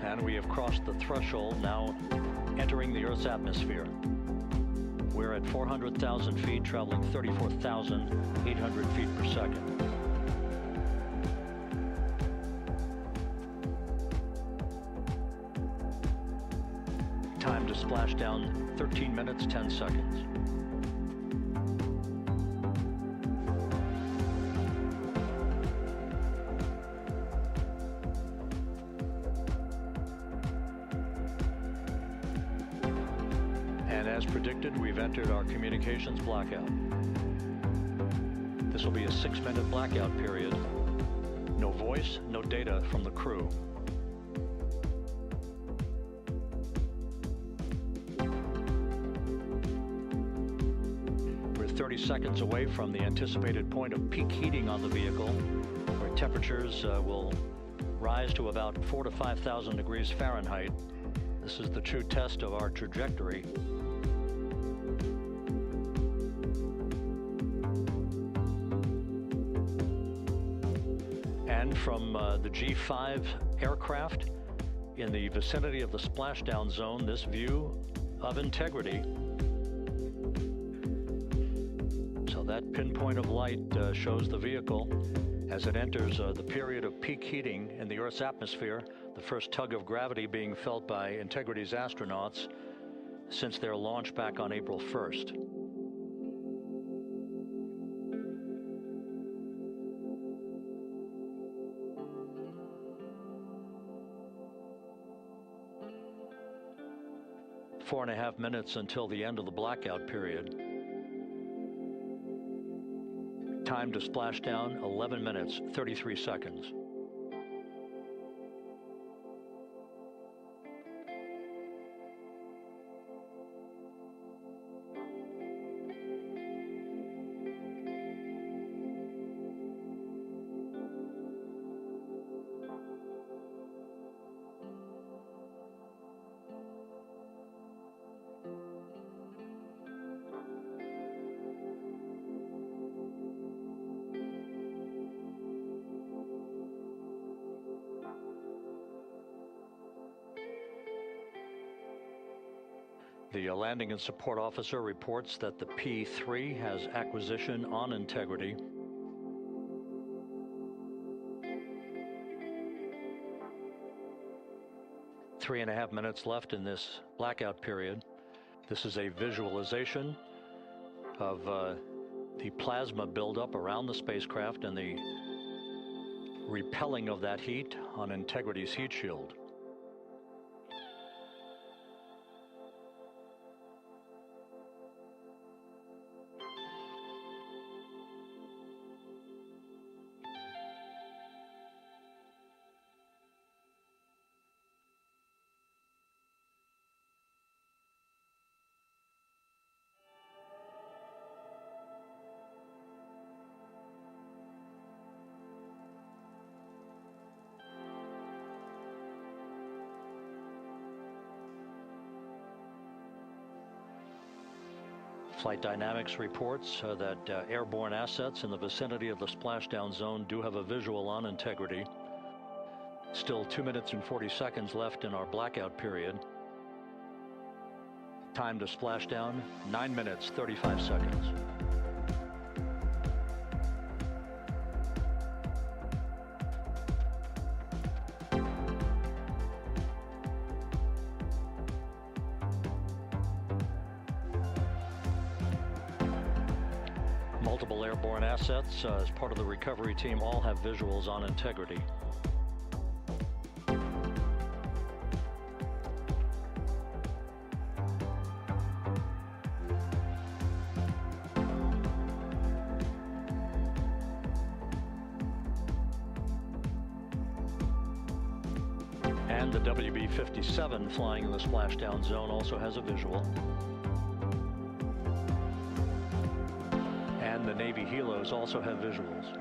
And we have crossed the threshold, now entering the Earth's atmosphere. We're at 400,000 feet, traveling 34,800 feet per second. Time to splash down 13 minutes, 10 seconds. And as predicted, we've entered our communications blackout. This will be a 6-minute blackout period. No voice, no data from the crew. We're 30 seconds away from the anticipated point of peak heating on the vehicle, where temperatures will rise to about 4,000 to 5,000 degrees Fahrenheit. This is the true test of our trajectory. And from the G5 aircraft in the vicinity of the splashdown zone, this view of integrity. So that pinpoint of light shows the vehicle as it enters the period of peak heating in the Earth's atmosphere, the first tug of gravity being felt by Integrity's astronauts since their launch back on April 1st. Four and a half minutes until the end of the blackout period. Time to splash down, 11 minutes, 33 seconds. The landing and support officer reports that the P3 has acquisition on Integrity. Three and a half minutes left in this blackout period. This is a visualization of the plasma buildup around the spacecraft and the repelling of that heat on Integrity's heat shield. Flight Dynamics reports that airborne assets in the vicinity of the splashdown zone do have a visual on Integrity. Still 2 minutes and 40 seconds left in our blackout period. Time to splashdown, 9 minutes, 35 seconds. Multiple airborne assets as part of the recovery team all have visuals on Integrity. And the WB-57 flying in the splashdown zone also has a visual. And the Navy helos also have visuals.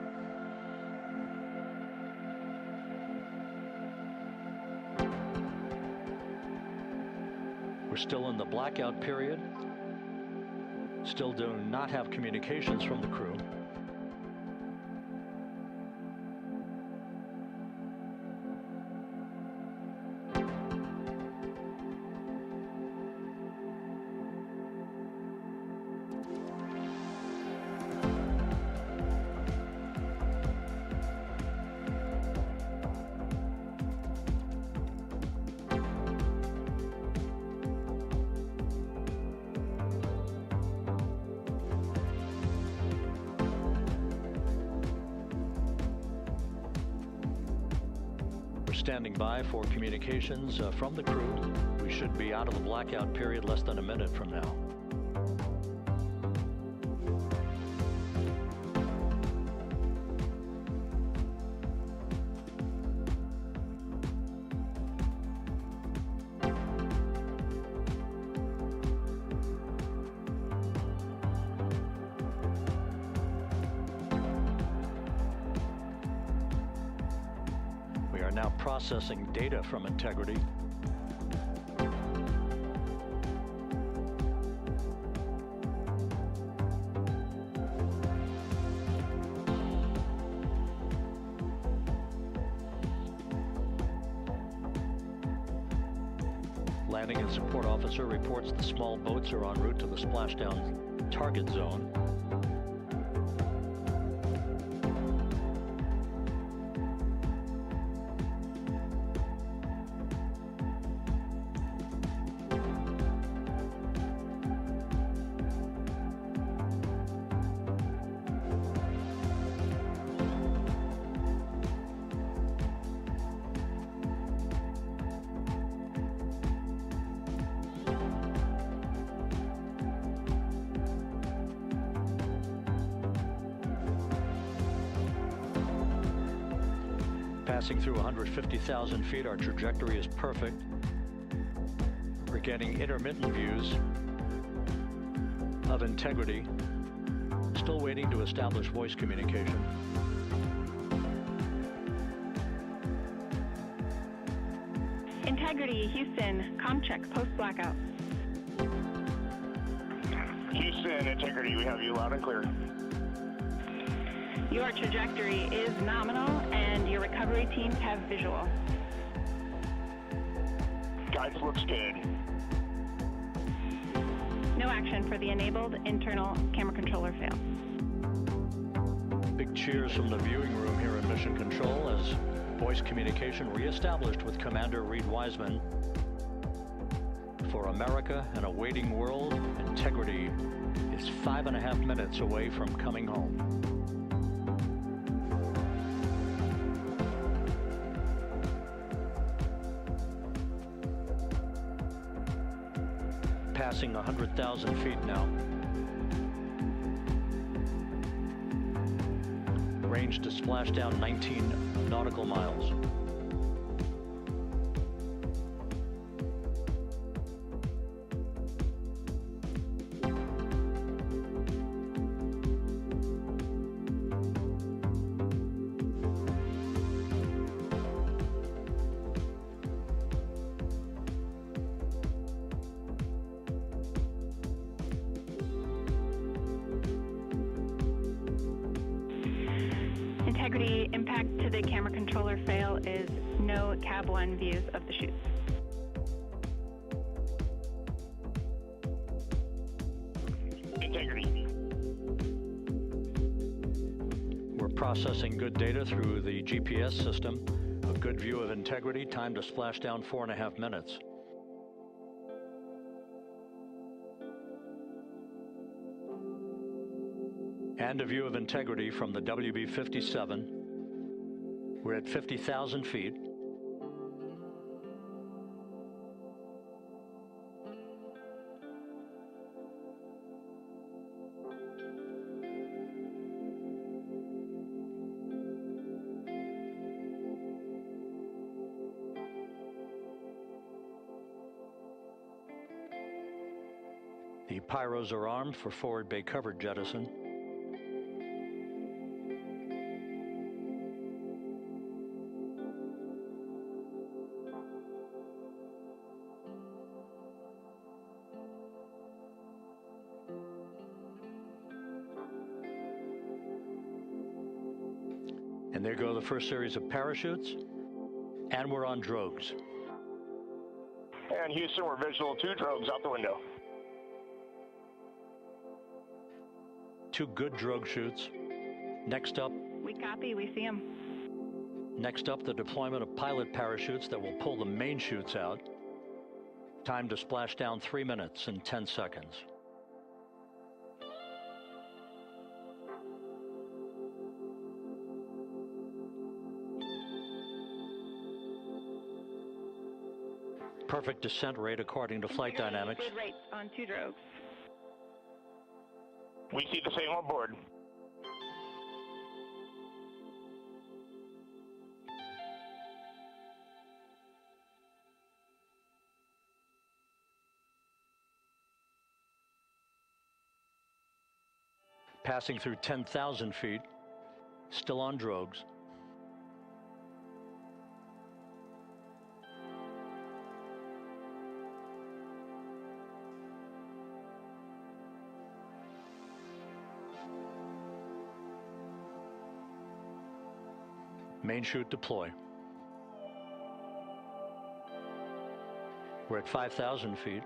We're still in the blackout period. Still do not have communications from the crew. standing by for communications from the crew. We should be out of the blackout period less than a minute from now. We are now processing data from Integrity. Landing and support officer reports the small boats are en route to the splashdown target zone. Passing through 150,000 feet, our trajectory is perfect. We're getting intermittent views of Integrity. Still waiting to establish voice communication. Integrity, Houston, comm check, post-blackout. Houston, Integrity, we have you loud and clear. Your trajectory is nominal and your recovery teams have visual. Guides looks good. No action for the enabled internal camera controller fail. Big cheers from the viewing room here in Mission Control as voice communication reestablished with Commander Reed Wiseman. For America and a waiting world, Integrity is 5.5 minutes away from coming home. Passing 100,000 feet now. Range to splashdown 19 nautical miles. Integrity, impact to the camera controller fail is no Cab 1 views of the chute. Integrity. We're processing good data through the GPS system. A good view of Integrity, time to splashdown 4.5 minutes. And a view of Integrity from the WB-57. We're at 50,000 feet. The pyros are armed for forward bay cover jettison. And there go the first series of parachutes, and we're on drogues. And Houston, we're visual 2 drogues out the window. 2 good drogue shoots. Next up, We copy, we see them. Next up, the deployment of pilot parachutes that will pull the main chutes out. Time to splash down 3 minutes and 10 seconds. perfect descent rate according to flight dynamics. Good rates on 2 drogues. We see the same on board. Passing through 10,000 feet, still on drogues. Main chute deploy. We're at 5,000 feet.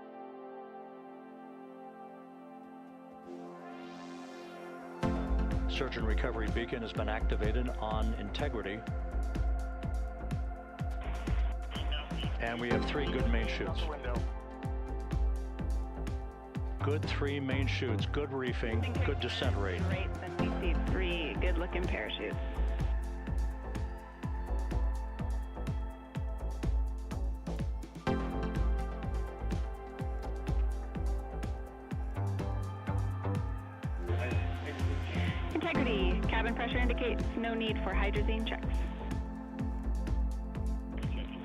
Search and recovery beacon has been activated on integrity. And we have 3 good main chutes. Good 3 main chutes, good reefing, good descent rate. And we see 3 good looking parachutes. Integrity, cabin pressure indicates no need for hydrazine checks.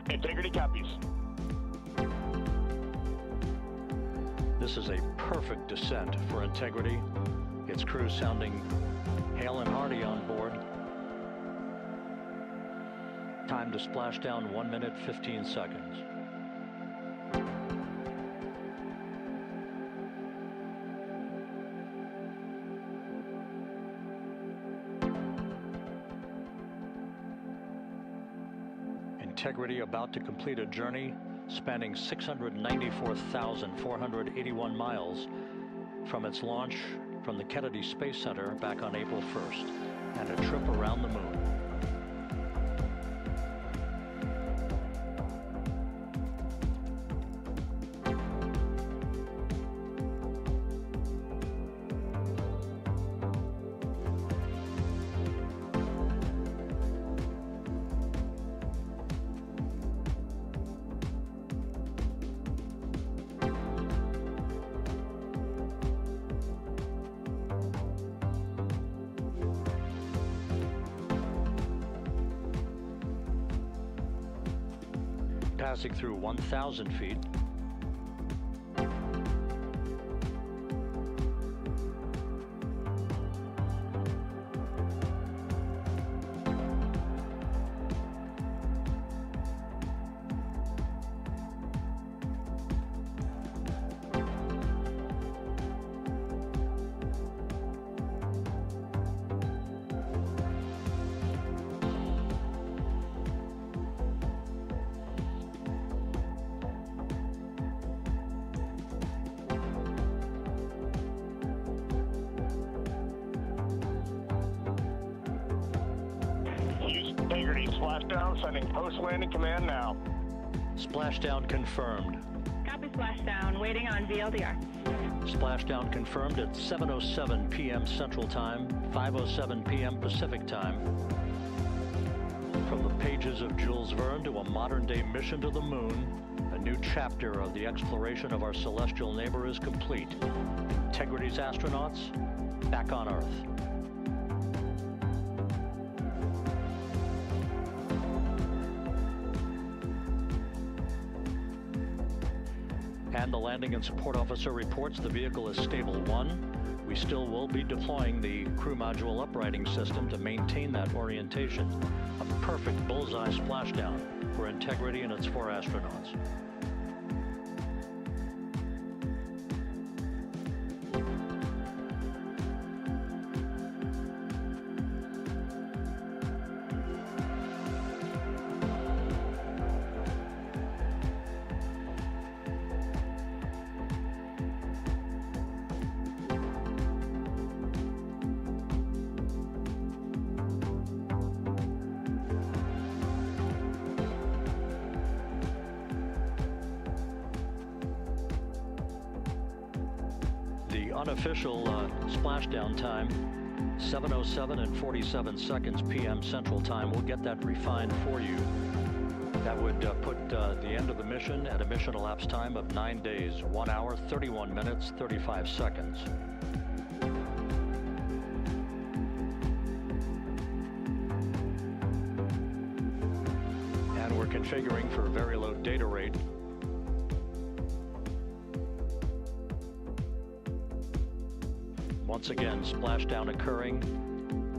Integrity copies. This is a perfect descent for integrity. Its crew sounding hail and hearty on board. Time to splash down 1 minute, 15 seconds. Integrity about to complete a journey spanning 694,481 miles from its launch from the Kennedy Space Center back on April 1st, and a trip around the moon. Passing through 1,000 feet. Integrity splashdown, sending post-landing command now. Splashdown confirmed. Copy splashdown, waiting on VLDR. Splashdown confirmed at 7:07 p.m. Central Time, 5:07 p.m. Pacific Time. From the pages of Jules Verne to a modern-day mission to the moon, a new chapter of the exploration of our celestial neighbor is complete. Integrity's astronauts back on Earth. And the landing and support officer reports the vehicle is stable 1. We still will be deploying the crew module uprighting system to maintain that orientation. A perfect bullseye splashdown for Integrity and its 4 astronauts. Unofficial splashdown time, 7:07 and 47 seconds p.m. Central Time. We'll get that refined for you. That would put the end of the mission at a mission elapsed time of 9 days, 1 hour, 31 minutes, 35 seconds. And we're configuring for very low data rate. Once again, splashdown occurring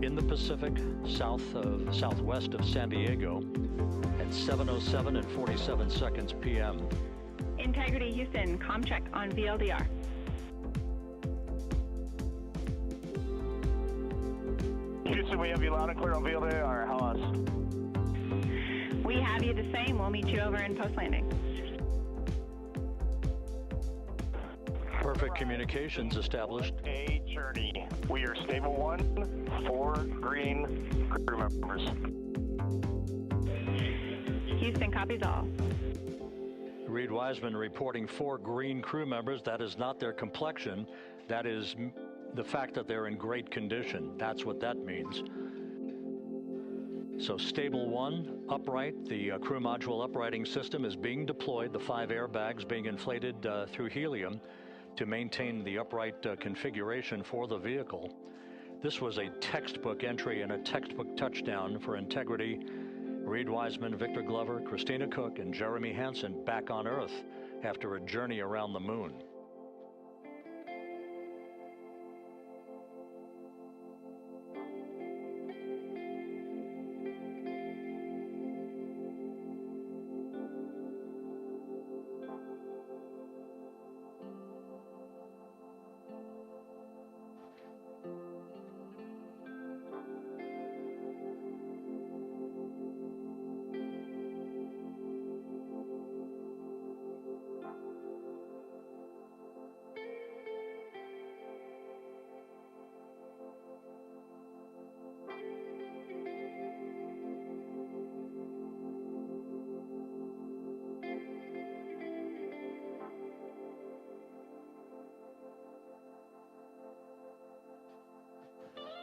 in the Pacific, southwest of San Diego at 7:07 and 47 seconds p.m. Integrity Houston, comm check on VLDR. Houston, we have you loud and clear on VLDR. How else? We have you the same. We'll meet you over in post-landing. Perfect communications established. A journey. We are stable 1, 4 green crew members. Houston copies all. Reed Wiseman reporting 4 green crew members. That is not their complexion. That is the fact that they're in great condition. That's what that means. So stable 1, upright. The crew module uprighting system is being deployed. The 5 airbags being inflated through helium to maintain the upright configuration for the vehicle. This was a textbook entry and a textbook touchdown for integrity. Reed Wiseman, Victor Glover, Christina Cook, and Jeremy Hansen back on Earth after a journey around the moon.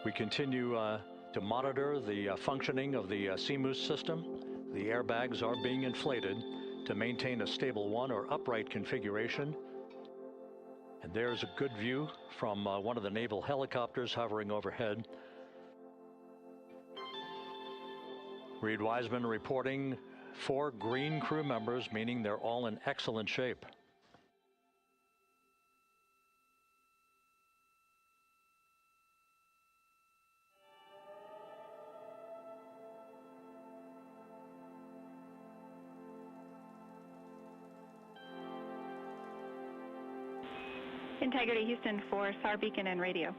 We continue to monitor the functioning of the CMOOS system. The airbags are being inflated to maintain a stable 1 or upright configuration. And there's a good view from one of the naval helicopters hovering overhead. Reed Wiseman reporting 4 green crew members, meaning they're all in excellent shape. Integrity Houston for SAR beacon and radio.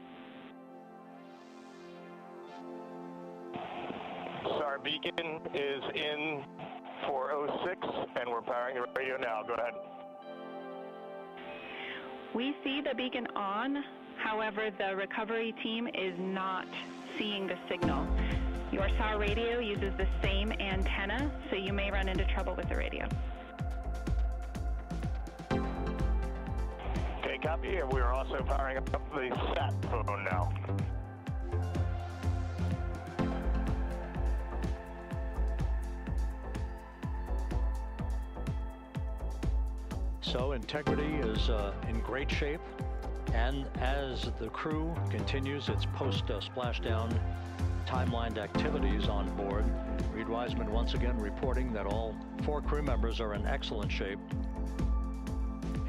SAR beacon is in 406 and we're powering the radio now. Go ahead. We see the beacon on, however, the recovery team is not seeing the signal. Your SAR radio uses the same antenna, so you may run into trouble with the radio. Okay, copy, and we are also powering up the sat phone now. So integrity is in great shape, and as the crew continues its post-splashdown timelined activities on board, Reed Wiseman once again reporting that all 4 crew members are in excellent shape.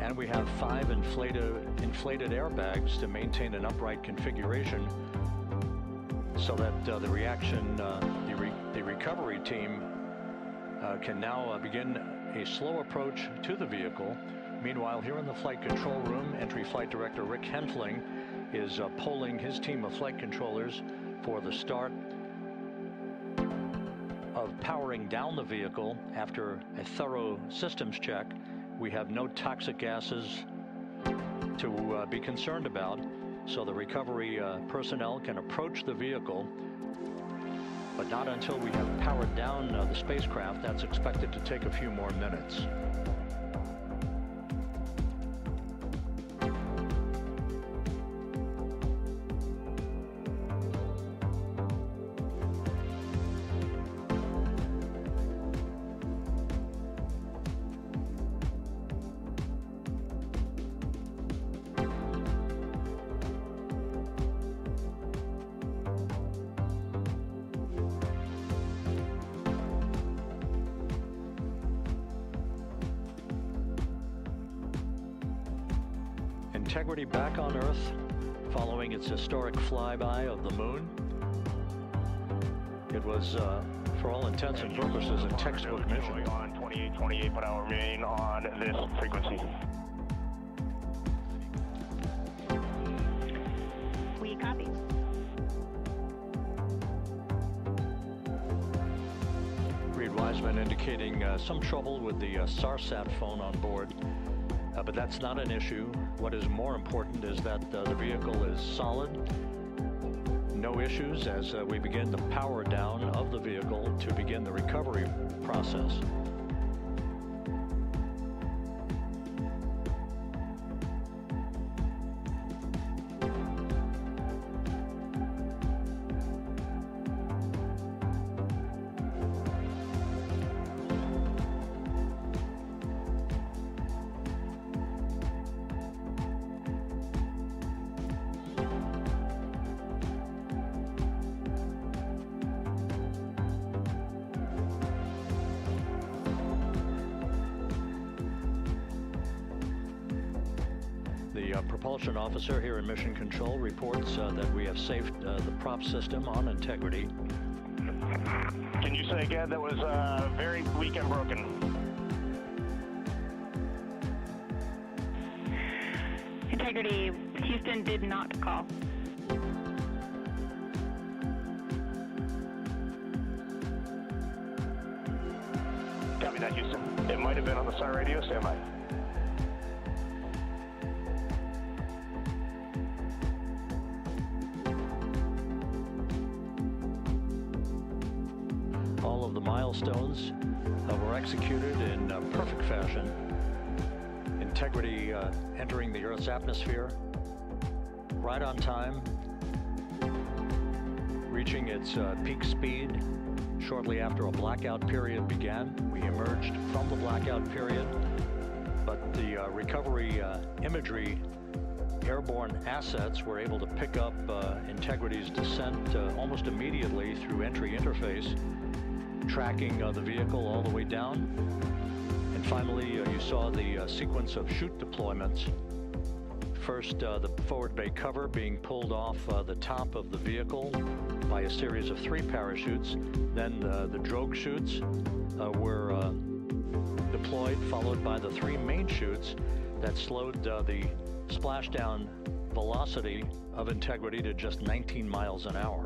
And we have 5 inflated airbags to maintain an upright configuration so that the recovery team can now begin a slow approach to the vehicle. Meanwhile, here in the flight control room, Entry Flight Director Rick Henfling is polling his team of flight controllers for the start of powering down the vehicle after a thorough systems check. We have no toxic gases to be concerned about, so the recovery personnel can approach the vehicle, but not until we have powered down the spacecraft. That's expected to take a few more minutes. Integrity back on Earth following its historic flyby of the moon. It was, for all intents and purposes, a textbook mission. On 2828, but I'll remain on this frequency. We copy. Reed Wiseman indicating some trouble with the SARSAT phone on board, but that's not an issue. What is more important is that the vehicle is solid. No issues as we begin the power down of the vehicle to begin the recovery process. Propulsion officer here in Mission Control reports that we have saved the prop system on integrity. Can you say again? That was very weak and broken. Integrity, Houston did not call. Copy that, Houston. It might have been on the SAR radio. Stand by. All of the milestones were executed in perfect fashion. Integrity entering the Earth's atmosphere right on time, reaching its peak speed shortly after a blackout period began. We emerged from the blackout period, but the recovery imagery airborne assets were able to pick up Integrity's descent almost immediately through entry interface, tracking the vehicle all the way down. And finally, you saw the sequence of chute deployments. First, the forward bay cover being pulled off the top of the vehicle by a series of 3 parachutes. Then the drogue chutes were deployed, followed by the 3 main chutes that slowed the splashdown velocity of Integrity to just 19 miles an hour.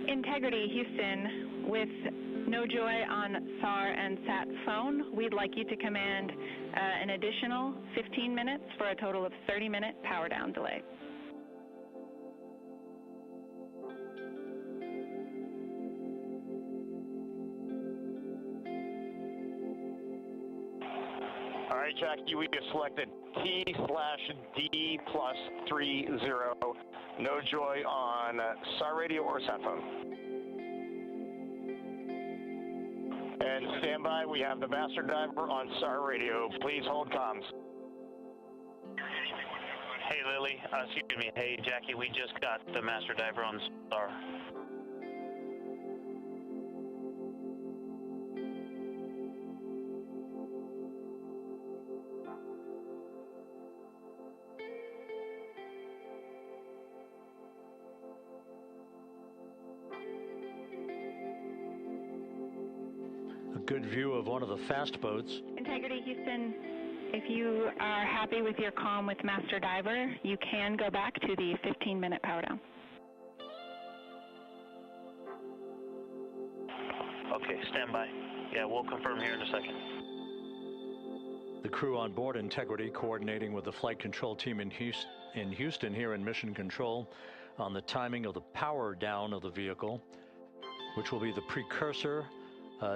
Integrity, Houston, with no joy on SAR and SAT phone, we'd like you to command an additional 15 minutes for a total of 30-minute power down delay. All right, Jackie, we have selected T/D+30. No joy on SAR radio or sat phone. And stand by, we have the master diver on SAR radio. Please hold comms. Hey, Lily. Excuse me. Hey, Jackie, we just got the master diver on SAR. Good view of one of the fast boats. Integrity, Houston, if you are happy with your comm with Master Diver, you can go back to the 15-minute power down. Okay, stand by. Yeah, we'll confirm here in a second. The crew on board Integrity coordinating with the flight control team in Houston here in Mission Control on the timing of the power down of the vehicle, which will be the precursor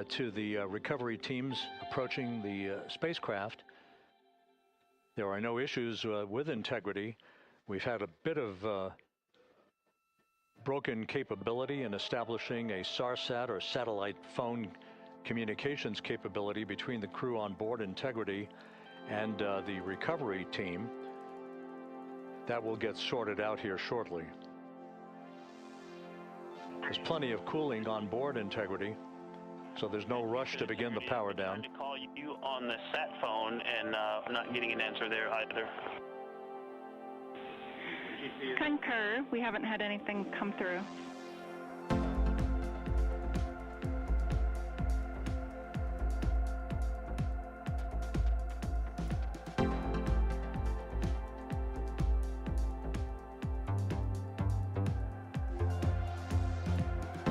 to the recovery teams approaching the spacecraft. There are no issues with integrity. We've had a bit of broken capability in establishing a SARSAT or satellite phone communications capability between the crew on board Integrity and the recovery team. That will get sorted out here shortly. There's plenty of cooling on board Integrity, so there's no rush to begin the power down. I'm trying to call you on the sat phone, and I'm not getting an answer there either. Concur. We haven't had anything come through.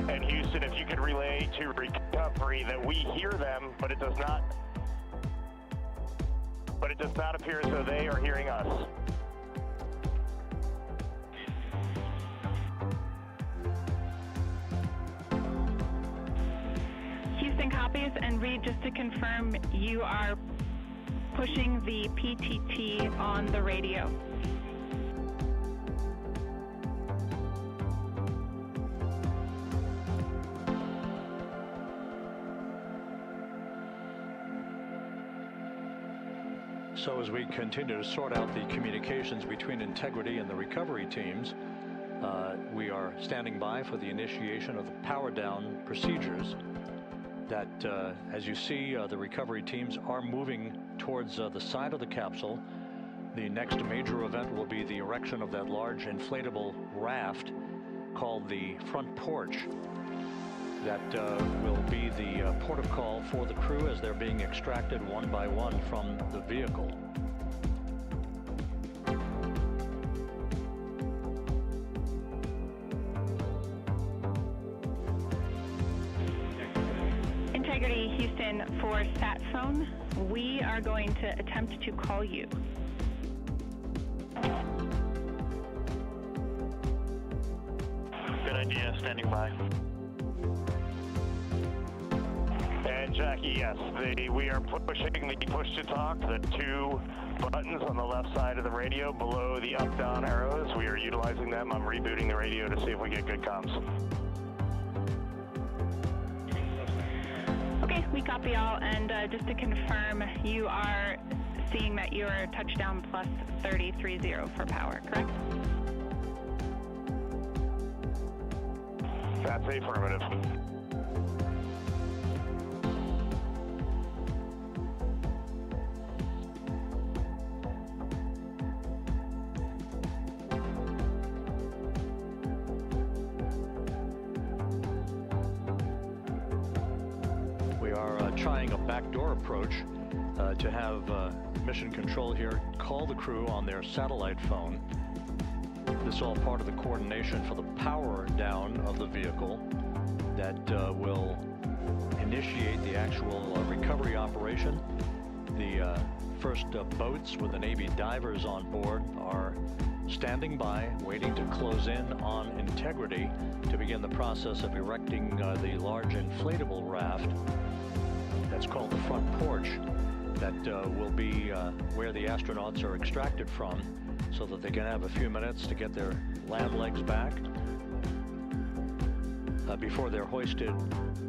And Houston, if you could relay to recovery that we hear them, but it does not appear as though they are hearing us. Houston copies, and Reed, just to confirm, you are pushing the PTT on the radio. So as we continue to sort out the communications between Integrity and the recovery teams, we are standing by for the initiation of the power down procedures that, as you see, the recovery teams are moving towards the side of the capsule. The next major event will be the erection of that large inflatable raft called the front porch. That will be the port of call for the crew as they're being extracted one by one from the vehicle. Integrity, Houston, for sat phone, we are going to attempt to call you. Good idea, standing by. And Jackie, yes, we are pushing the push to talk, the two buttons on the left side of the radio below the up-down arrows. We are utilizing them. I'm rebooting the radio to see if we get good comms. Okay, we copy all, and just to confirm, you are seeing that you are touchdown plus 3030 for power, correct? That's affirmative. Trying a backdoor approach to have Mission Control here call the crew on their satellite phone. This is all part of the coordination for the power down of the vehicle that will initiate the actual recovery operation. The first boats with the Navy divers on board are standing by, waiting to close in on Integrity to begin the process of erecting the large inflatable raft. That's called the front porch. That will be where the astronauts are extracted from so that they can have a few minutes to get their land legs back before they're hoisted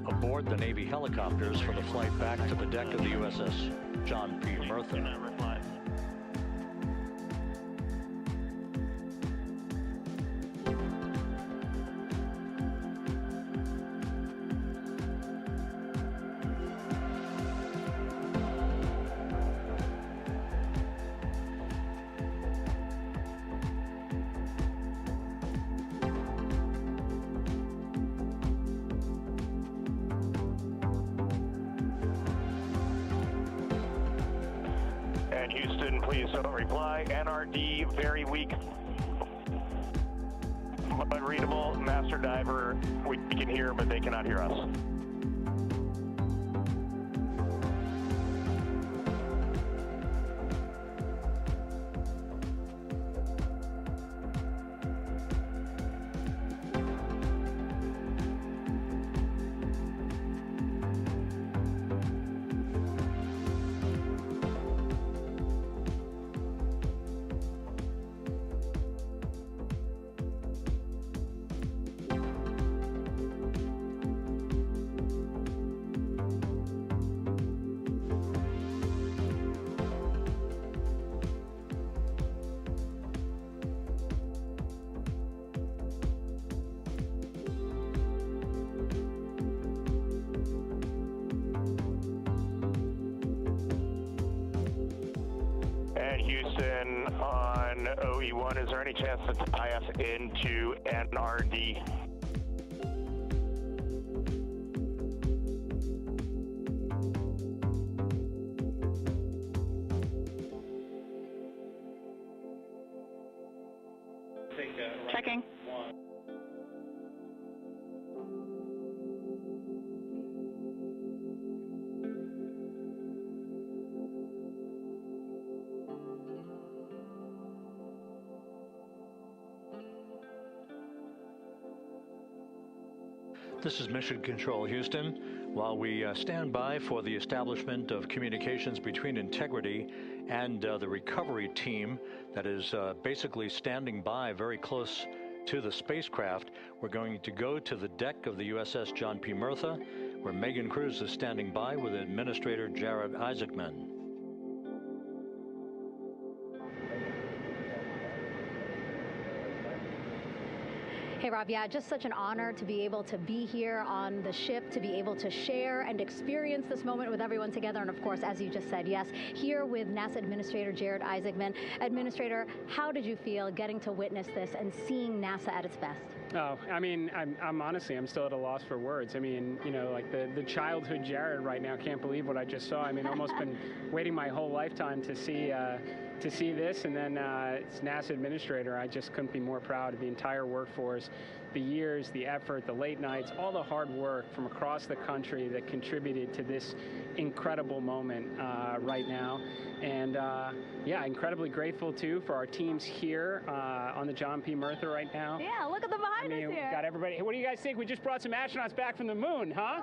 aboard the Navy helicopters for the flight back to the deck of the USS John P. Murtha. And Houston, please don't reply. NRD, very weak, but readable. Master diver, we can hear, but they cannot hear us. Houston on OE1. Is there any chance to tie us into NRD? Checking. This is Mission Control Houston. While we stand by for the establishment of communications between Integrity and the recovery team that is basically standing by very close to the spacecraft, we're going to go to the deck of the USS John P. Murtha, where Megan Cruz is standing by with Administrator Jared Isaacman. Hey, Rob, yeah, just such an honor to be able to be here on the ship, to be able to share and experience this moment with everyone together. And of course, as you just said, yes, here with NASA Administrator Jared Isaacman. Administrator, how did you feel getting to witness this and seeing NASA at its best? Oh, I mean, I'm honestly, I'm still at a loss for words. I mean, you know, like the childhood Jared right now can't believe what I just saw. I mean, almost been waiting my whole lifetime to see this, and then it's NASA Administrator. I just couldn't be more proud of the entire workforce, the years, the effort, the late nights, all the hard work from across the country that contributed to this incredible moment right now. And yeah, incredibly grateful too for our teams here on the John P. Murtha right now. Yeah, look at the behind us here. Got everybody. What do you guys think? We just brought some astronauts back from the moon, huh?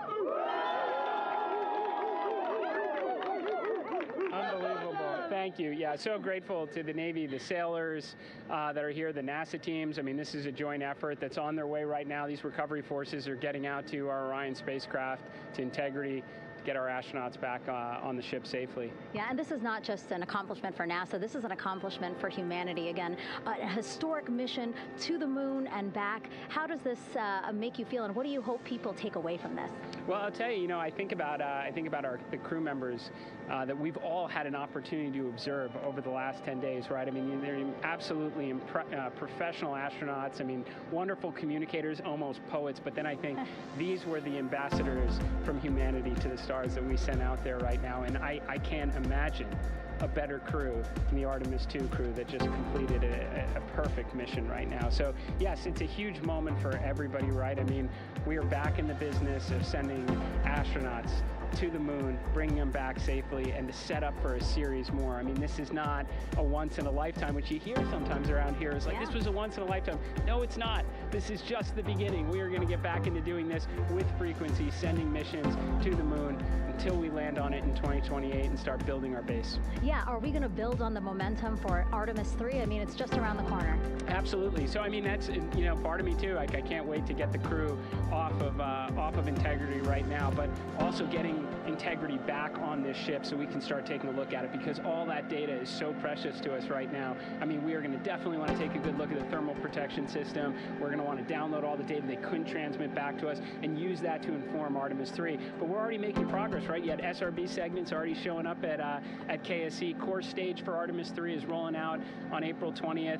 Unbelievable. Thank you. Yeah, so grateful to the Navy, the sailors that are here, the NASA teams. I mean, this is a joint effort that's on their way right now. These recovery forces are getting out to our Orion spacecraft, to Integrity, to get our astronauts back on the ship safely. Yeah, and this is not just an accomplishment for NASA. This is an accomplishment for humanity. Again, a historic mission to the moon and back. How does this make you feel, and what do you hope people take away from this? Well, I'll tell you, I think about the crew members that we've all had an opportunity to observe over the last 10 days, right? I mean, they're absolutely professional astronauts. I mean, wonderful communicators, almost poets. But then I think these were the ambassadors from humanity to the stars that we sent out there right now. And I can't imagine a better crew than the Artemis II crew that just completed a perfect mission right now. So yes, it's a huge moment for everybody, right? I mean, we are back in the business of sending astronauts to the moon, bringing them back safely, and to set up for a series more. I mean, this is not a once in a lifetime, which you hear sometimes around here. It's like, this was a once in a lifetime. No, it's not. This is just the beginning. We are going to get back into doing this with frequency, sending missions to the moon until we land on it in 2028 and start building our base. Yeah, are we going to build on the momentum for Artemis 3? I mean, it's just around the corner. Absolutely. So, I mean, that's, part of me too. Like, I can't wait to get the crew off of Integrity right now, but also getting Integrity back on this ship so we can start taking a look at it, because all that data is so precious to us right now. I mean, we are going to definitely want to take a good look at the thermal protection system. We're going to want to download all the data they couldn't transmit back to us and use that to inform Artemis 3. But we're already making progress, right? You had SRB segments already showing up at KSC. Core stage for Artemis 3 is rolling out on April 20th.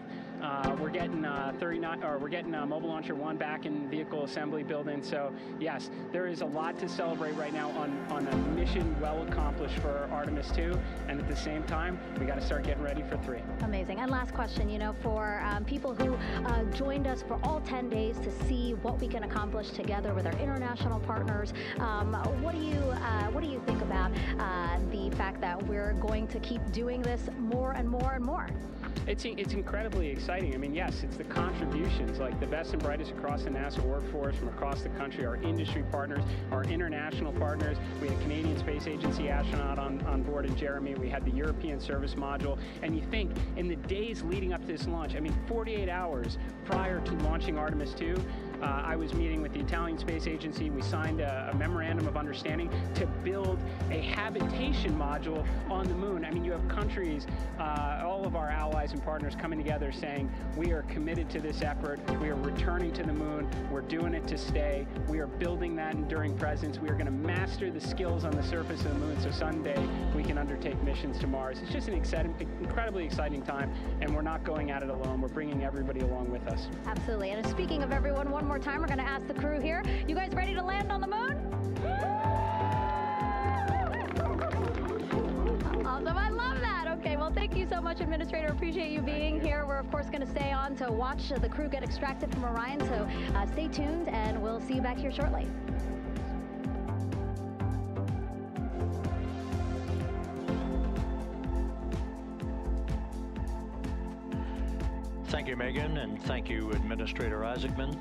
We're getting Mobile Launcher 1 back in vehicle assembly building. So yes, there is a lot to celebrate right now on a mission well accomplished for Artemis 2, and at the same time, we got to start getting ready for 3. Amazing. And last question, for people who joined us for all 10 days to see what we can accomplish together with our international partners, what do you think about the fact that we're going to keep doing this more and more and more? It's incredibly exciting. I mean, yes, it's the contributions, like the best and brightest across the NASA workforce from across the country, our industry partners, our international partners. We had a Canadian Space Agency astronaut on board in Jeremy. We had the European Service Module. And you think, in the days leading up to this launch, I mean, 48 hours prior to launching Artemis 2, I was meeting with the Italian Space Agency. We signed a memorandum of understanding to build a habitation module on the moon. I mean, you have countries, all of our allies and partners coming together saying, we are committed to this effort. We are returning to the moon. We're doing it to stay. We are building that enduring presence. We are going to master the skills on the surface of the moon so someday we can undertake missions to Mars. It's just an incredibly exciting time, and we're not going at it alone. We're bringing everybody along with us. Absolutely. And speaking of everyone, one more time, we're going to ask the crew here, you guys ready to land on the moon? Awesome. I love that. Okay, well, thank you so much, Administrator. Appreciate you being here. We're, of course, going to stay on to watch the crew get extracted from Orion, so stay tuned, and we'll see you back here shortly. Thank you, Megan, and thank you, Administrator Isaacman.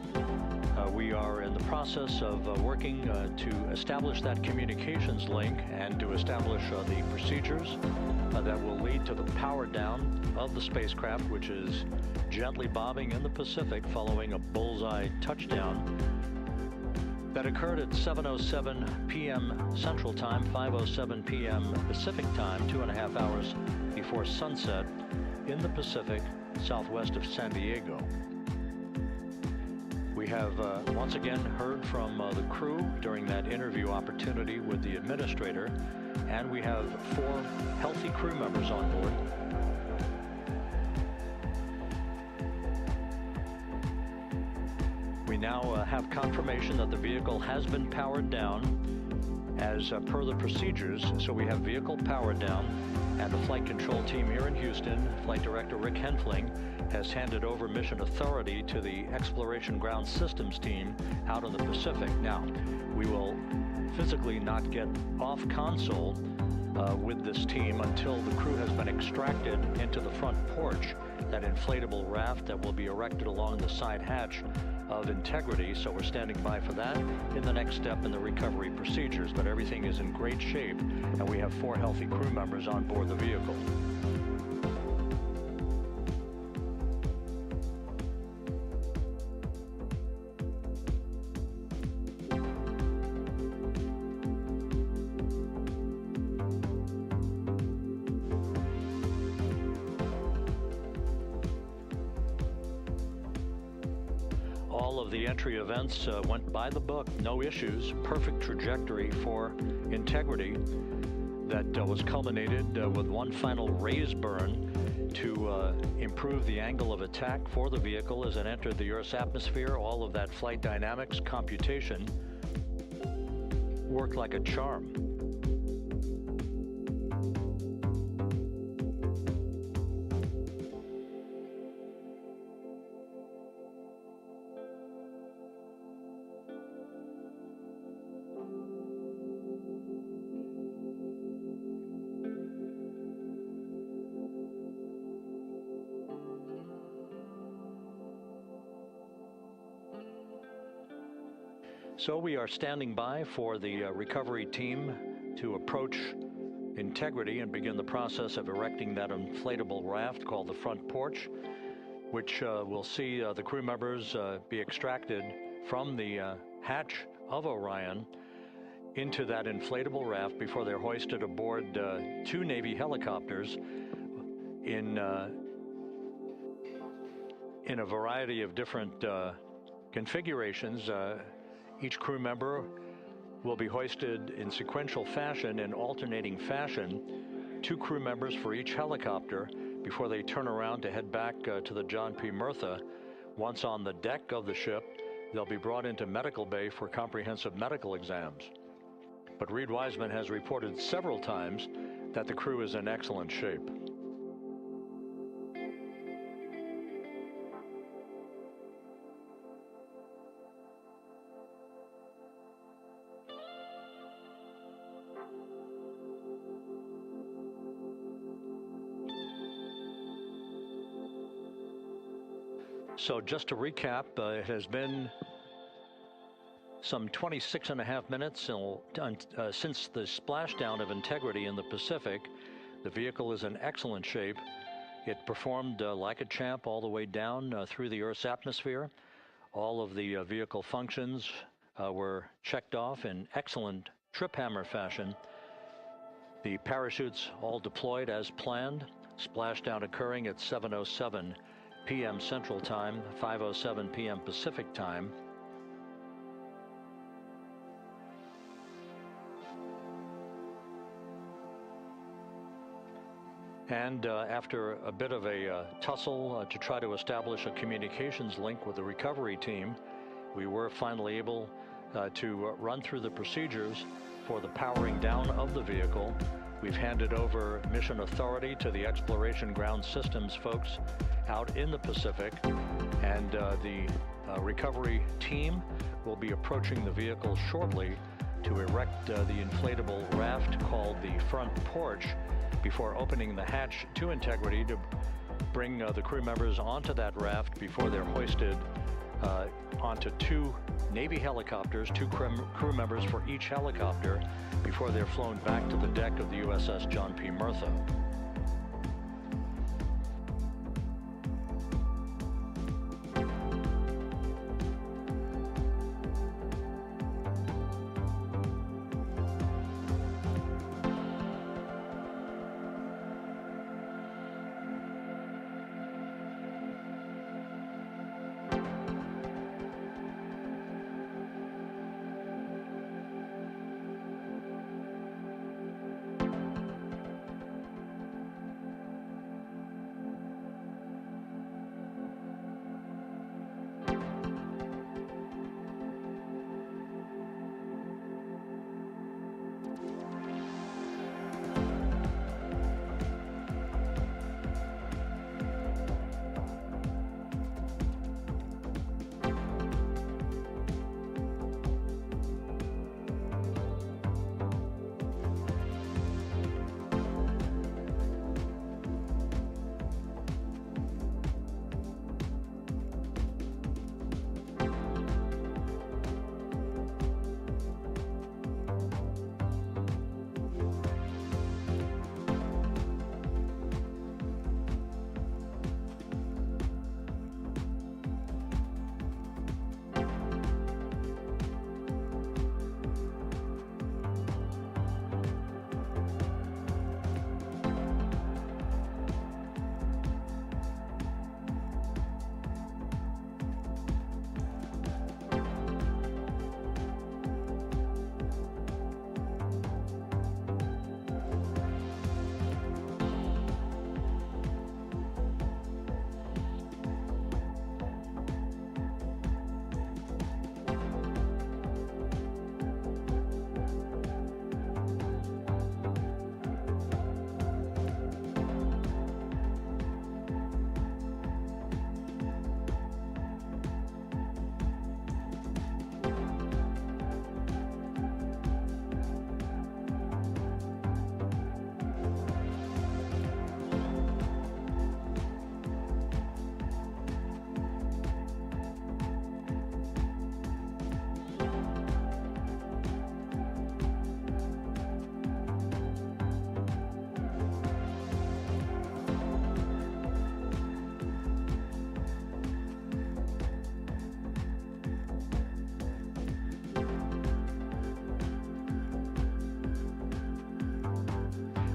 We are in the process of working to establish that communications link and to establish the procedures that will lead to the power down of the spacecraft, which is gently bobbing in the Pacific following a bullseye touchdown that occurred at 7:07 p.m. Central Time, 5:07 p.m. Pacific Time, 2.5 hours before sunset in the Pacific, southwest of San Diego. We have once again heard from the crew during that interview opportunity with the administrator, and we have 4 healthy crew members on board. We now have confirmation that the vehicle has been powered down as per the procedures. So we have vehicle powered down, and the flight control team here in Houston, Flight Director Rick Henfling, has handed over mission authority to the Exploration Ground Systems team out in the Pacific. Now, we will physically not get off console with this team until the crew has been extracted into the front porch, that inflatable raft that will be erected along the side hatch of Integrity. So we're standing by for that in the next step in the recovery procedures. But everything is in great shape, and we have 4 healthy crew members on board the vehicle. The entry events went by the book, no issues, perfect trajectory for Integrity that was culminated with one final raise burn to improve the angle of attack for the vehicle as it entered the Earth's atmosphere. All of that flight dynamics computation worked like a charm. So we are standing by for the recovery team to approach Integrity and begin the process of erecting that inflatable raft called the front porch, which will see the crew members be extracted from the hatch of Orion into that inflatable raft before they're hoisted aboard 2 Navy helicopters in a variety of different configurations. Each crew member will be hoisted in sequential fashion, in alternating fashion, 2 crew members for each helicopter before they turn around to head back to the John P. Murtha. Once on the deck of the ship, they'll be brought into medical bay for comprehensive medical exams. But Reed Wiseman has reported several times that the crew is in excellent shape. So just to recap, it has been some 26.5 minutes since the splashdown of Integrity in the Pacific. The vehicle is in excellent shape. It performed like a champ all the way down through the Earth's atmosphere, All of the vehicle functions were checked off in excellent trip hammer fashion. The parachutes all deployed as planned. Splashdown occurring at 7:07 p.m. Central Time, 5:07 p.m. Pacific Time. And after a bit of a tussle to try to establish a communications link with the recovery team, we were finally able to run through the procedures for the powering down of the vehicle. We've handed over mission authority to the Exploration Ground Systems folks out in the Pacific, and the recovery team will be approaching the vehicle shortly to erect the inflatable raft called the front porch before opening the hatch to integrity to bring the crew members onto that raft before they're hoisted onto 2 Navy helicopters, 2 crew members for each helicopter, before they're flown back to the deck of the USS John P. Murtha.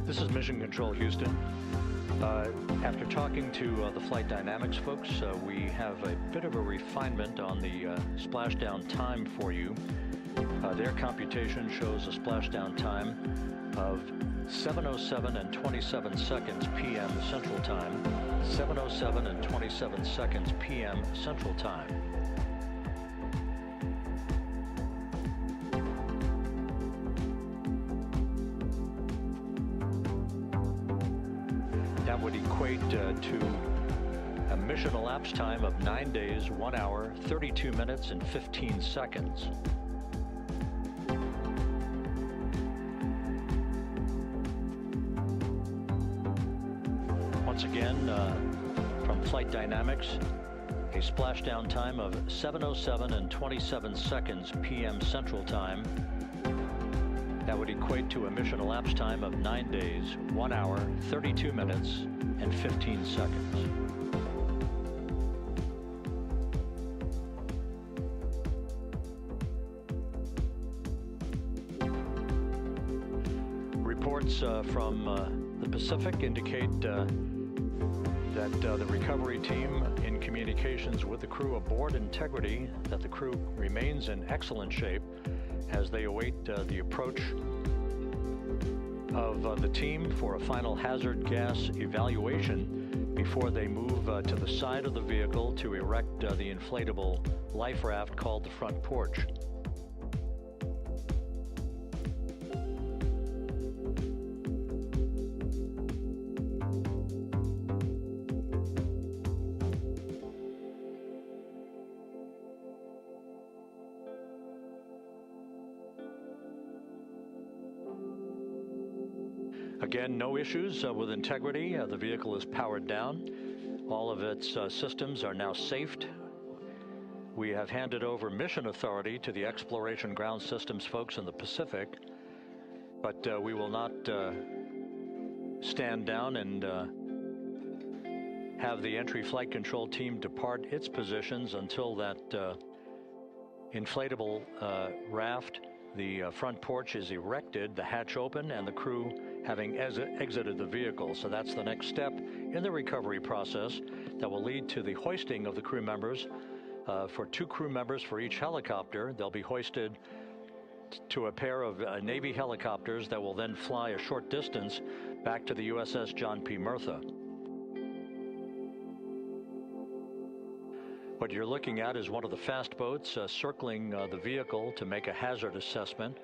This is Mission Control Houston. After talking to the flight dynamics folks, we have a bit of a refinement on the splashdown time for you. Their computation shows a splashdown time of 7:07 and 27 seconds p.m. Central Time, 7:07 and 27 seconds p.m. Central Time. That would equate to a mission elapsed time of 9 days, 1 hour, 32 minutes, and 15 seconds. Once again, from Flight Dynamics, a splashdown time of 7:07 and 27 seconds p.m. Central Time. That would equate to a mission elapsed time of 9 days, 1 hour, 32 minutes, and 15 seconds. reports from the Pacific indicate that the recovery team in communications with the crew aboard Integrity, that the crew remains in excellent shape as they await the approach of the team for a final hazard gas evaluation before they move to the side of the vehicle to erect the inflatable life raft called the front porch. Again, no issues with Integrity. The vehicle is powered down. All of its systems are now safed. We have handed over mission authority to the Exploration Ground Systems folks in the Pacific, but we will not stand down and have the entry flight control team depart its positions until that inflatable raft, the front porch, is erected, the hatch open, and the crew having exited the vehicle. So that's the next step in the recovery process that will lead to the hoisting of the crew members. For 2 crew members for each helicopter, they'll be hoisted to a pair of Navy helicopters that will then fly a short distance back to the USS John P. Murtha. What you're looking at is one of the fast boats circling the vehicle to make a hazard assessment.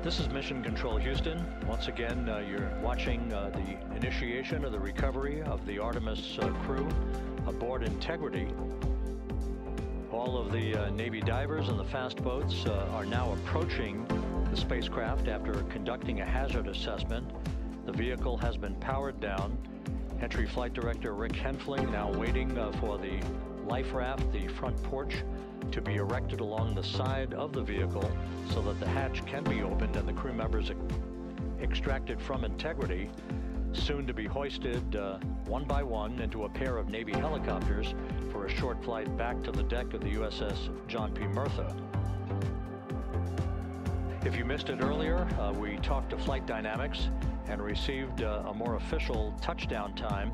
This is Mission Control Houston. Once again, you're watching the initiation of the recovery of the Artemis crew aboard Integrity. All of the Navy divers and the fast boats are now approaching the spacecraft after conducting a hazard assessment. The vehicle has been powered down. Entry Flight Director Rick Henfling now waiting for the life raft, the front porch, to be erected along the side of the vehicle so that the hatch can be opened and the crew members extracted from Integrity. soon to be hoisted one by one into a pair of Navy helicopters for a short flight back to the deck of the USS John P. Murtha. If you missed it earlier, we talked to Flight Dynamics and received a more official touchdown time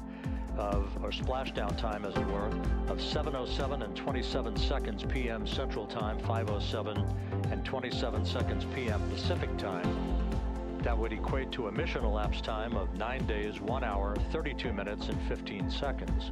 or splashdown time, as it were, of 7:07 and 27 seconds p.m. Central Time, 5:07 and 27 seconds p.m. Pacific Time. That would equate to a mission elapsed time of 9 days, 1 hour, 32 minutes, and 15 seconds.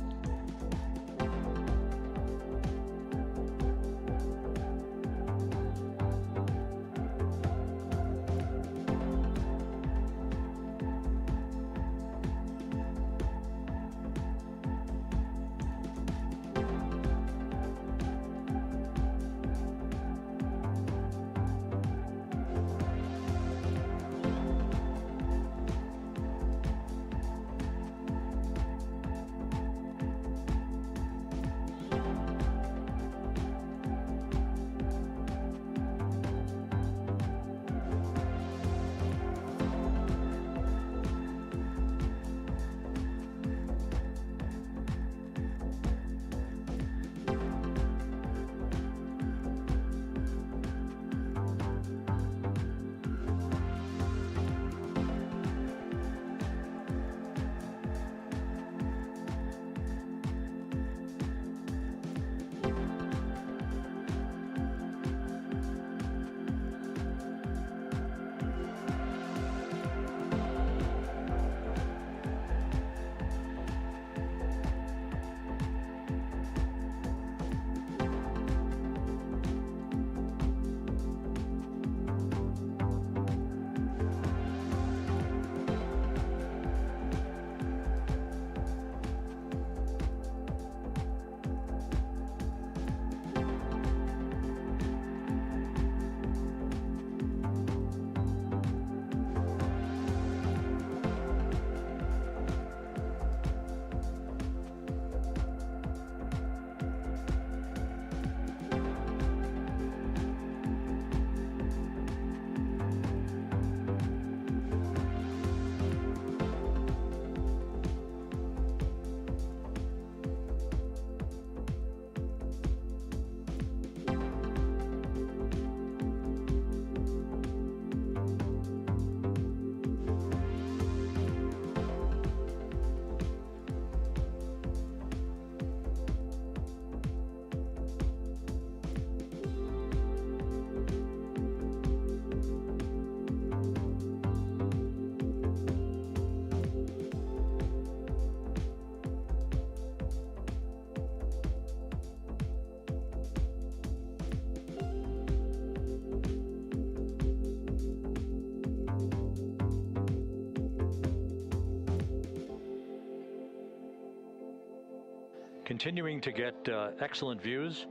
Continuing to get excellent views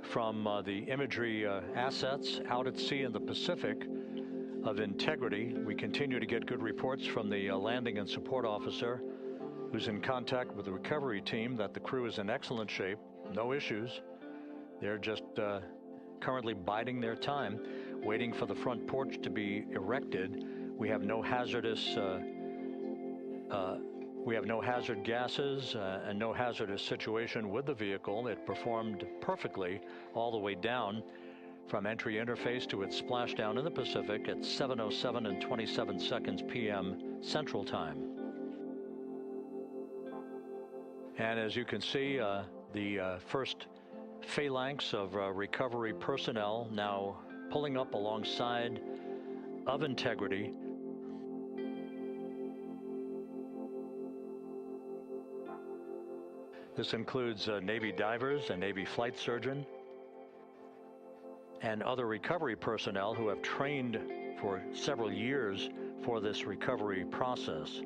from the imagery assets out at sea in the Pacific of Integrity. We continue to get good reports from the landing and support officer, who's in contact with the recovery team, that the crew is in excellent shape, no issues. They're just currently biding their time, waiting for the front porch to be erected. We have no hazardous hazard gases and no hazardous situation with the vehicle. It performed perfectly all the way down from entry interface to its splashdown in the Pacific at 7:07 and 27 seconds p.m. Central Time. And as you can see, the first phalanx of recovery personnel now pulling up alongside of Integrity. This includes Navy divers, a Navy flight surgeon, and other recovery personnel who have trained for several years for this recovery process.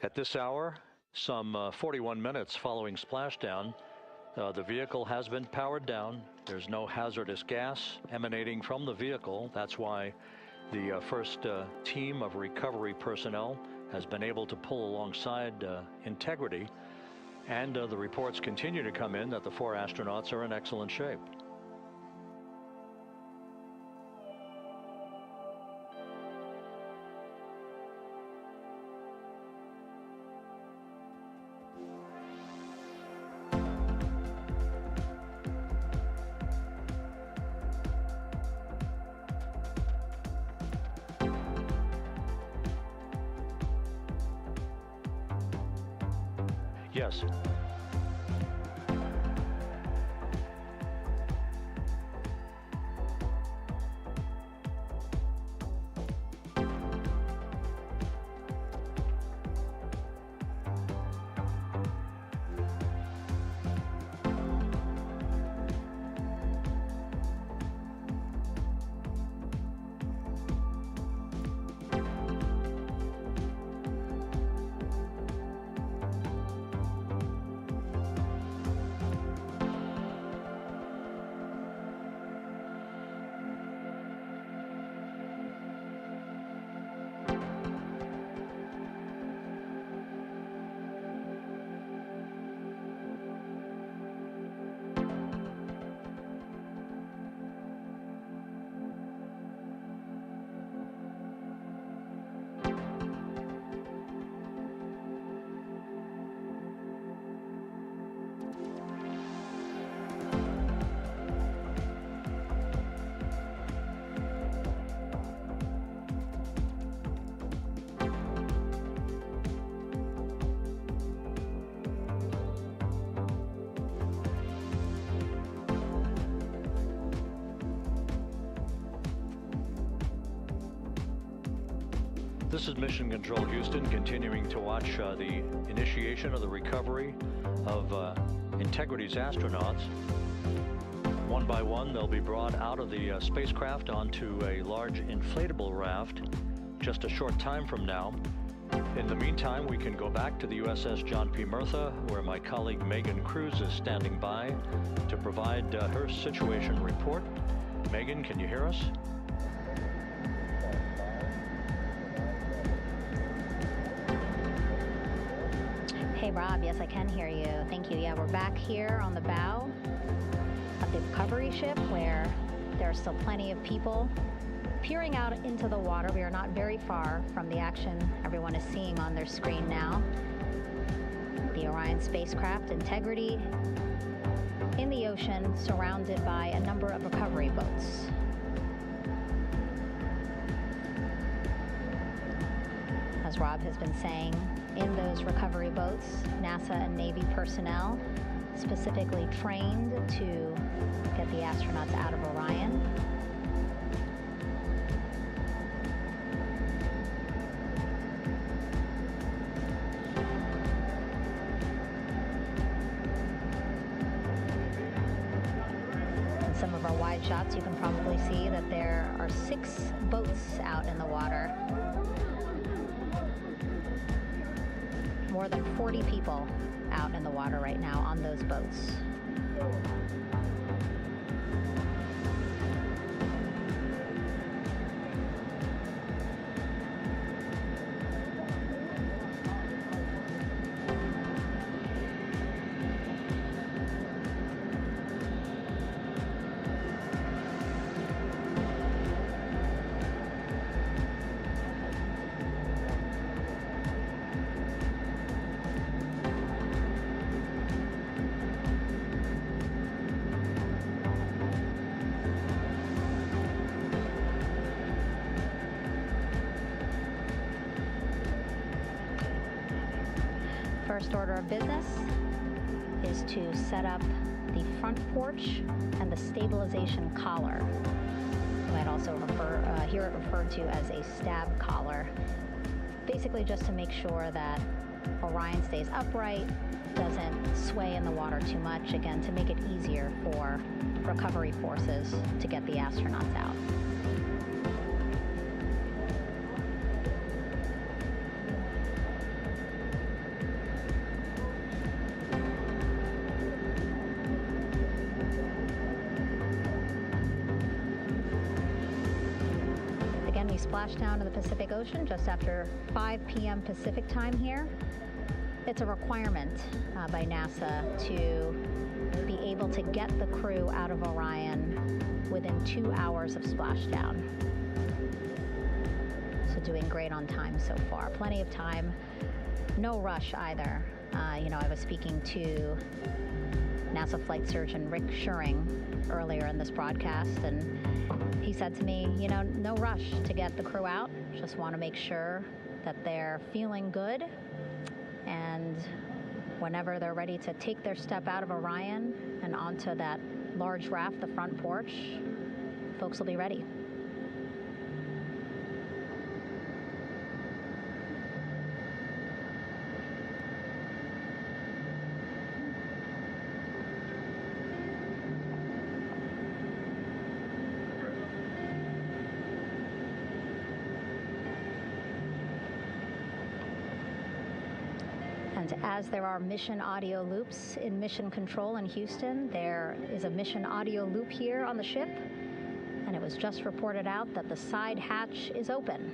At this hour, some 41 minutes following splashdown, the vehicle has been powered down. There's no hazardous gas emanating from the vehicle. That's why the first team of recovery personnel has been able to pull alongside Integrity. And the reports continue to come in that the 4 astronauts are in excellent shape. Yes. This is Mission Control Houston, continuing to watch the initiation of the recovery of Integrity's astronauts. One by one, they'll be brought out of the spacecraft onto a large inflatable raft just a short time from now. In the meantime, we can go back to the USS John P. Murtha, where my colleague Megan Cruz is standing by to provide her situation report. Megan, can you hear us? Hey Rob, yes I can hear you. Thank you. Yeah, we're back here on the bow of the recovery ship where there are still plenty of people peering out into the water. We are not very far from the action everyone is seeing on their screen now. The Orion spacecraft, Integrity, in the ocean, surrounded by a number of recovery boats. As Rob has been saying, in those recovery boats, NASA and Navy personnel specifically trained to get the astronauts out of Orion. In some of our wide shots, you can probably see that there are 6 boats out in the water. More than 40 people out in the water right now on those boats. First order of business is to set up the front porch and the stabilization collar. You might also hear it referred to as a stab collar. Basically just to make sure that Orion stays upright, doesn't sway in the water too much, again, to make it easier for recovery forces to get the astronauts out. splashdown in the Pacific Ocean just after 5 p.m. Pacific time here. It's a requirement by NASA to be able to get the crew out of Orion within 2 hours of splashdown. So doing great on time so far. Plenty of time. No rush either. I was speaking to NASA flight surgeon Rick Schuring earlier in this broadcast, and he said to me, no rush to get the crew out. Just want to make sure that they're feeling good, and whenever they're ready to take their step out of Orion and onto that large raft, the front porch, folks will be ready. And as there are mission audio loops in Mission Control in Houston, there is a mission audio loop here on the ship, and it was just reported out that the side hatch is open.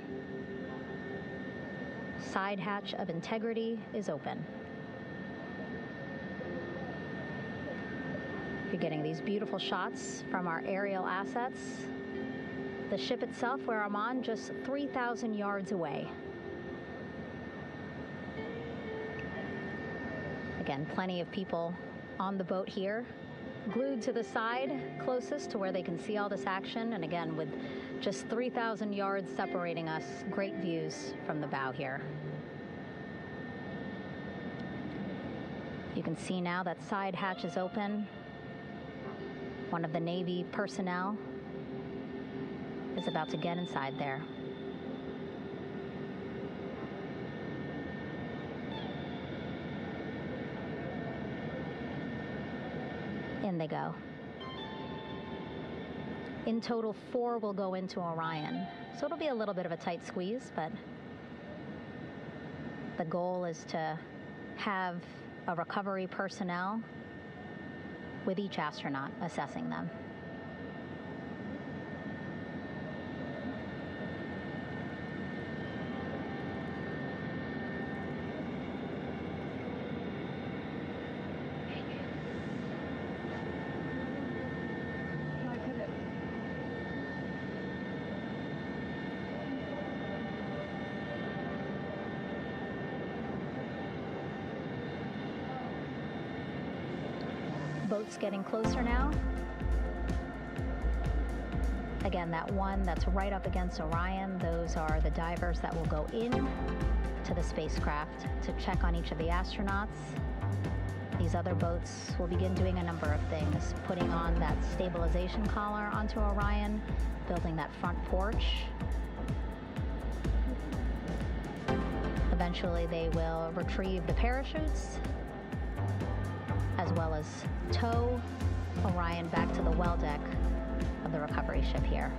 Side hatch of integrity is open. You're getting these beautiful shots from our aerial assets. The ship itself, where I'm on, just 3,000 yards away. Again, plenty of people on the boat here, glued to the side closest to where they can see all this action. And again, with just 3,000 yards separating us, great views from the bow here. You can see now that side hatch is open. One of the Navy personnel is about to get inside there. In they go. In total, 4 will go into Orion. So it'll be a little bit of a tight squeeze, but the goal is to have a recovery personnel with each astronaut assessing them. Boats getting closer now. Again, that one that's right up against Orion, those are the divers that will go in to the spacecraft to check on each of the astronauts. These other boats will begin doing a number of things, putting on that stabilization collar onto Orion, building that front porch. Eventually, they will retrieve the parachutes, as well as tow Orion back to the well deck of the recovery ship here.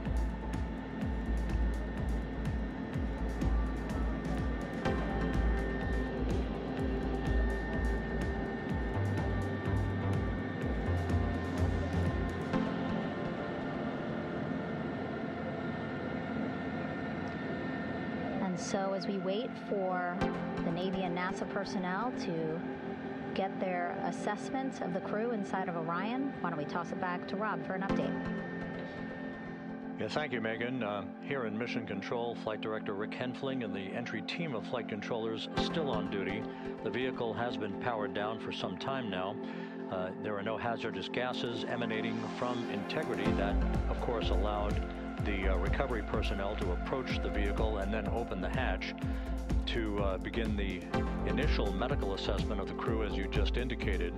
And so as we wait for the Navy and NASA personnel to get their assessment of the crew inside of Orion, why don't we toss it back to Rob for an update? Yeah, thank you, Megan. Here in Mission Control, Flight Director Rick Henfling and the entry team of flight controllers still on duty. The vehicle has been powered down for some time now. There are no hazardous gases emanating from integrity. That, of course, allowed the recovery personnel to approach the vehicle and then open the hatch to begin the initial medical assessment of the crew, as you just indicated.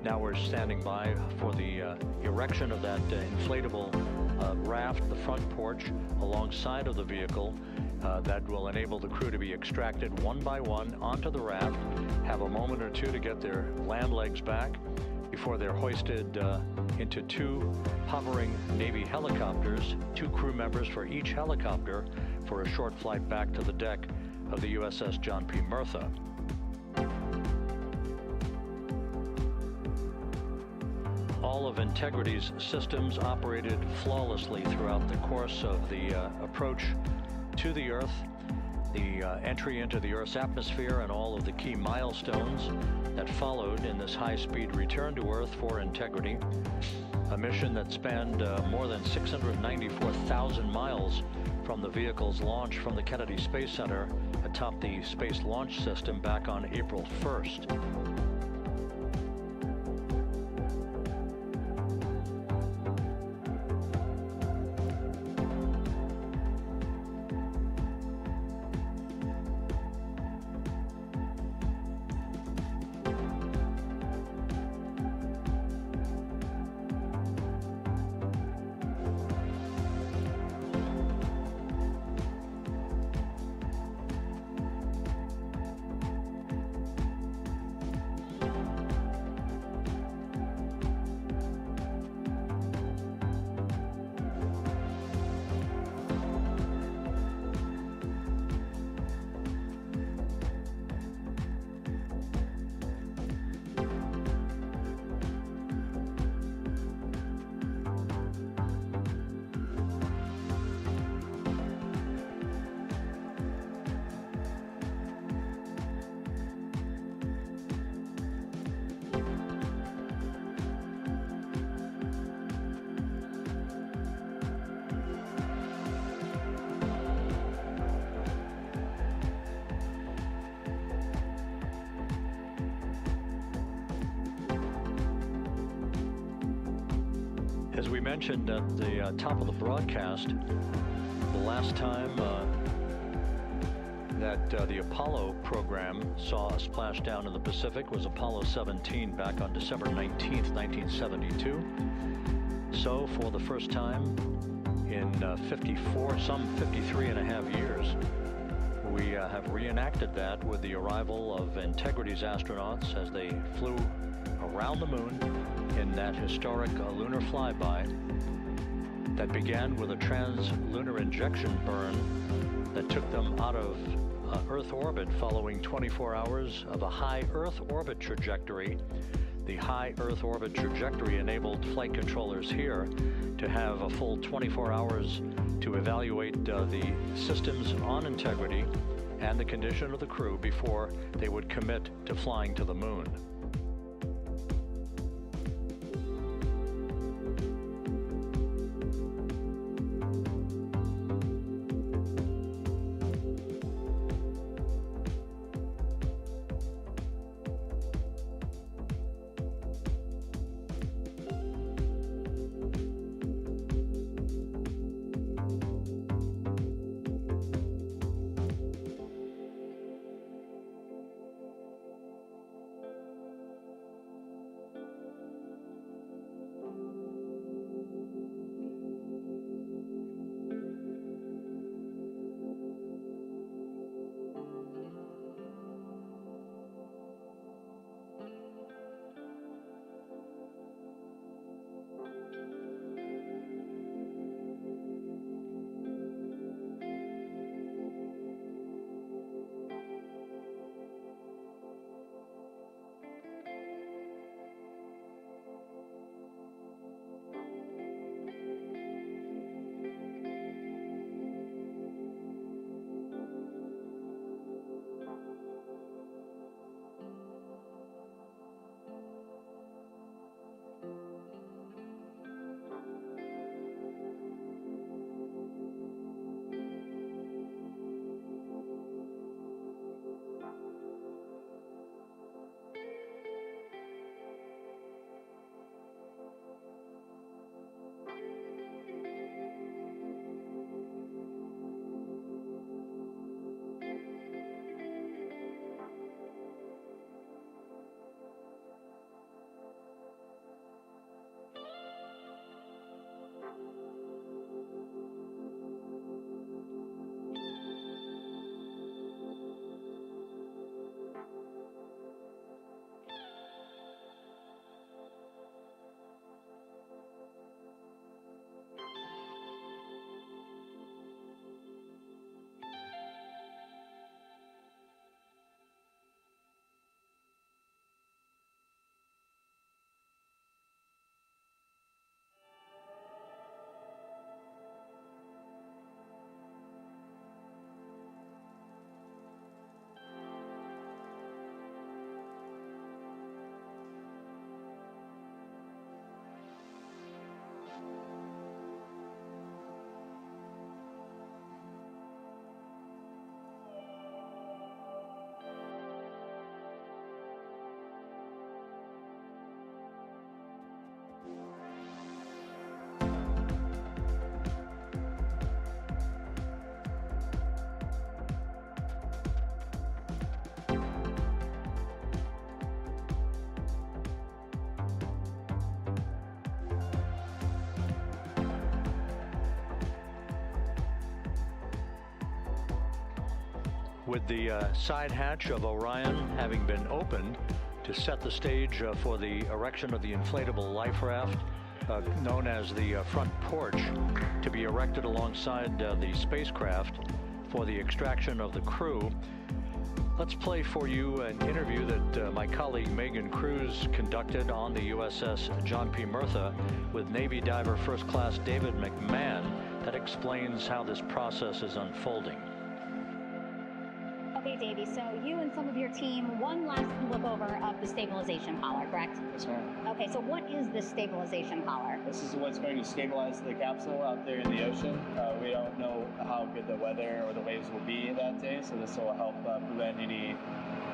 Now we're standing by for the erection of that inflatable raft, the front porch, alongside of the vehicle that will enable the crew to be extracted one by one onto the raft, have a moment or two to get their land legs back before they're hoisted into 2 hovering Navy helicopters, 2 crew members for each helicopter, for a short flight back to the deck of the USS John P. Murtha. All of Integrity's systems operated flawlessly throughout the course of the approach to the Earth, the entry into the Earth's atmosphere, and all of the key milestones that followed in this high-speed return to Earth for integrity. A mission that spanned more than 694,000 miles from the vehicle's launch from the Kennedy Space Center atop the Space Launch System back on April 1st. As we mentioned at the top of the broadcast, the last time that the Apollo program saw a splashdown in the Pacific was Apollo 17 back on December 19th, 1972. So for the first time in 53 and a half years, we have reenacted that with the arrival of Integrity's astronauts as they flew around the moon in that historic lunar flyby that began with a trans-lunar injection burn that took them out of Earth orbit following 24 hours of a high Earth orbit trajectory. The high Earth orbit trajectory enabled flight controllers here to have a full 24 hours to evaluate the systems on Integrity and the condition of the crew before they would commit to flying to the moon. With the side hatch of Orion having been opened to set the stage for the erection of the inflatable life raft, known as the front porch, to be erected alongside the spacecraft for the extraction of the crew. Let's play for you an interview that my colleague Megan Cruz conducted on the USS John P. Murtha with Navy diver First Class David McMahon that explains how this process is unfolding. Okay, Davey, so you and some of your team, one last look over of the stabilization collar, correct? Yes, ma'am. Okay, so what is this stabilization collar? This is what's going to stabilize the capsule out there in the ocean. We don't know how good the weather or the waves will be that day, so this will help prevent any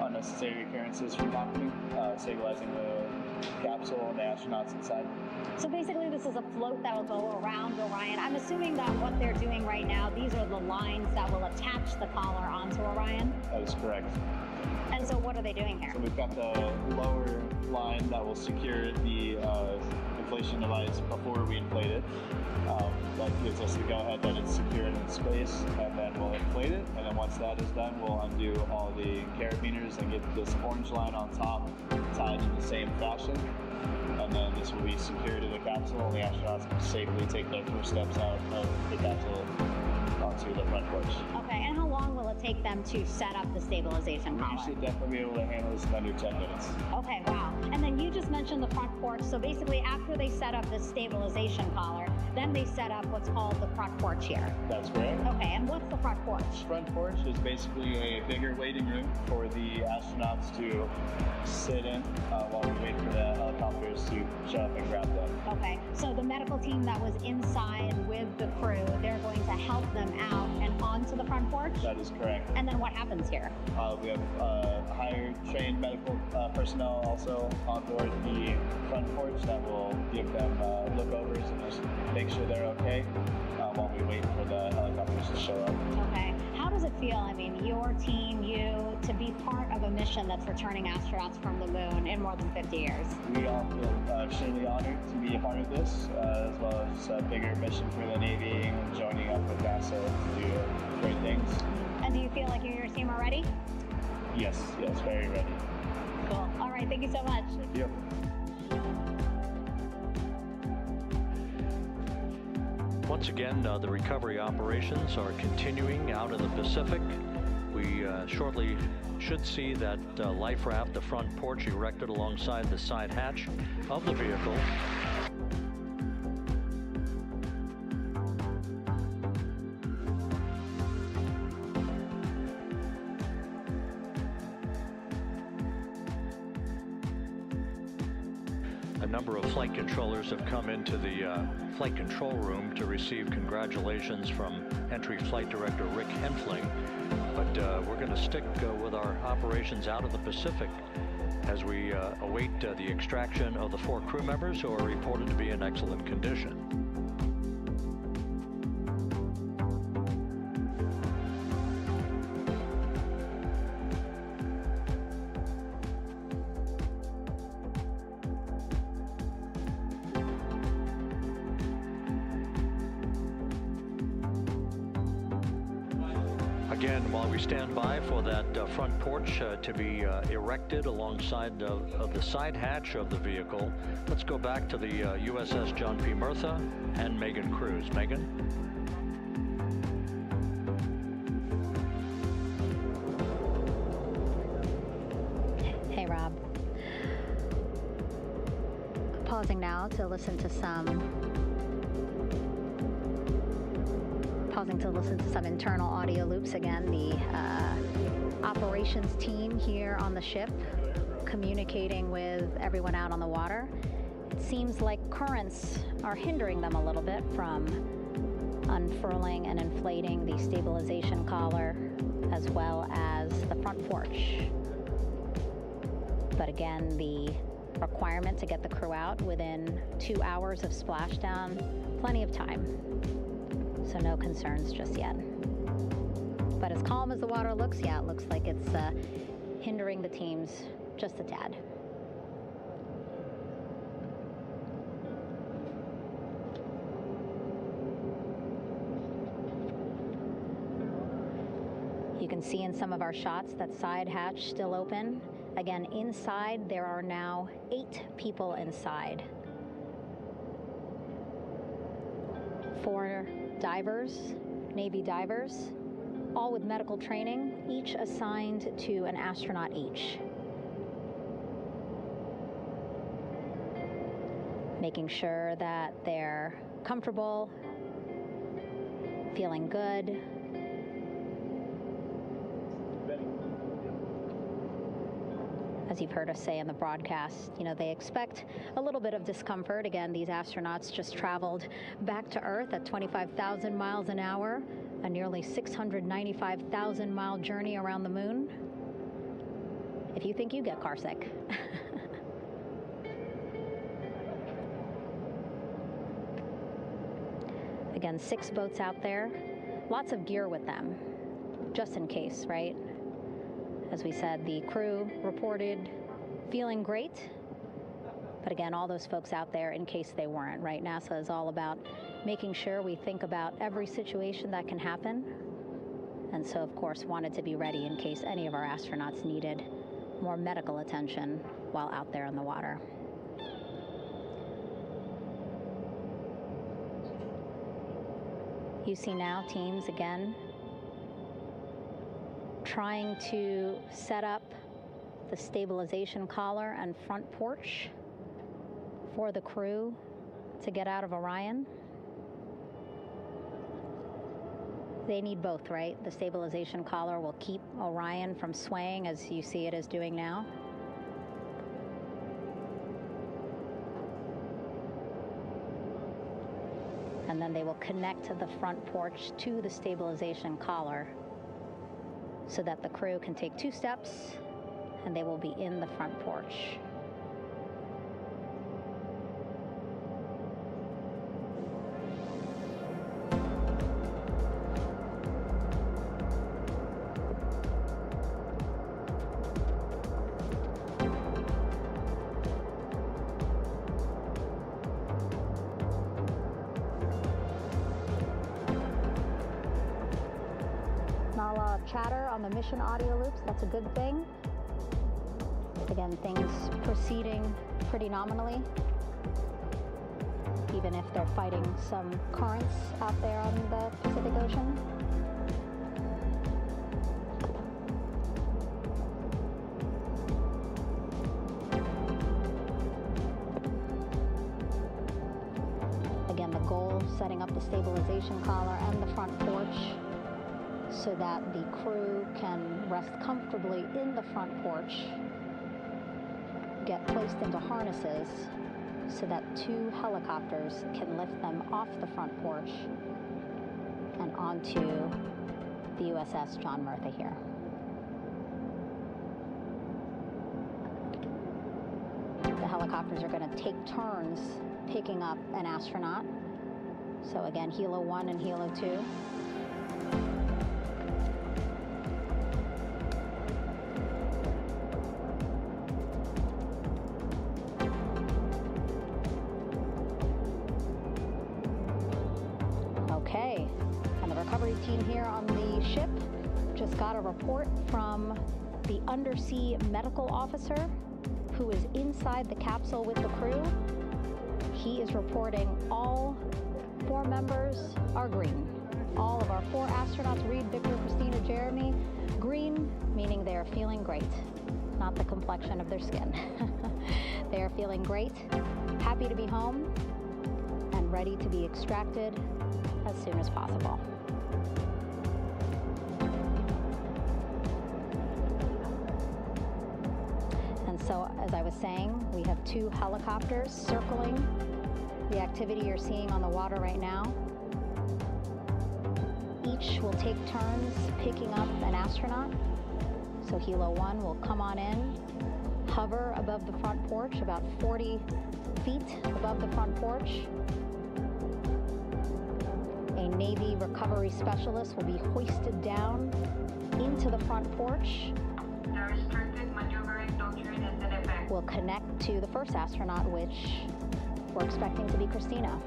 unnecessary occurrences from happening, stabilizing the capsule and the astronauts inside. So basically this is a float that will go around Orion. I'm assuming that what they're doing right now, these are the lines that will attach the collar onto Orion? That is correct. And so what are they doing here? So we've got the lower line that will secure the inflation device before we inflate it. That gives us the go-ahead that it's secure in space, and then we'll inflate it. And then once that is done, we'll undo all the carabiners and get this orange line on top tied in the same fashion. And then this will be secured to the capsule, and the astronauts can safely take their first steps out of the capsule onto the front porch. Okay, and how long will it take them to set up the stabilization collar? We should definitely be able to handle this in under 10 minutes. Okay, wow. And then you just mentioned the front porch. So basically after they set up the stabilization collar, then they set up what's called the front porch here. That's correct. Okay, and what's the front porch? Front porch is basically a bigger waiting room for the astronauts to sit in while we wait for the helicopters to show up and grab them. Okay, so the medical team that was inside with the crew, they're going to help them out and onto the front porch? That is correct. And then what happens here? We have higher trained medical personnel also on board the front porch that will give them look-overs and just make sure they're okay while we wait for the helicopters to show up. Okay. How does it feel, I mean, your team, you, to be part of a mission that's returning astronauts from the moon in more than 50 years? We all feel extremely honored to be a part of this, as well as a bigger mission for the Navy and joining up with NASA to do great things. And do you feel like you and your team are ready? Yes, very ready. Cool. All right, thank you so much. Thank you. Once again, the recovery operations are continuing out in the Pacific. We shortly should see that life raft, the front porch, erected alongside the side hatch of the vehicle. A number of flight controllers have come into the flight control room to receive congratulations from Entry Flight Director Rick Henfling. But we're going to stick with our operations out of the Pacific as we await the extraction of the 4 crew members who are reported to be in excellent condition. Again, while we stand by for that front porch to be erected alongside of the side hatch of the vehicle, let's go back to the USS John P. Murtha and Megan Cruz. Megan? Hey, Rob. Pausing now to listen to some internal audio loops again. The operations team here on the ship communicating with everyone out on the water. It seems like currents are hindering them a little bit from unfurling and inflating the stabilization collar as well as the front porch. But again, the requirement to get the crew out within 2 hours of splashdown, plenty of time. So no concerns just yet. But as calm as the water looks, yeah, it looks like it's hindering the teams just a tad. You can can see in some of our shots that side hatch still open. Again, inside there are now 8 people inside. 4 divers, Navy divers, all with medical training, each assigned to an astronaut each. Making sure that they're comfortable, feeling good. As you've heard us say in the broadcast, you know, they expect a little bit of discomfort. Again, these astronauts just traveled back to Earth at 25,000 miles an hour, a nearly 695,000 mile journey around the moon. If you think you get car sick. Again, 6 boats out there, lots of gear with them, just in case, right? As we said, the crew reported feeling great, but again, all those folks out there in case they weren't, right? NASA is all about making sure we think about every situation that can happen, and so, of course, wanted to be ready in case any of our astronauts needed more medical attention while out there in the water. You see now teams, again, trying to set up the stabilization collar and front porch for the crew to get out of Orion. They need both, right? The stabilization collar will keep Orion from swaying as you see it is doing now. And then they will connect the front porch to the stabilization collar so that the crew can take 2 steps and they will be in the front porch. Chatter on the mission audio loops, that's a good thing. Again, things proceeding pretty nominally, even if they're fighting some currents out there on the Pacific Ocean. Again, the goal, setting up the stabilization collar and the front porch so that the crew can rest comfortably in the front porch, get placed into harnesses so that 2 helicopters can lift them off the front porch and onto the USS John Murtha here. The helicopters are going to take turns picking up an astronaut. So again, Helo 1 and Helo 2. Okay, and the recovery team here on the ship just got a report from the undersea medical officer who is inside the capsule with the crew. He is reporting all 4 members are green. All of our 4 astronauts, Reed, Victor, Christina, Jeremy, green, meaning they are feeling great, not the complexion of their skin. They are feeling great, happy to be home, and ready to be extracted as soon as possible. And so, as I was saying, we have 2 helicopters circling the activity you're seeing on the water right now. Each will take turns picking up an astronaut. So Helo 1 will come on in, hover above the front porch, about 40 feet above the front porch. A Navy recovery specialist will be hoisted down into the front porch. The restricted maneuvering doctrine is in effect. Will connect to the first astronaut, which we're expecting to be Christina.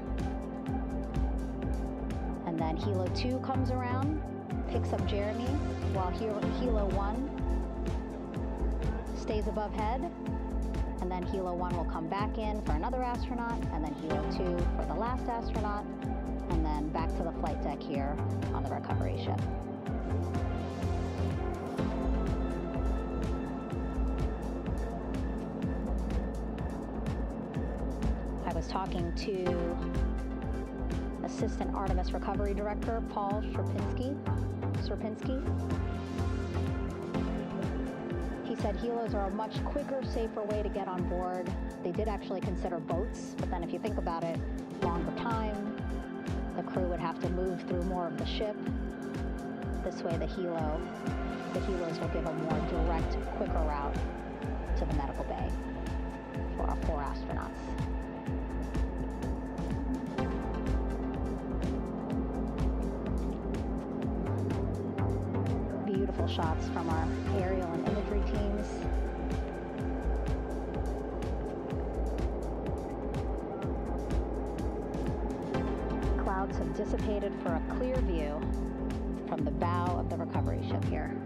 And then Helo 2 comes around, picks up Jeremy, while Helo 1 stays above head, and then Helo 1 will come back in for another astronaut, and then Helo 2 for the last astronaut, and then back to the flight deck here on the recovery ship. I was talking to Assistant Artemis Recovery Director Paul Sierpinski. He said helos are a much quicker, safer way to get on board. They did actually consider boats, but then if you think about it, longer time, the crew would have to move through more of the ship. This way the helos will give a more direct, quicker route to the medical bay for our 4 astronauts. Beautiful shots from our aerial and imagery teams. Clouds have dissipated for a clear view from the bow of the recovery ship here.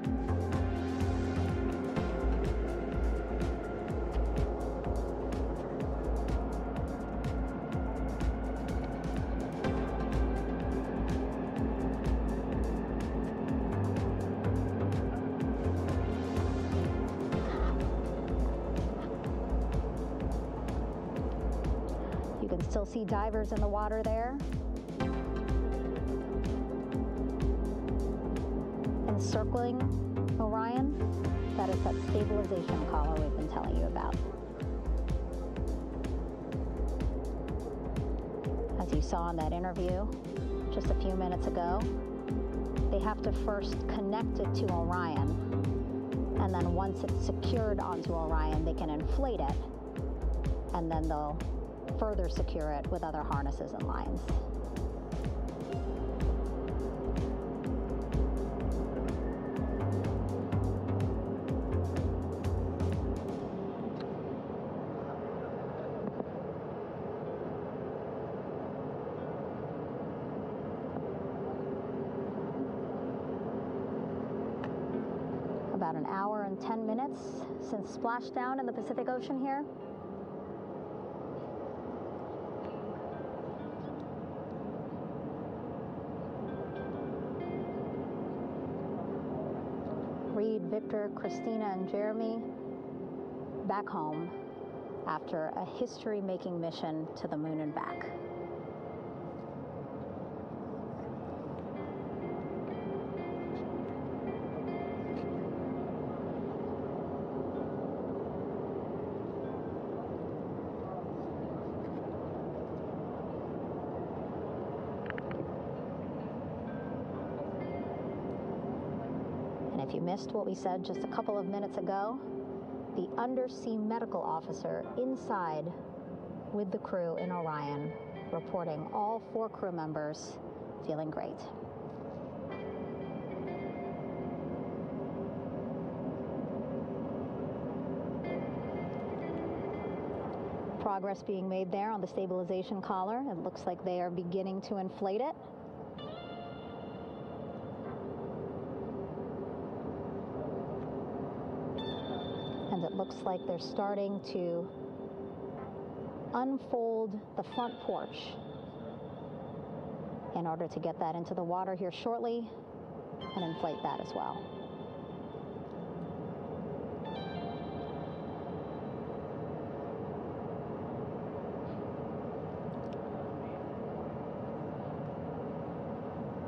Still see divers in the water there. Encircling Orion, that is that stabilization collar we've been telling you about. As you saw in that interview just a few minutes ago, they have to first connect it to Orion, and then once it's secured onto Orion, they can inflate it, and then they'll further secure it with other harnesses and lines. About an hour and 10 minutes since splashdown in the Pacific Ocean here. Victor, Christina, and Jeremy back home after a history-making mission to the moon and back. If you missed what we said just a couple of minutes ago, the undersea medical officer inside with the crew in Orion, reporting all 4 crew members feeling great. Progress being made there on the stabilization collar. It looks like they are beginning to inflate it. And it looks like they're starting to unfold the front porch in order to get that into the water here shortly and inflate that as well.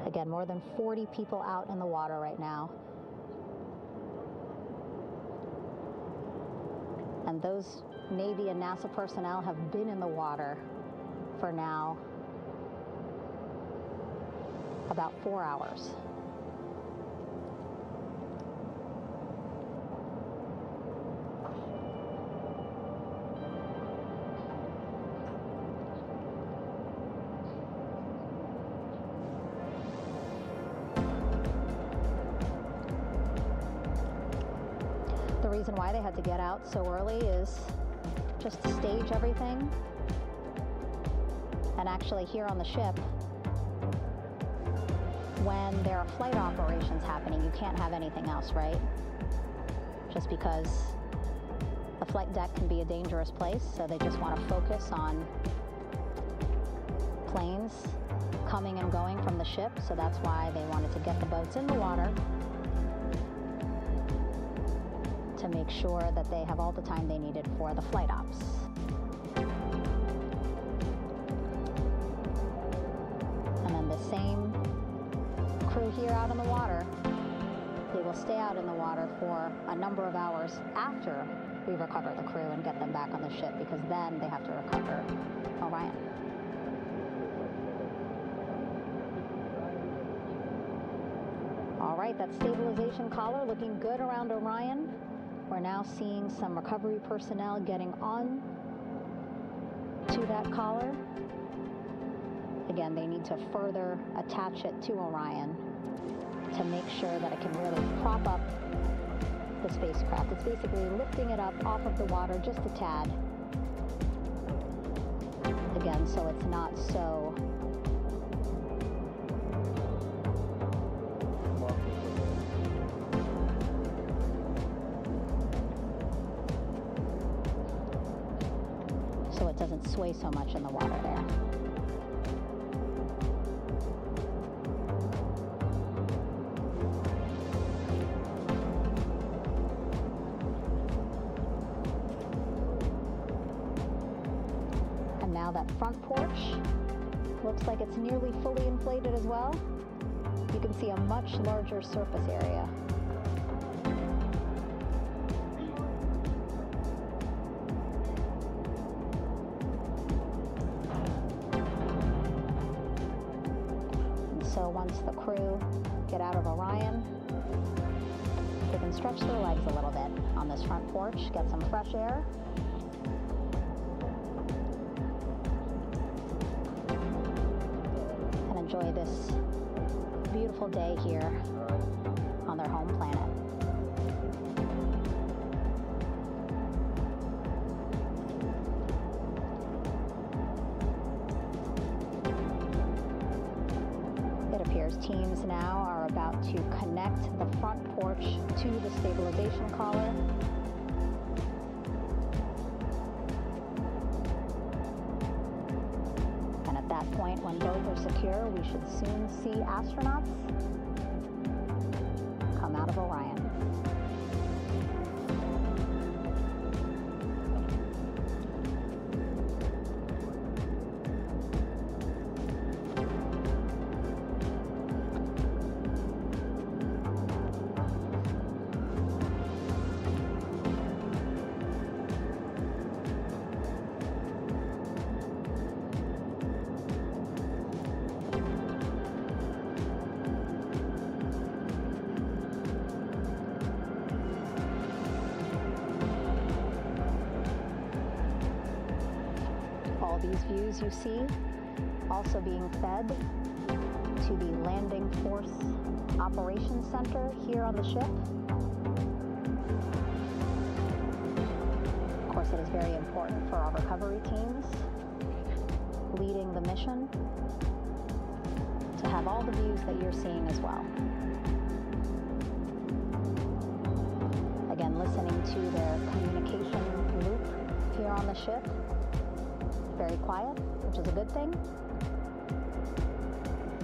Again, more than 40 people out in the water right now. And those Navy and NASA personnel have been in the water for now about 4 hours. The reason why they had to get out so early is just to stage everything. And actually here on the ship, when there are flight operations happening, you can't have anything else, right? Just because the flight deck can be a dangerous place, so they just want to focus on planes coming and going from the ship, so that's why they wanted to get the boats in the water to make sure that they have all the time they needed for the flight ops. And then the same crew here out in the water, they will stay out in the water for a number of hours after we recover the crew and get them back on the ship, because then they have to recover Orion. All right, that stabilization collar looking good around Orion. We're now seeing some recovery personnel getting on to that collar. Again, they need to further attach it to Orion to make sure that it can really prop up the spacecraft. It's basically lifting it up off of the water just a tad. Again, so it's not so it doesn't sway so much in the water there. And now that front porch looks like it's nearly fully inflated as well. You can see a much larger surface area. So once the crew get out of Orion, they can stretch their legs a little bit on this front porch, get some fresh air. And enjoy this beautiful day here on their home planet. Teams now are about to connect the front porch to the stabilization collar. And at that point, when both are secure, we should soon see astronauts come out of Orion. These views you see also being fed to the Landing Force Operations Center here on the ship. Of course, it is very important for our recovery teams leading the mission to have all the views that you're seeing as well. Again, listening to their communication loop here on the ship. Very quiet, which is a good thing.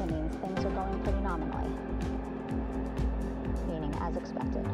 It means things are going pretty nominally, meaning as expected.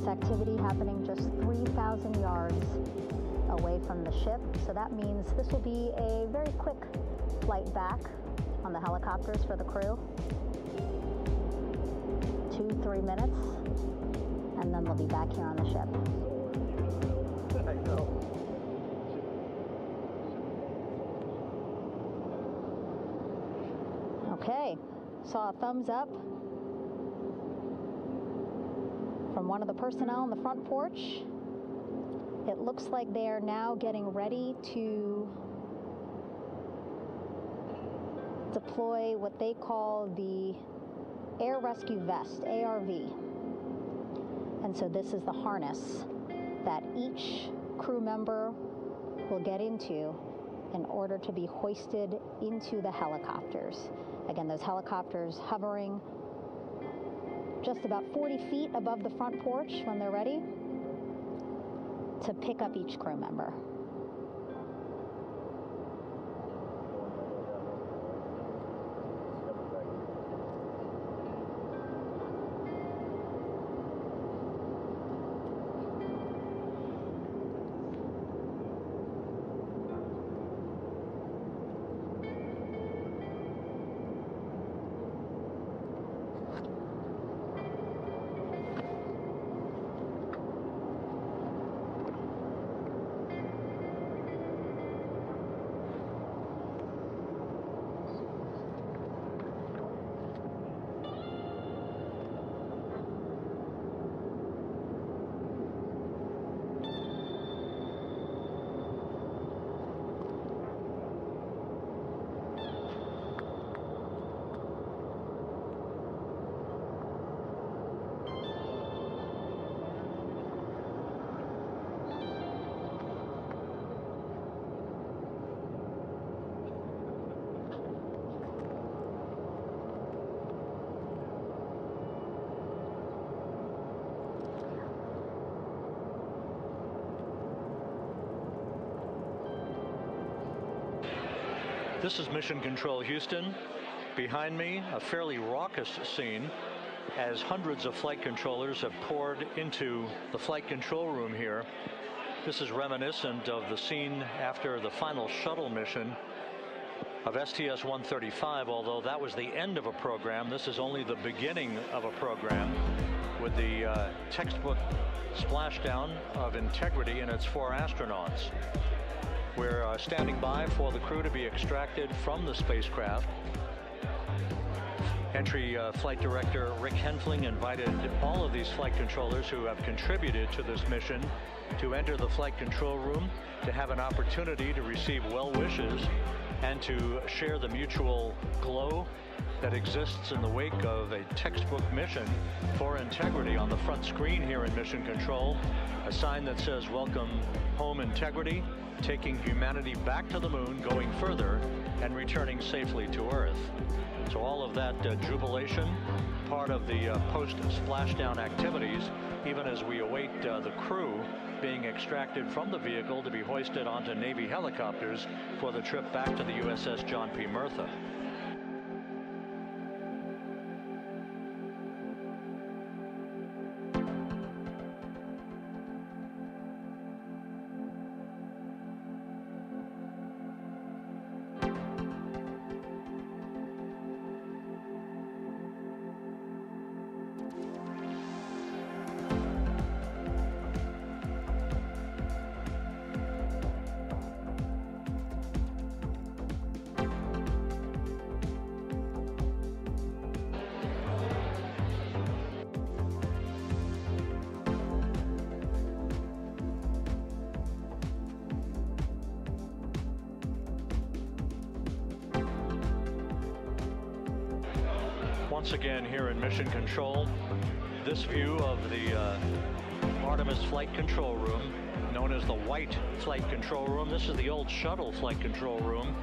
Activity happening just 3,000 yards away from the ship. So that means this will be a very quick flight back on the helicopters for the crew. 2-3 minutes, and then they'll be back here on the ship. I know. Okay, saw a thumbs up from one of the personnel on the front porch. It looks like they are now getting ready to deploy what they call the Air Rescue Vest, ARV. And so this is the harness that each crew member will get into in order to be hoisted into the helicopters. Again, those helicopters hovering just about 40 feet above the front porch when they're ready to pick up each crew member. This is Mission Control Houston. Behind me, a fairly raucous scene as hundreds of flight controllers have poured into the flight control room here. This is reminiscent of the scene after the final shuttle mission of STS-135, although that was the end of a program. This is only the beginning of a program with the textbook splashdown of Integrity and its 4 astronauts. We're standing by for the crew to be extracted from the spacecraft. Entry Flight Director Rick Henfling invited all of these flight controllers who have contributed to this mission to enter the flight control room to have an opportunity to receive well wishes and to share the mutual glow that exists in the wake of a textbook mission for Integrity. On the front screen here in Mission Control, a sign that says "Welcome Home Integrity," taking humanity back to the moon, going further, and returning safely to Earth. So all of that jubilation, part of the post-splashdown activities, even as we await the crew being extracted from the vehicle to be hoisted onto Navy helicopters for the trip back to the USS John P. Murtha. Once again here in Mission Control, this view of the Artemis Flight Control Room, known as the White Flight Control Room. This is the old shuttle flight control room,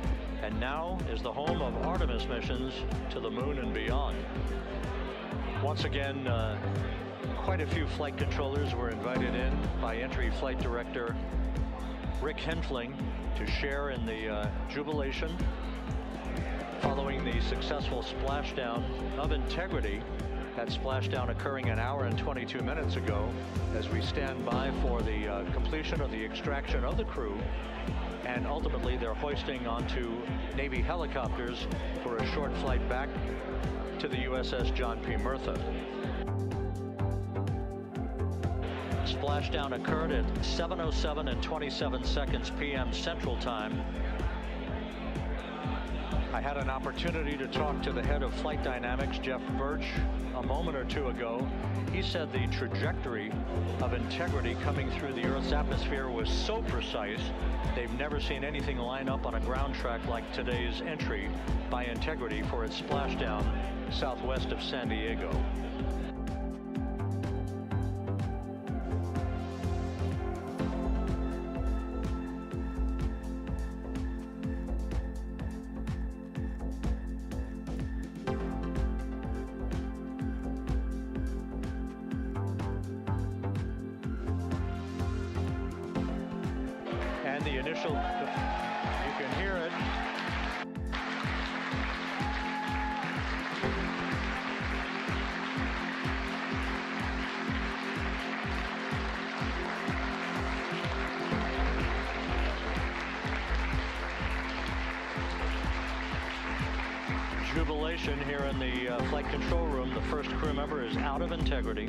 and now is the home of Artemis missions to the moon and beyond. Once again, quite a few flight controllers were invited in by Entry Flight Director Rick Henfling to share in the jubilation following the successful splashdown of Integrity. That splashdown occurring an hour and 22 minutes ago, as we stand by for the completion of the extraction of the crew, and ultimately they're hoisting onto Navy helicopters for a short flight back to the USS John P. Murtha. Splashdown occurred at 7:07 and 27 seconds p.m. Central Time. I had an opportunity to talk to the head of flight dynamics, Jeff Birch, a moment or two ago. He said the trajectory of Integrity coming through the Earth's atmosphere was so precise, they've never seen anything line up on a ground track like today's entry by Integrity for its splashdown southwest of San Diego. And the initial, you can hear it. Jubilation here in the flight control room. The first crew member is out of Integrity.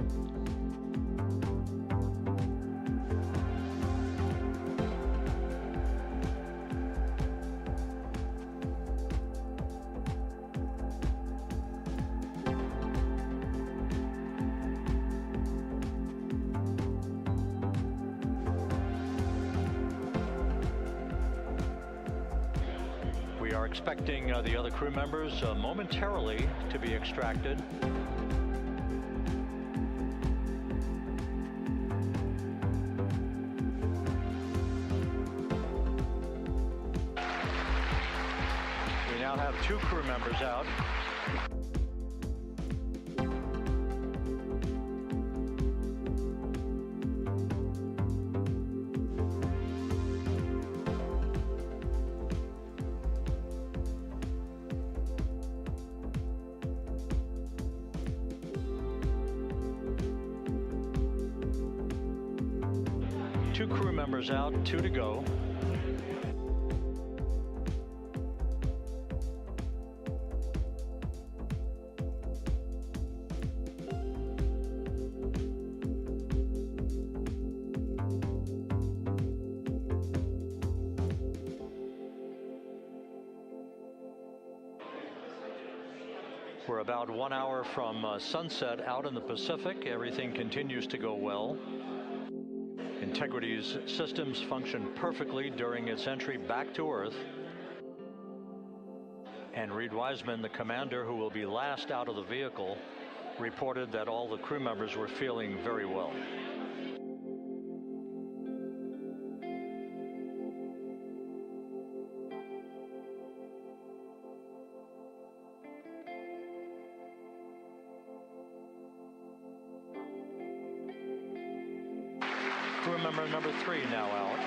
We are expecting the other crew members momentarily to be extracted. We now have 2 crew members out. Two crew members out, 2 to go. We're about 1 hour from sunset out in the Pacific. Everything continues to go well. Integrity's systems function perfectly during its entry back to Earth. And Reed Wiseman, the commander who will be last out of the vehicle, reported that all the crew members were feeling very well. Crew member number 3 now out.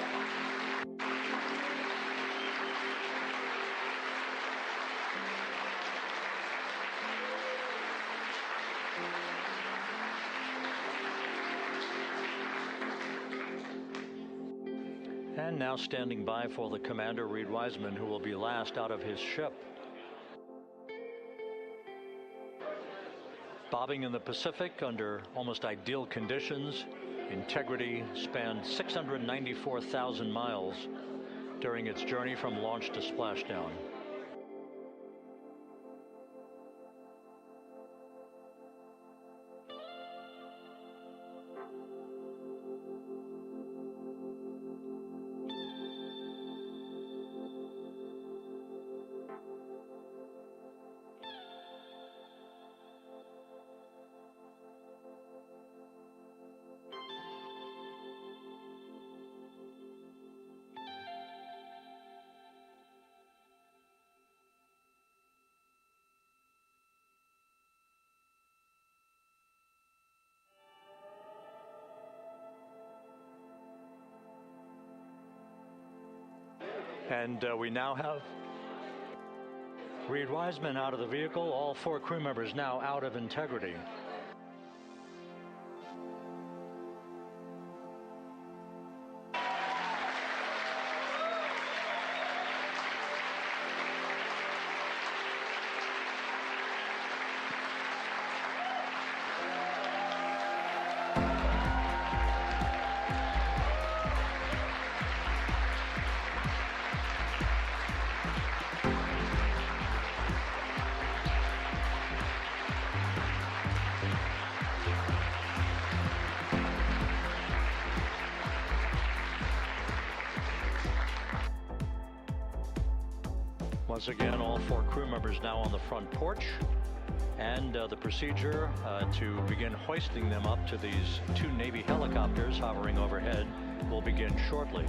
And now standing by for the commander, Reed Wiseman, who will be last out of his ship. Bobbing in the Pacific under almost ideal conditions, Integrity spanned 694,000 miles during its journey from launch to splashdown. And we now have Reed Wiseman out of the vehicle, all 4 crew members now out of Integrity. Once again, all 4 crew members now on the front porch, and the procedure to begin hoisting them up to these 2 Navy helicopters hovering overhead will begin shortly.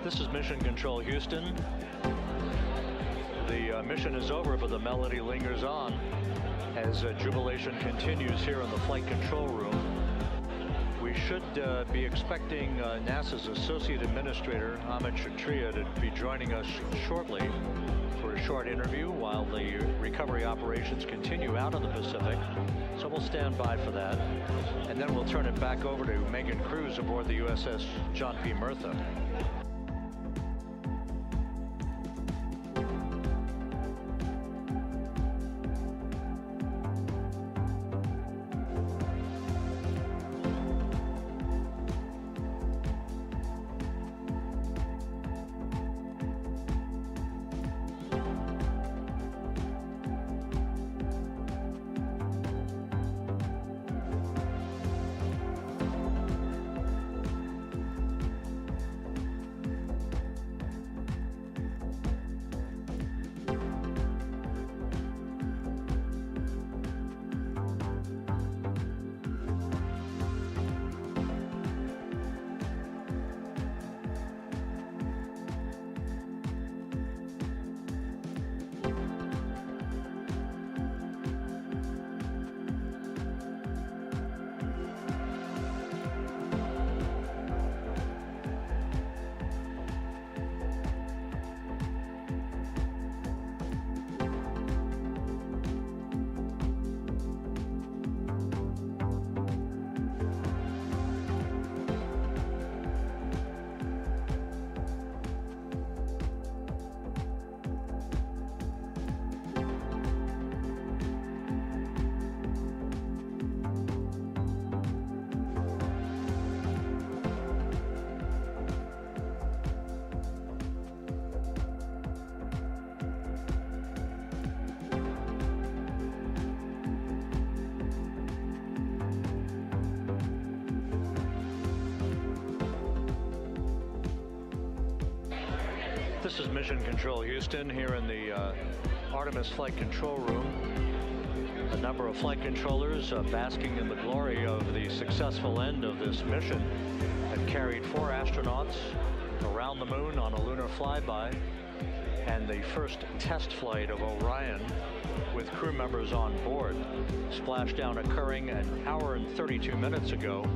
This is Mission Control Houston. The mission is over, but the melody lingers on as jubilation continues here in the flight control room. We should be expecting NASA's Associate Administrator, Amit Kshatriya, to be joining us shortly for a short interview while the recovery operations continue out in the Pacific. So we'll stand by for that. And then we'll turn it back over to Megan Cruz aboard the USS John P. Murtha. This is Mission Control Houston here in the Artemis Flight Control Room. A number of flight controllers basking in the glory of the successful end of this mission that carried 4 astronauts around the moon on a lunar flyby, and the first test flight of Orion with crew members on board. Splashdown occurring an hour and 32 minutes ago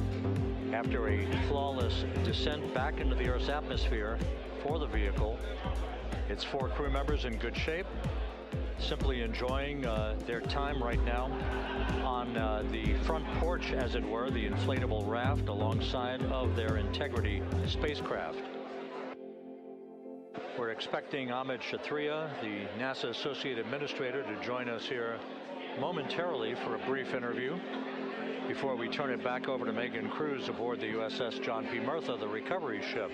after a flawless descent back into the Earth's atmosphere for the vehicle. Its 4 crew members in good shape, simply enjoying their time right now on the front porch, as it were, the inflatable raft alongside of their Integrity spacecraft. We're expecting Amit Kshatriya, the NASA Associate Administrator, to join us here momentarily for a brief interview before we turn it back over to Megan Cruz aboard the USS John P. Murtha, the recovery ship.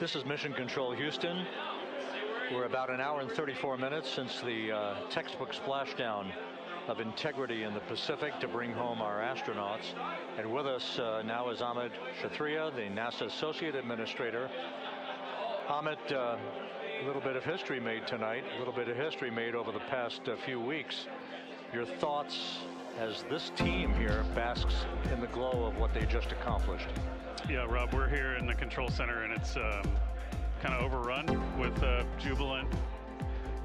This is Mission Control Houston. We're about an hour and 34 minutes since the textbook splashdown of integrity in the Pacific to bring home our astronauts. And with us now is Amit Kshatriya, the NASA Associate Administrator. Amit, a little bit of history made tonight, a little bit of history made over the past few weeks. Your thoughts as this team here basks in the glow of what they just accomplished. Yeah, Rob, we're here in the control center, and it's kind of overrun with jubilant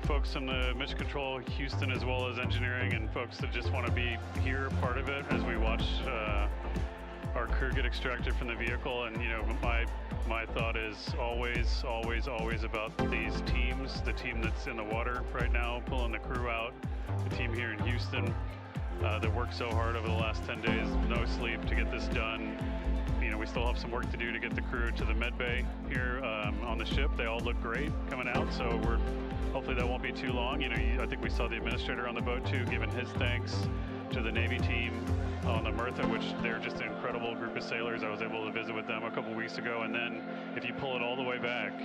folks in the Mission Control Houston, as well as engineering, and folks that just want to be here, part of it, as we watch our crew get extracted from the vehicle. And you know, my thought is always about these teams. The team that's in the water right now, pulling the crew out. The team here in Houston that worked so hard over the last 10 days, no sleep to get this done. You know, we still have some work to do to get the crew to the med bay here on the ship. They all look great coming out, so hopefully that won't be too long. You know, I think we saw the administrator on the boat too, giving his thanks to the Navy team on the Mirtha, which they're just an incredible group of sailors. I was able to visit with them a couple weeks ago. And then if you pull it all the way back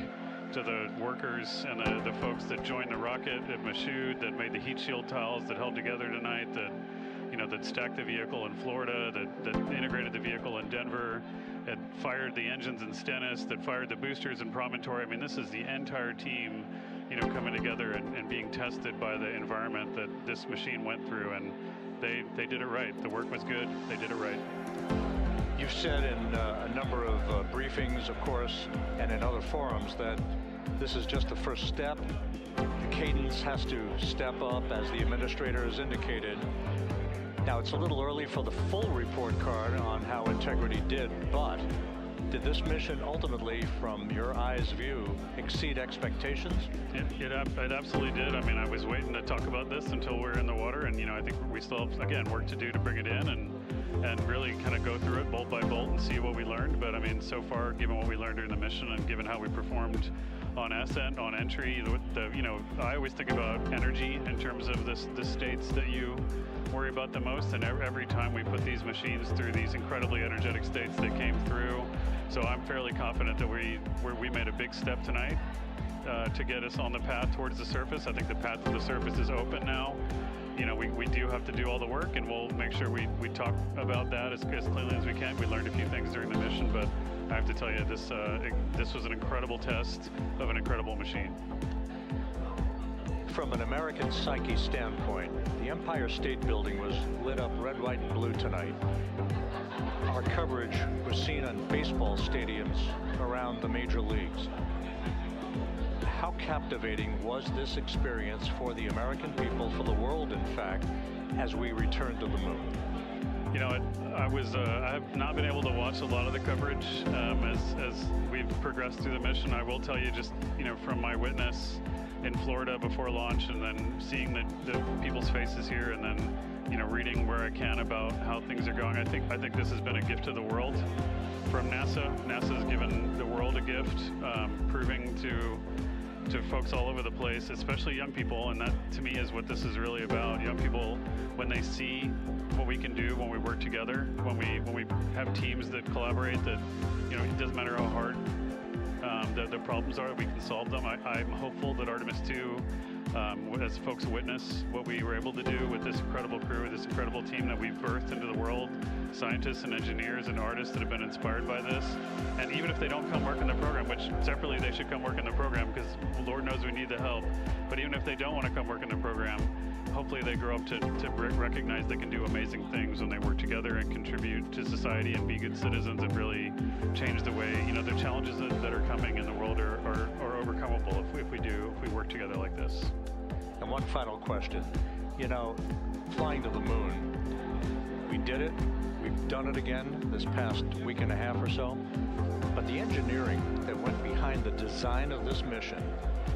to the workers and the folks that joined the rocket at Michoud, that made the heat shield tiles, that held together tonight, that stacked the vehicle in Florida, that integrated the vehicle in Denver, that fired the engines in Stennis, that fired the boosters in Promontory. I mean, this is the entire team, coming together and being tested by the environment that this machine went through, and they did it right. The work was good. They did it right. You've said in a number of briefings, of course, and in other forums that this is just the first step. The cadence has to step up, as the administrator has indicated. Now, it's a little early for the full report card on how integrity did, but did this mission ultimately, from your eyes view, exceed expectations? It absolutely did. I mean, I was waiting to talk about this until we're in the water, and I think we still have, again, work to do to bring it in and really kind of go through it bolt by bolt and see what we learned. But I mean, so far, given what we learned during the mission and given how we performed on ascent, on entry, I always think about energy in terms of the states that you worry about the most, and every time we put these machines through these incredibly energetic states, they came through. So I'm fairly confident that we made a big step tonight to get us on the path towards the surface. I think the path to the surface is open now. We do have to do all the work, and we'll make sure we talk about that as clearly as we can. We learned a few things during the mission, but I have to tell you, this was an incredible test of an incredible machine. From an American psyche standpoint, the Empire State Building was lit up red, white, and blue tonight. Our coverage was seen on baseball stadiums around the major leagues. How captivating was this experience for the American people, for the world, in fact, as we returned to the moon? I have not been able to watch a lot of the coverage as we've progressed through the mission. I will tell you, just from my witness in Florida before launch, and then seeing the people's faces here, and then reading where I can about how things are going. I think this has been a gift to the world from NASA. NASA has given the world a gift, proving to folks all over the place, especially young people, and that to me is what this is really about. Young people, when they see what we can do when we work together, when we have teams that collaborate, that it doesn't matter how hard the problems are, we can solve them. I'm hopeful that Artemis 2, as folks witness what we were able to do with this incredible crew, this incredible team that we've birthed into the world, scientists and engineers and artists that have been inspired by this. And even if they don't come work in the program, which separately they should come work in the program, because Lord knows we need the help, but even if they don't want to come work in the program, hopefully they grow up to recognize they can do amazing things when they work together and contribute to society and be good citizens and really change the way, the challenges that are coming in the world are overcomable if we work together like this. And one final question. Flying to the moon, we did it. We've done it again this past week and a half or so. But the engineering that went behind the design of this mission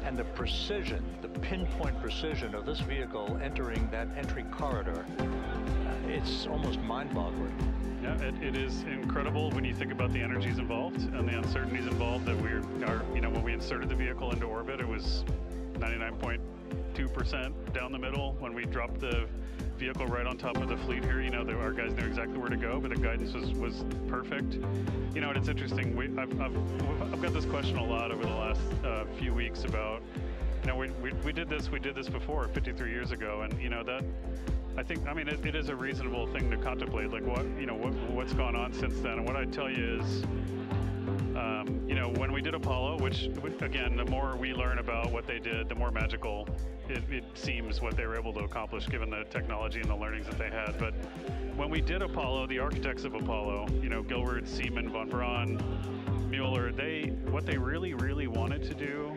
and the precision, the pinpoint precision of this vehicle entering that entry corridor, it's almost mind-boggling. Yeah, it is incredible when you think about the energies involved and the uncertainties involved. That when we inserted the vehicle into orbit, it was 99.9 2% down the middle when we dropped the vehicle right on top of the fleet here. You know, our guys knew exactly where to go, but the guidance was perfect. You know, and it's interesting. I've got this question a lot over the last few weeks about, you know, we did this before 53 years ago, and you know that. I mean, it is a reasonable thing to contemplate, like what's gone on since then. And what I'd tell you is, you know, when we did Apollo, which again, the more we learn about what they did, the more magical it seems what they were able to accomplish given the technology and the learnings that they had. But when we did Apollo, the architects of Apollo, you know, Gilbert, Seaman, von Braun, Mueller, what they really wanted to do,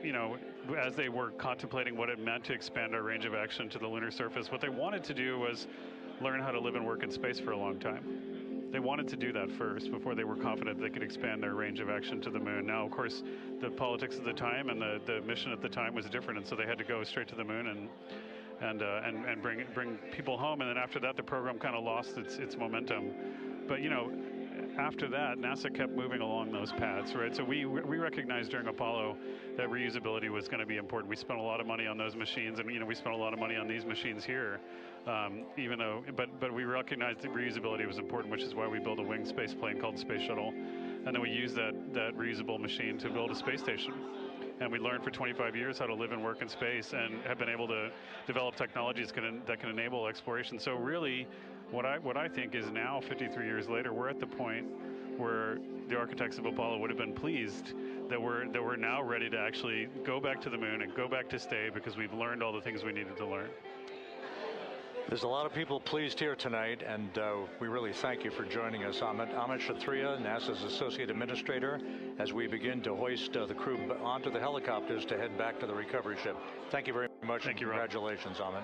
you know, as they were contemplating what it meant to expand our range of action to the lunar surface, what they wanted to do was learn how to live and work in space for a long time. They wanted to do that first before they were confident they could expand their range of action to the moon. Now, of course, the politics of the time and the mission at the time was different, and so they had to go straight to the moon and bring people home. And then after that, the program kind of lost its momentum. But you know, after that, NASA kept moving along those paths, right? So we recognized during Apollo that reusability was going to be important. We spent a lot of money on those machines, and you know, we spent a lot of money on these machines here. Even though, but we recognized that reusability was important, which is why we built a winged space plane called the Space Shuttle, and then we used that reusable machine to build a space station. And we learned for 25 years how to live and work in space, and have been able to develop technologies that can enable exploration. So really, what I think is now, 53 years later, we're at the point where the architects of Apollo would have been pleased that we're now ready to actually go back to the moon and go back to stay, because we've learned all the things we needed to learn. There's a lot of people pleased here tonight, and we really thank you for joining us. Amit Kshatriya, NASA's Associate Administrator, as we begin to hoist the crew onto the helicopters to head back to the recovery ship. Thank you very much. Thank you, Rob. Congratulations, Amit.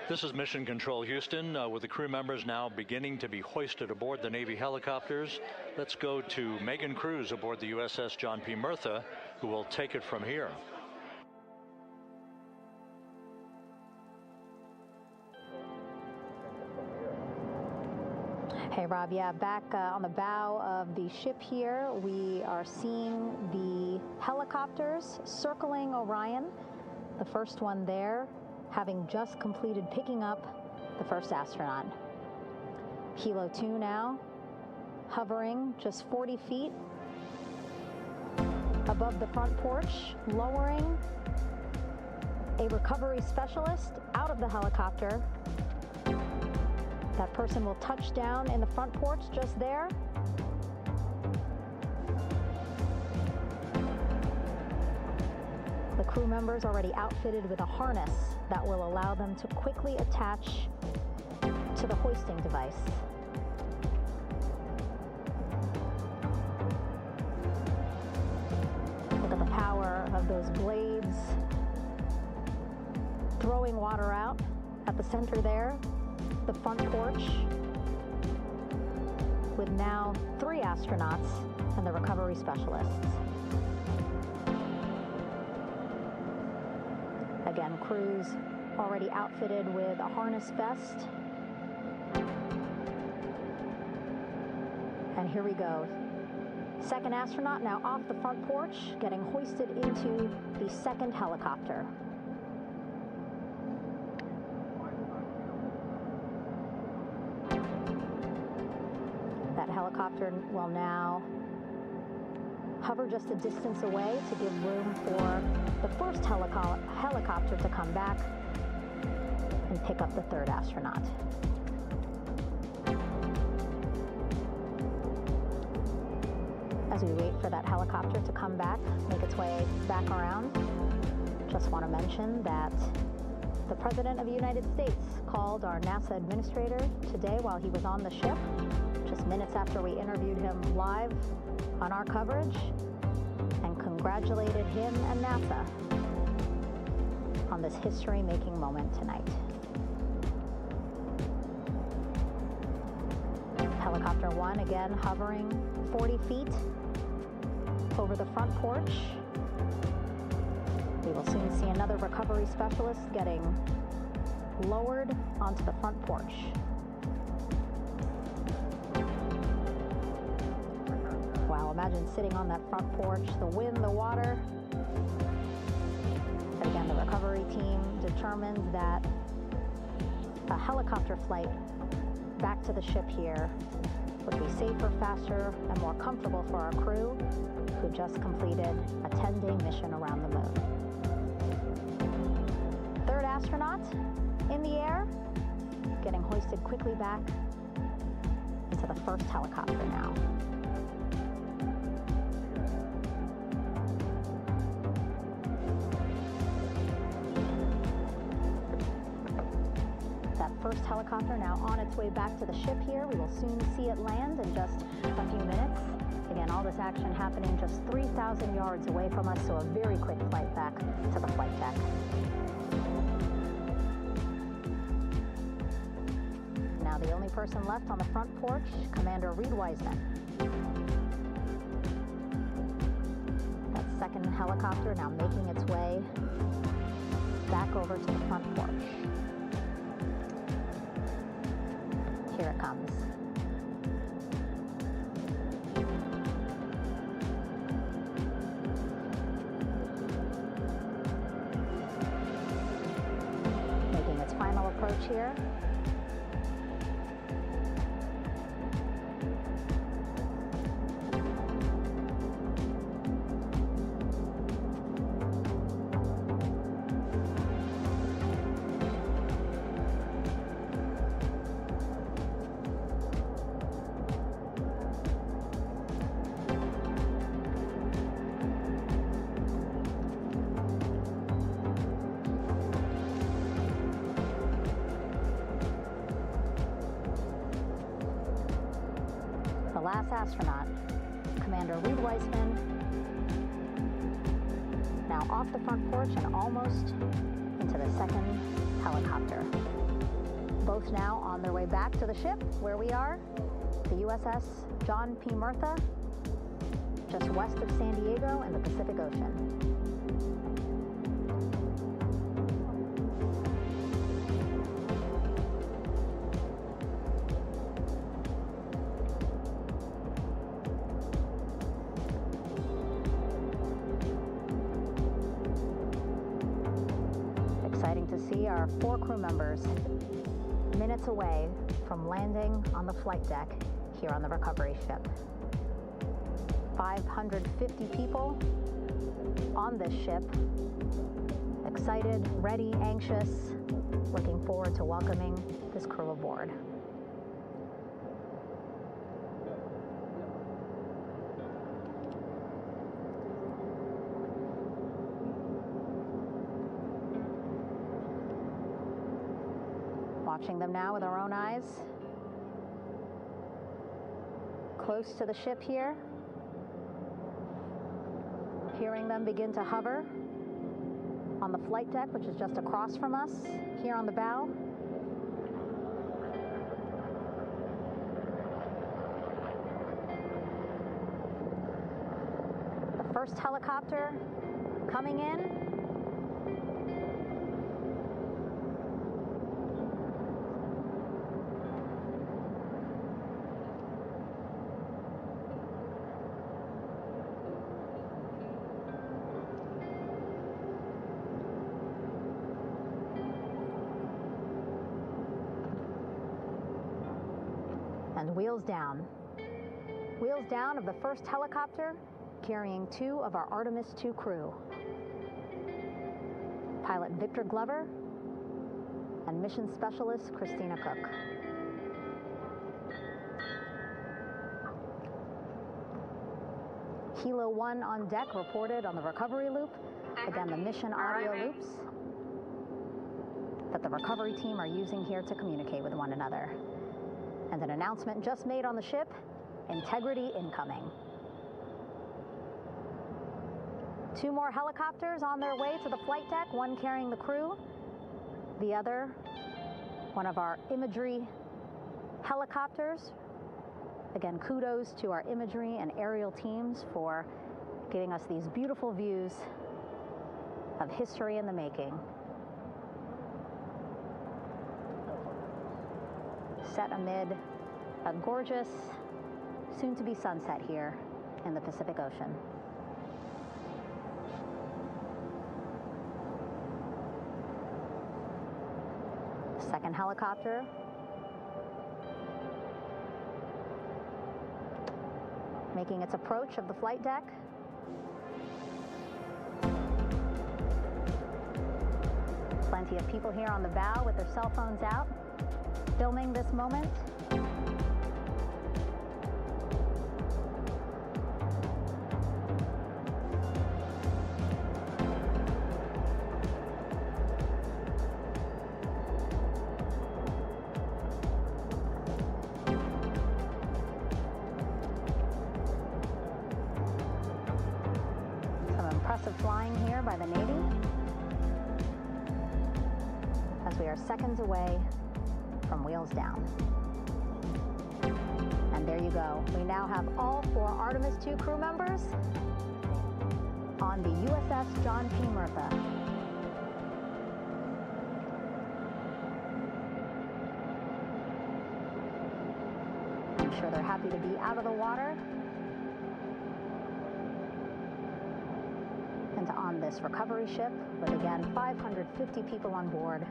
This is Mission Control Houston, with the crew members now beginning to be hoisted aboard the Navy helicopters. Let's go to Megan Cruz aboard the USS John P. Murtha, who will take it from here. Hey, Rob. Yeah, back on the bow of the ship here, we are seeing the helicopters circling Orion. The first one there, having just completed picking up the first astronaut. Helo 2 now, hovering just 40 feet above the front porch, lowering a recovery specialist out of the helicopter. That person will touch down in the front porch just there. The crew members already outfitted with a harness that will allow them to quickly attach to the hoisting device. Look at the power of those blades throwing water out at the center there. The front porch with now 3 astronauts and the recovery specialists. Again, crews already outfitted with a harness vest. And here we go. Second astronaut now off the front porch, getting hoisted into the second helicopter. That helicopter will now hover just a distance away to give room for the first helicopter to come back and pick up the third astronaut. As we wait for that helicopter to come back, make its way back around, just want to mention that the President of the United States called our NASA administrator today while he was on the ship, just minutes after we interviewed him live on our coverage, and congratulated him and NASA on this history-making moment tonight. Helicopter 1 again hovering 40 feet over the front porch. We will soon see another recovery specialist getting lowered onto the front porch. Wow, imagine sitting on that front porch, the wind, the water. But again, the recovery team determined that a helicopter flight back to the ship here would be safer, faster, and more comfortable for our crew who just completed a 10-day mission around the moon. Third astronaut in the air, getting hoisted quickly back into the first helicopter now. That first helicopter now on its way back to the ship here. We will soon see it land in just a few minutes. Again, all this action happening just 3,000 yards away from us, so a very quick flight back to the flight deck. Now the only person left on the front porch, Commander Reed Wiseman. That second helicopter now making its way back over to the front porch. Here it comes. Making its final approach here. Last astronaut, Commander Reed Wiseman, now off the front porch and almost into the second helicopter. Both now on their way back to the ship where we are, the USS John P. Murtha, just west of San Diego in the Pacific Ocean. Exciting to see our 4 crew members minutes away from landing on the flight deck here on the recovery ship. 550 people on this ship, excited, ready, anxious, looking forward to welcoming this crew aboard. Watching them now with our own eyes. Close to the ship here. Hearing them begin to hover on the flight deck, which is just across from us, here on the bow. The first helicopter coming in. And wheels down. Wheels down of the first helicopter carrying 2 of our Artemis II crew. Pilot Victor Glover and mission specialist Christina Cook. Hilo 1 on deck reported on the recovery loop. Again, the mission audio loops that the recovery team are using here to communicate with one another. And an announcement just made on the ship, integrity incoming. 2 more helicopters on their way to the flight deck, one carrying the crew, the other, one of our imagery helicopters, Again, kudos to our imagery and aerial teams for giving us these beautiful views of history in the making. Set amid a gorgeous, soon-to-be sunset here in the Pacific Ocean. Second helicopter. Making its approach of the flight deck. Plenty of people here on the bow with their cell phones out, filming this moment. Some impressive flying here by the Navy, as we are seconds away from wheels down. And there you go. We now have all 4 Artemis II crew members on the USS John P. Murtha. I'm sure they're happy to be out of the water and on this recovery ship with, again, 550 people on board,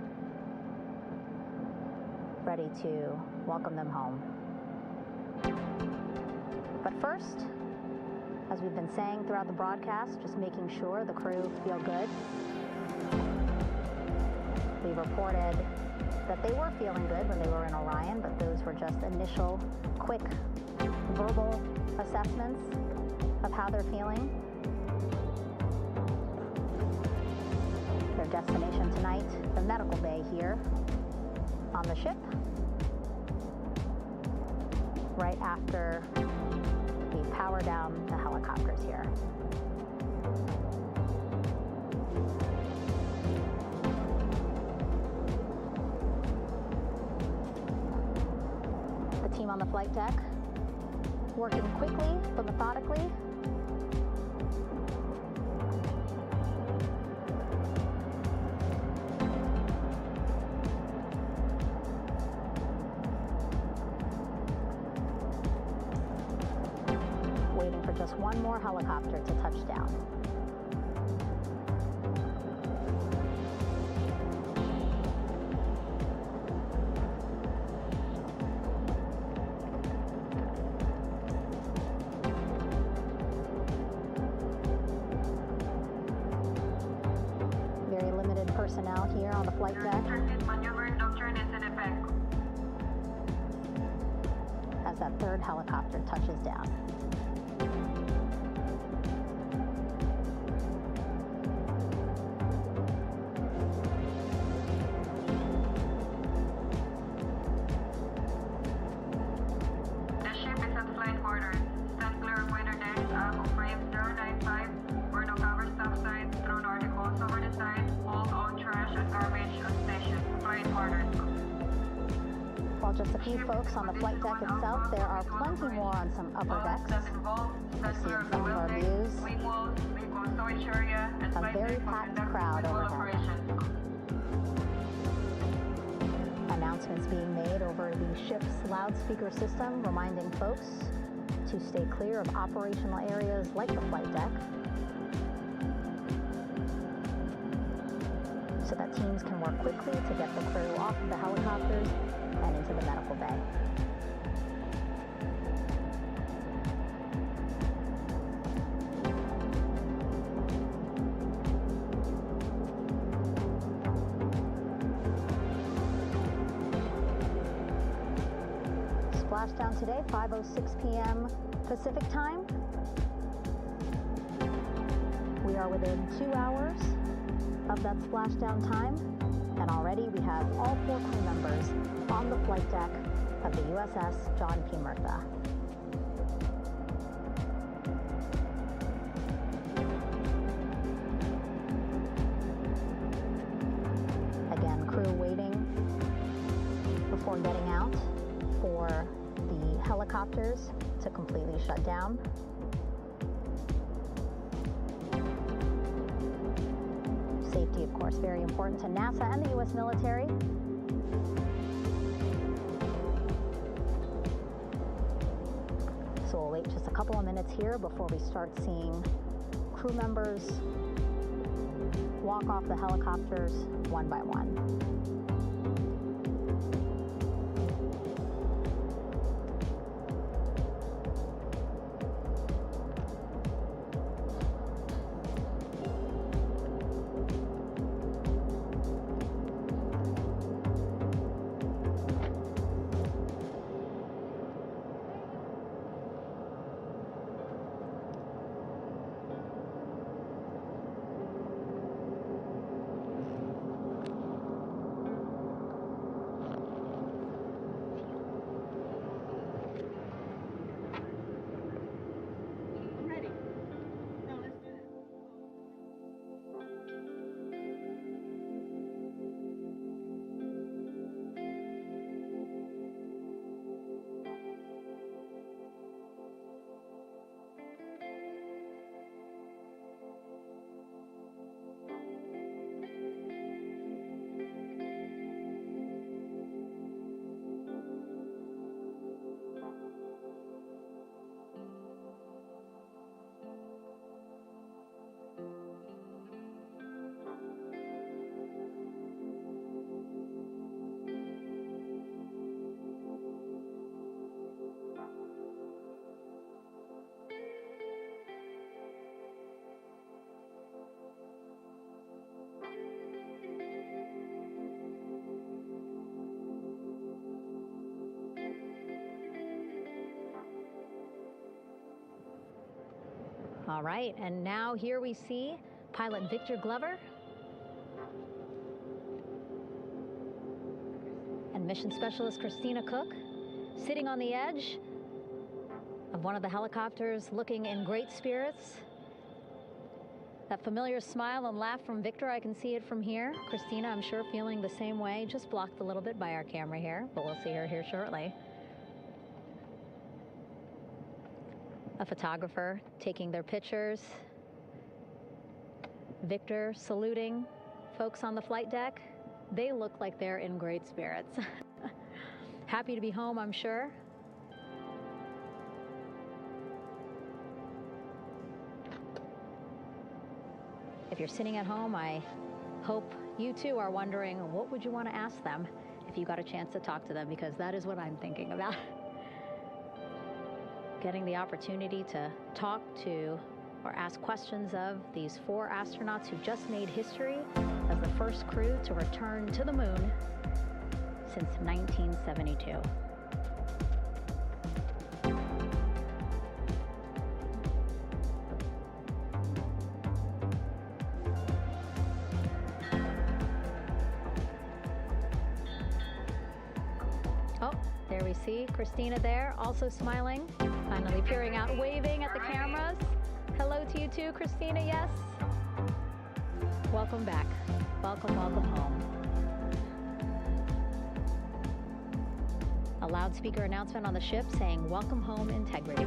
ready to welcome them home. But first, as we've been saying throughout the broadcast, just making sure the crew feel good. We reported that they were feeling good when they were in Orion, but those were just initial, quick, verbal assessments of how they're feeling. Their destination tonight, the medical bay here on the ship, right after we power down the helicopters here. The team on the flight deck working quickly but methodically. Just one more helicopter to touch down. Very limited personnel here on the flight deck. Maneuver doctrine is in effect. As that third helicopter touches down. Just a few folks on the flight deck itself. There are plenty more on some upper decks. You see some of our views. A very packed crowd overhead. Announcements being made over the ship's loudspeaker system, reminding folks to stay clear of operational areas like the flight deck, so that teams can work quickly to get the crew off of the helicopters and into the medical bay. Splashdown today, 5:06 p.m. Pacific time. We are within 2 hours of that splashdown time, and already we have all 4 crew members on the flight deck of the USS John P. Murtha. Again, crew waiting before getting out for the helicopter helicopters to completely shut down. Safety, of course, very important to NASA and the U.S. military. So we'll wait just a couple of minutes here before we start seeing crew members walk off the helicopters one by one. All right, and now here we see pilot Victor Glover and mission specialist Christina Cook sitting on the edge of one of the helicopters, looking in great spirits. That familiar smile and laugh from Victor, I can see it from here. Christina, I'm sure, feeling the same way, just blocked a little bit by our camera here, but we'll see her here shortly. A photographer taking their pictures. Victor saluting folks on the flight deck. They look like they're in great spirits. Happy to be home, I'm sure. If you're sitting at home, I hope you too are wondering, what would you want to ask them if you got a chance to talk to them? Because that is what I'm thinking about. Getting the opportunity to talk to or ask questions of these 4 astronauts who just made history as the first crew to return to the moon since 1972. Oh, there we see Christina there, also smiling. Finally peering out, waving at the cameras. Hello to you too, Christina, yes? Welcome back. Welcome, welcome home. A loudspeaker announcement on the ship saying, "Welcome home, Integrity."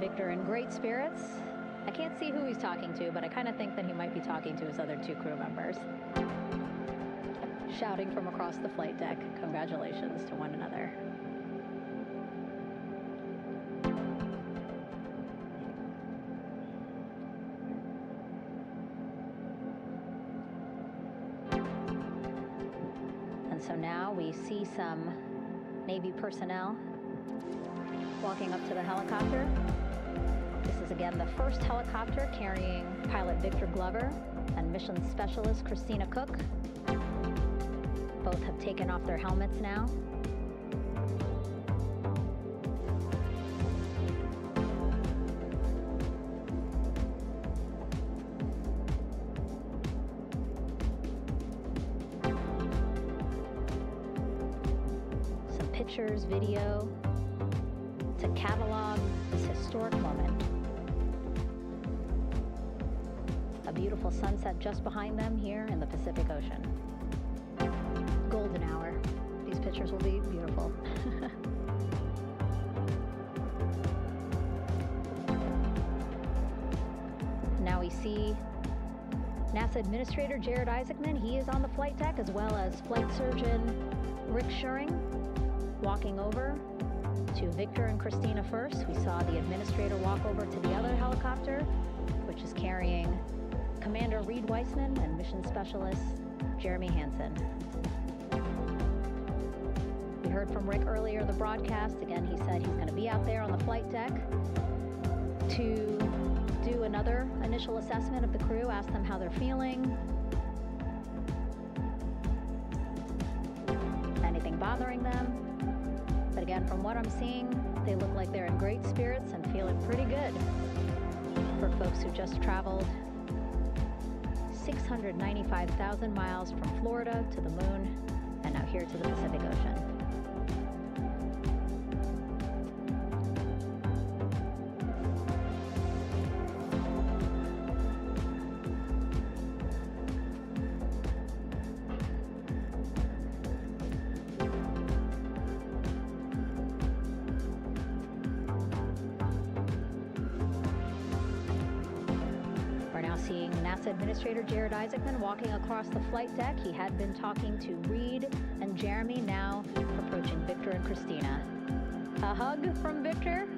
Victor in great spirits. I can't see who he's talking to, but I kind of think that he might be talking to his other 2 crew members. Shouting from across the flight deck, congratulations to one another. And so now we see some Navy personnel walking up to the helicopter. This is again the first helicopter carrying pilot Victor Glover and mission specialist Christina Cook. Both have taken off their helmets now. Some pictures, video, to catalog this historic moment. A beautiful sunset just behind them here in the Pacific Ocean. Golden hour. These pictures will be beautiful. Now we see NASA Administrator Jared Isaacman. He is on the flight deck, as well as Flight Surgeon Rick Schuring walking over to Victor and Christina first. We saw the administrator walk over to the other helicopter, which is carrying Commander Reed Weissman and Mission Specialist Jeremy Hansen. We heard from Rick earlier in the broadcast. Again, he said he's going to be out there on the flight deck to do another initial assessment of the crew, ask them how they're feeling, anything bothering them. But again, from what I'm seeing, they look like they're in great spirits and feeling pretty good for folks who just traveled 695,000 miles from Florida to the moon and now here to the Pacific Ocean. Seeing NASA Administrator Jared Isaacman walking across the flight deck. He had been talking to Reed and Jeremy, now approaching Victor and Christina. A hug from Victor,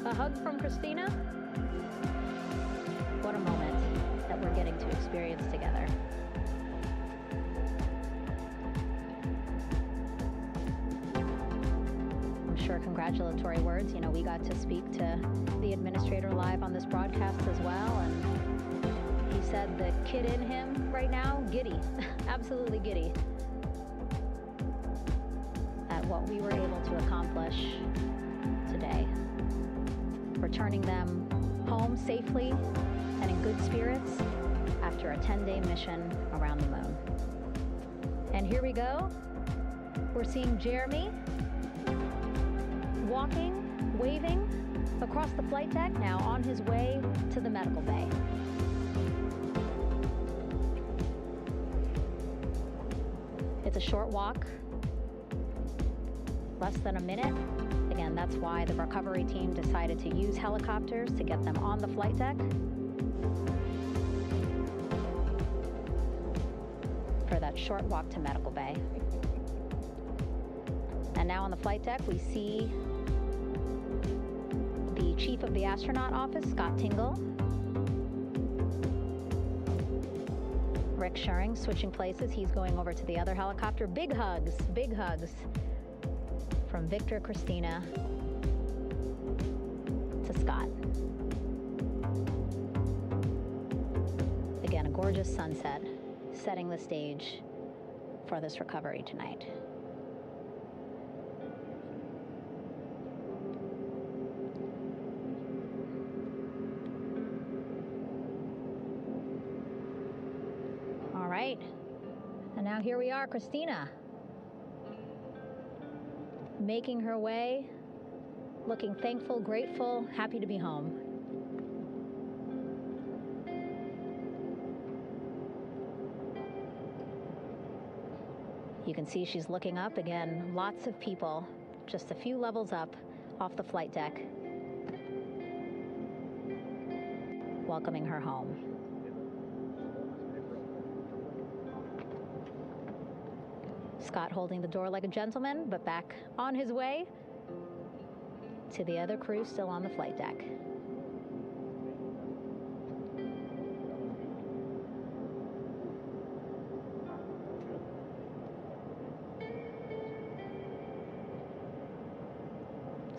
a hug from Christina. What a moment that we're getting to experience together. I'm sure congratulatory words. You know, we got to speak to the administrator live on this broadcast as well, and he said the kid in him right now, giddy, absolutely giddy at what we were able to accomplish today. Returning them home safely and in good spirits after a 10-day mission around the moon. And here we go. We're seeing Jeremy walking, waving across the flight deck, now on his way to the medical bay. It's a short walk, less than a minute. Again, that's why the recovery team decided to use helicopters to get them on the flight deck for that short walk to medical bay. And now on the flight deck, we see the chief of the astronaut office, Scott Tingle, Rick Schuring switching places. He's going over to the other helicopter. Big hugs from Victor, Christina to Scott. Again, a gorgeous sunset setting the stage for this recovery tonight. And now here we are, Christina, making her way, looking thankful, grateful, happy to be home. You can see she's looking up again, lots of people, just a few levels up off the flight deck, welcoming her home. Scott holding the door like a gentleman, but back on his way to the other crew still on the flight deck.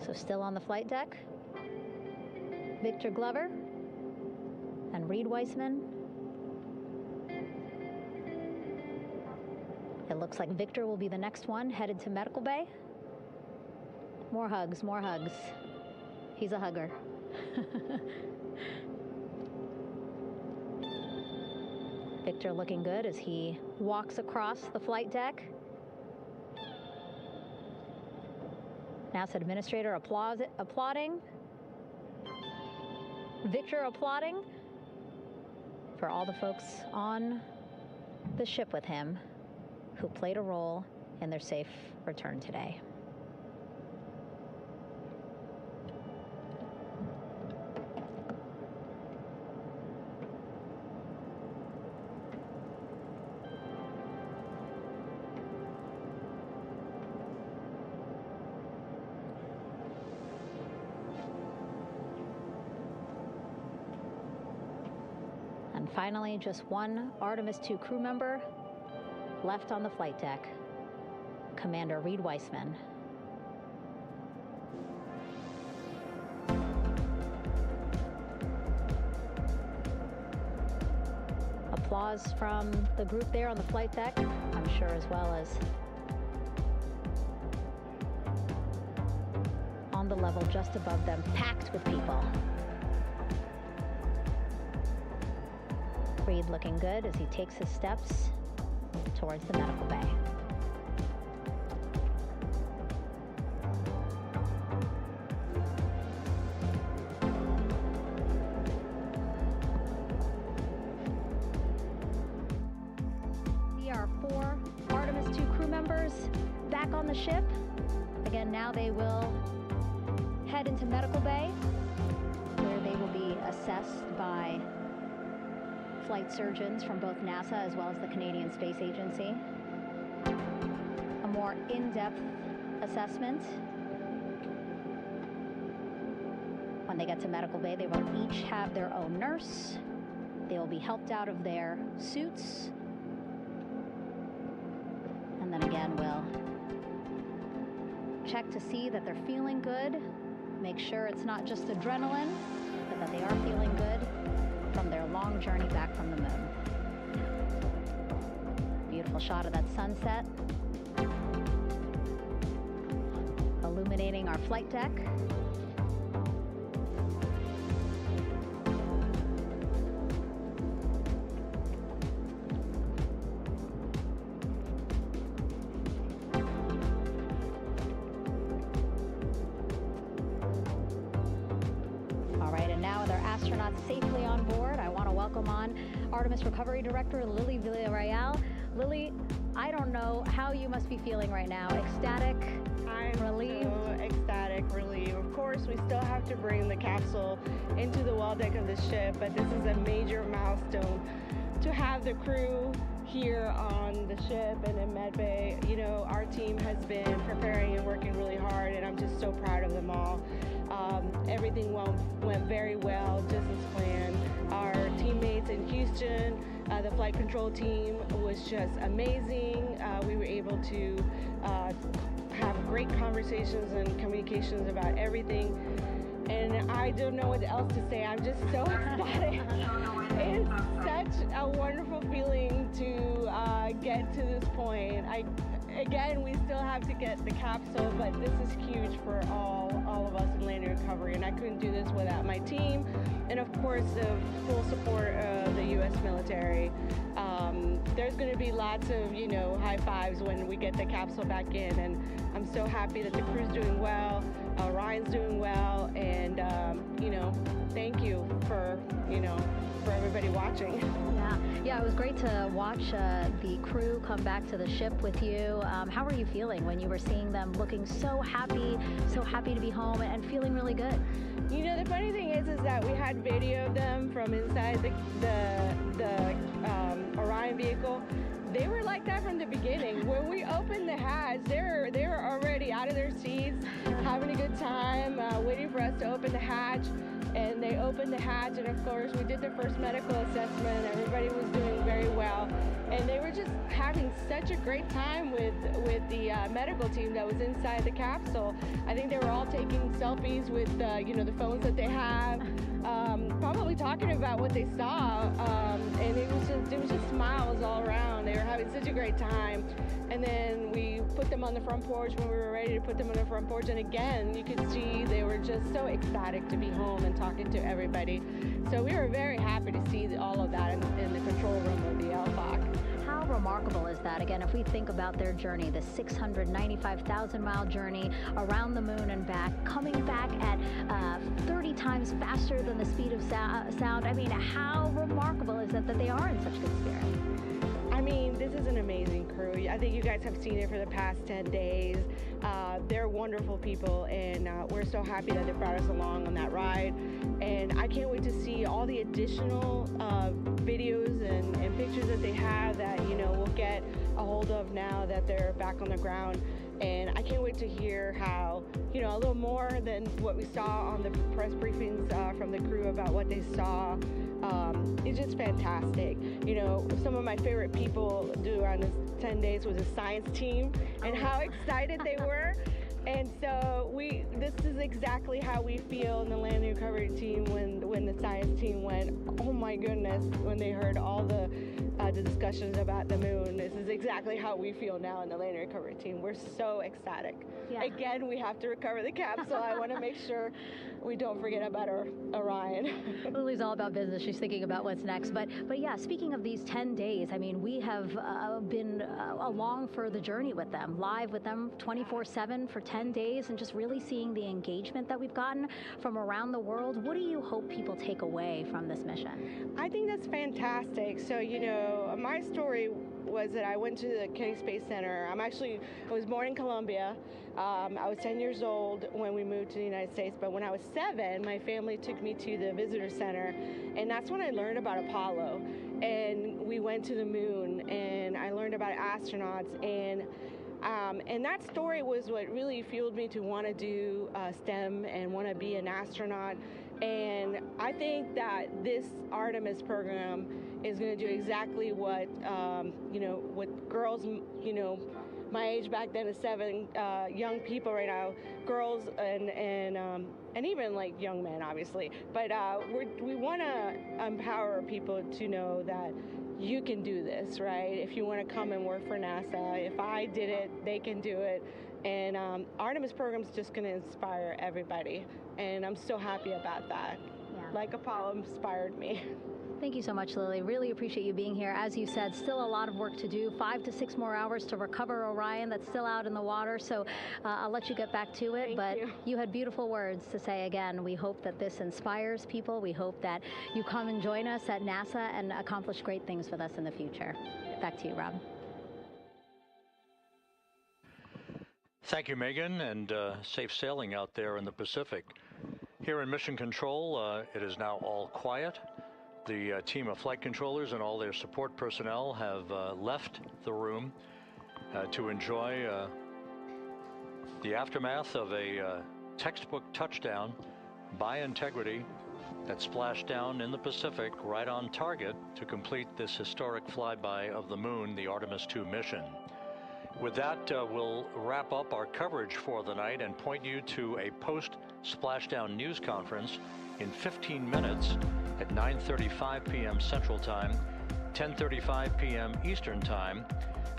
So still on the flight deck, Victor Glover and Reed Weissman. It looks like Victor will be the next one headed to medical bay. More hugs, more hugs. He's a hugger. Victor looking good as he walks across the flight deck. NASA Administrator applauding. Victor applauding for all the folks on the ship with him who played a role in their safe return today. And finally, just one Artemis II crew member left on the flight deck, Commander Reed Weissman. Applause from the group there on the flight deck, I'm sure, as well as on the level just above them, packed with people. Reed looking good as he takes his steps towards the medical bay. Here are 4 Artemis II crew members back on the ship. Again, now they will head into medical bay, where they will be assessed by flight surgeons from both NASA as well as the Canadian Space Agency. A more in-depth assessment. When they get to medical bay, they will each have their own nurse. They will be helped out of their suits. And then again, we'll check to see that they're feeling good. Make sure it's not just adrenaline, but that they are feeling good from their long journey back from the moon. Beautiful shot of that sunset, illuminating our flight deck. Safely on board, I want to welcome on Artemis Recovery Director Lily Villarreal. Lily, I don't know how you must be feeling right now. Ecstatic, relieved? So ecstatic, relieved. Of course, we still have to bring the capsule into the well deck of the ship, but this is a major milestone to have the crew here on the ship and in medbay. You know, our team has been preparing and working really hard, and I'm just so proud of them all. Everything went very well, just as planned. Our teammates in Houston, the flight control team was just amazing. We were able to have great conversations and communications about everything. And I don't know what else to say. I'm just so ecstatic. It's such a wonderful feeling to get to this point. Again, we still have to get the capsule, but this is huge for all of us in landing recovery, and I couldn't do this without my team, and of course the full support of the U.S. military. There's going to be lots of, you know, high fives when we get the capsule back in, and I'm so happy that the crew's doing well, Orion's doing well, and you know, thank you for, you know, for everybody watching. Yeah, it was great to watch the crew come back to the ship with you. How were you feeling when you were seeing them looking so happy to be home and feeling really good? You know, the funny thing is that we had video of them from inside the Orion vehicle. They were like that from the beginning. When we opened the hatch, they were already out of their seats, having a good time, waiting for us to open the hatch. And they opened the hatch, and of course we did the first medical assessment. Everybody was doing very well, and they were just having such a great time with the medical team that was inside the capsule. I think they were all taking selfies with you know, the phones that they have, probably talking about what they saw, and it was just smiles all around. They were having such a great time. And then we put them on the front porch when we were ready to put them on the front porch. And again, you could see they were just so ecstatic to be home and talking to everybody. So we were very happy to see all of that in the control room of the LFOC. How remarkable is that? Again, if we think about their journey, the 695,000-mile journey around the moon and back, coming back at 30 times faster than the speed of sound. I mean, how remarkable is that they are in such good spirits? I mean, this is an amazing crew. I think you guys have seen it for the past 10 days. They're wonderful people, and we're so happy that they brought us along on that ride. And I can't wait to see all the additional videos and pictures that they have that, you know, we'll get a hold of now that they're back on the ground. And I can't wait to hear how, you know, a little more than what we saw on the press briefings from the crew about what they saw. It's just fantastic. You know, some of my favorite people around this 10 days was the science team and how excited they were. And so this is exactly how we feel in the landing recovery team when the science team went, oh my goodness, when they heard all the discussions about the moon. This is exactly how we feel now in the landing recovery team. We're so ecstatic. Yeah. Again, we have to recover the capsule. I want to make sure we don't forget about our Orion. Lily's all about business. She's thinking about what's next. But yeah, speaking of these 10 days, I mean, we have been along for the journey with them, live with them 24/7 for 10 days, and just really seeing the engagement that we've gotten from around the world. What do you hope people take away from this mission? I think that's fantastic. So, you know, my story was that I went to the Kennedy Space Center. I was born in Colombia. I was 10 years old when we moved to the United States, but when I was 7, my family took me to the visitor center, and that's when I learned about Apollo. And we went to the moon, and I learned about astronauts, and that story was what really fueled me to want to do STEM and want to be an astronaut. And I think that this Artemis program is going to do exactly what, you know, what girls, you know, my age back then is 7, young people right now, girls and even like young men, obviously. But we want to empower people to know that you can do this, right? If you want to come and work for NASA, if I did it, they can do it. And Artemis program is just going to inspire everybody. And I'm so happy about that. Yeah. Like Apollo inspired me. Thank you so much, Lily. Really appreciate you being here. As you said, still a lot of work to do. 5 to 6 more hours to recover Orion that's still out in the water. So I'll let you get back to it. But you had beautiful words to say again. We hope that this inspires people. We hope that you come and join us at NASA and accomplish great things with us in the future. Back to you, Rob. Thank you, Megan, and safe sailing out there in the Pacific. Here in Mission Control, it is now all quiet. The team of flight controllers and all their support personnel have left the room to enjoy the aftermath of a textbook touchdown by Integrity that splashed down in the Pacific right on target to complete this historic flyby of the moon, the Artemis II mission. With that, we'll wrap up our coverage for the night and point you to a post-splashdown news conference in 15 minutes at 9:35 p.m. Central Time, 10:35 p.m. Eastern Time,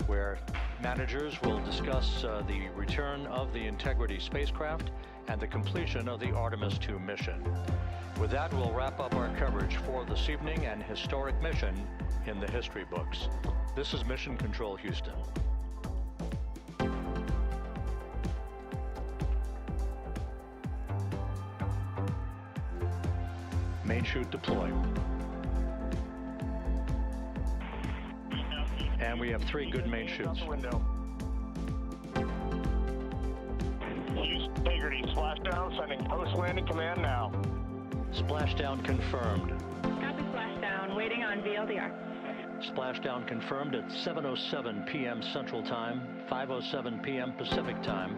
where managers will discuss the return of the Integrity spacecraft and the completion of the Artemis II mission. With that, we'll wrap up our coverage for this evening and historic mission in the history books. This is Mission Control Houston. Main chute deployed. And we have 3 good main chutes. Integrity splashdown, sending post-landing command now. Splashdown confirmed. Copy splashdown, waiting on VLDR. Splashdown confirmed at 7:07 p.m. Central Time, 5:07 p.m. Pacific Time.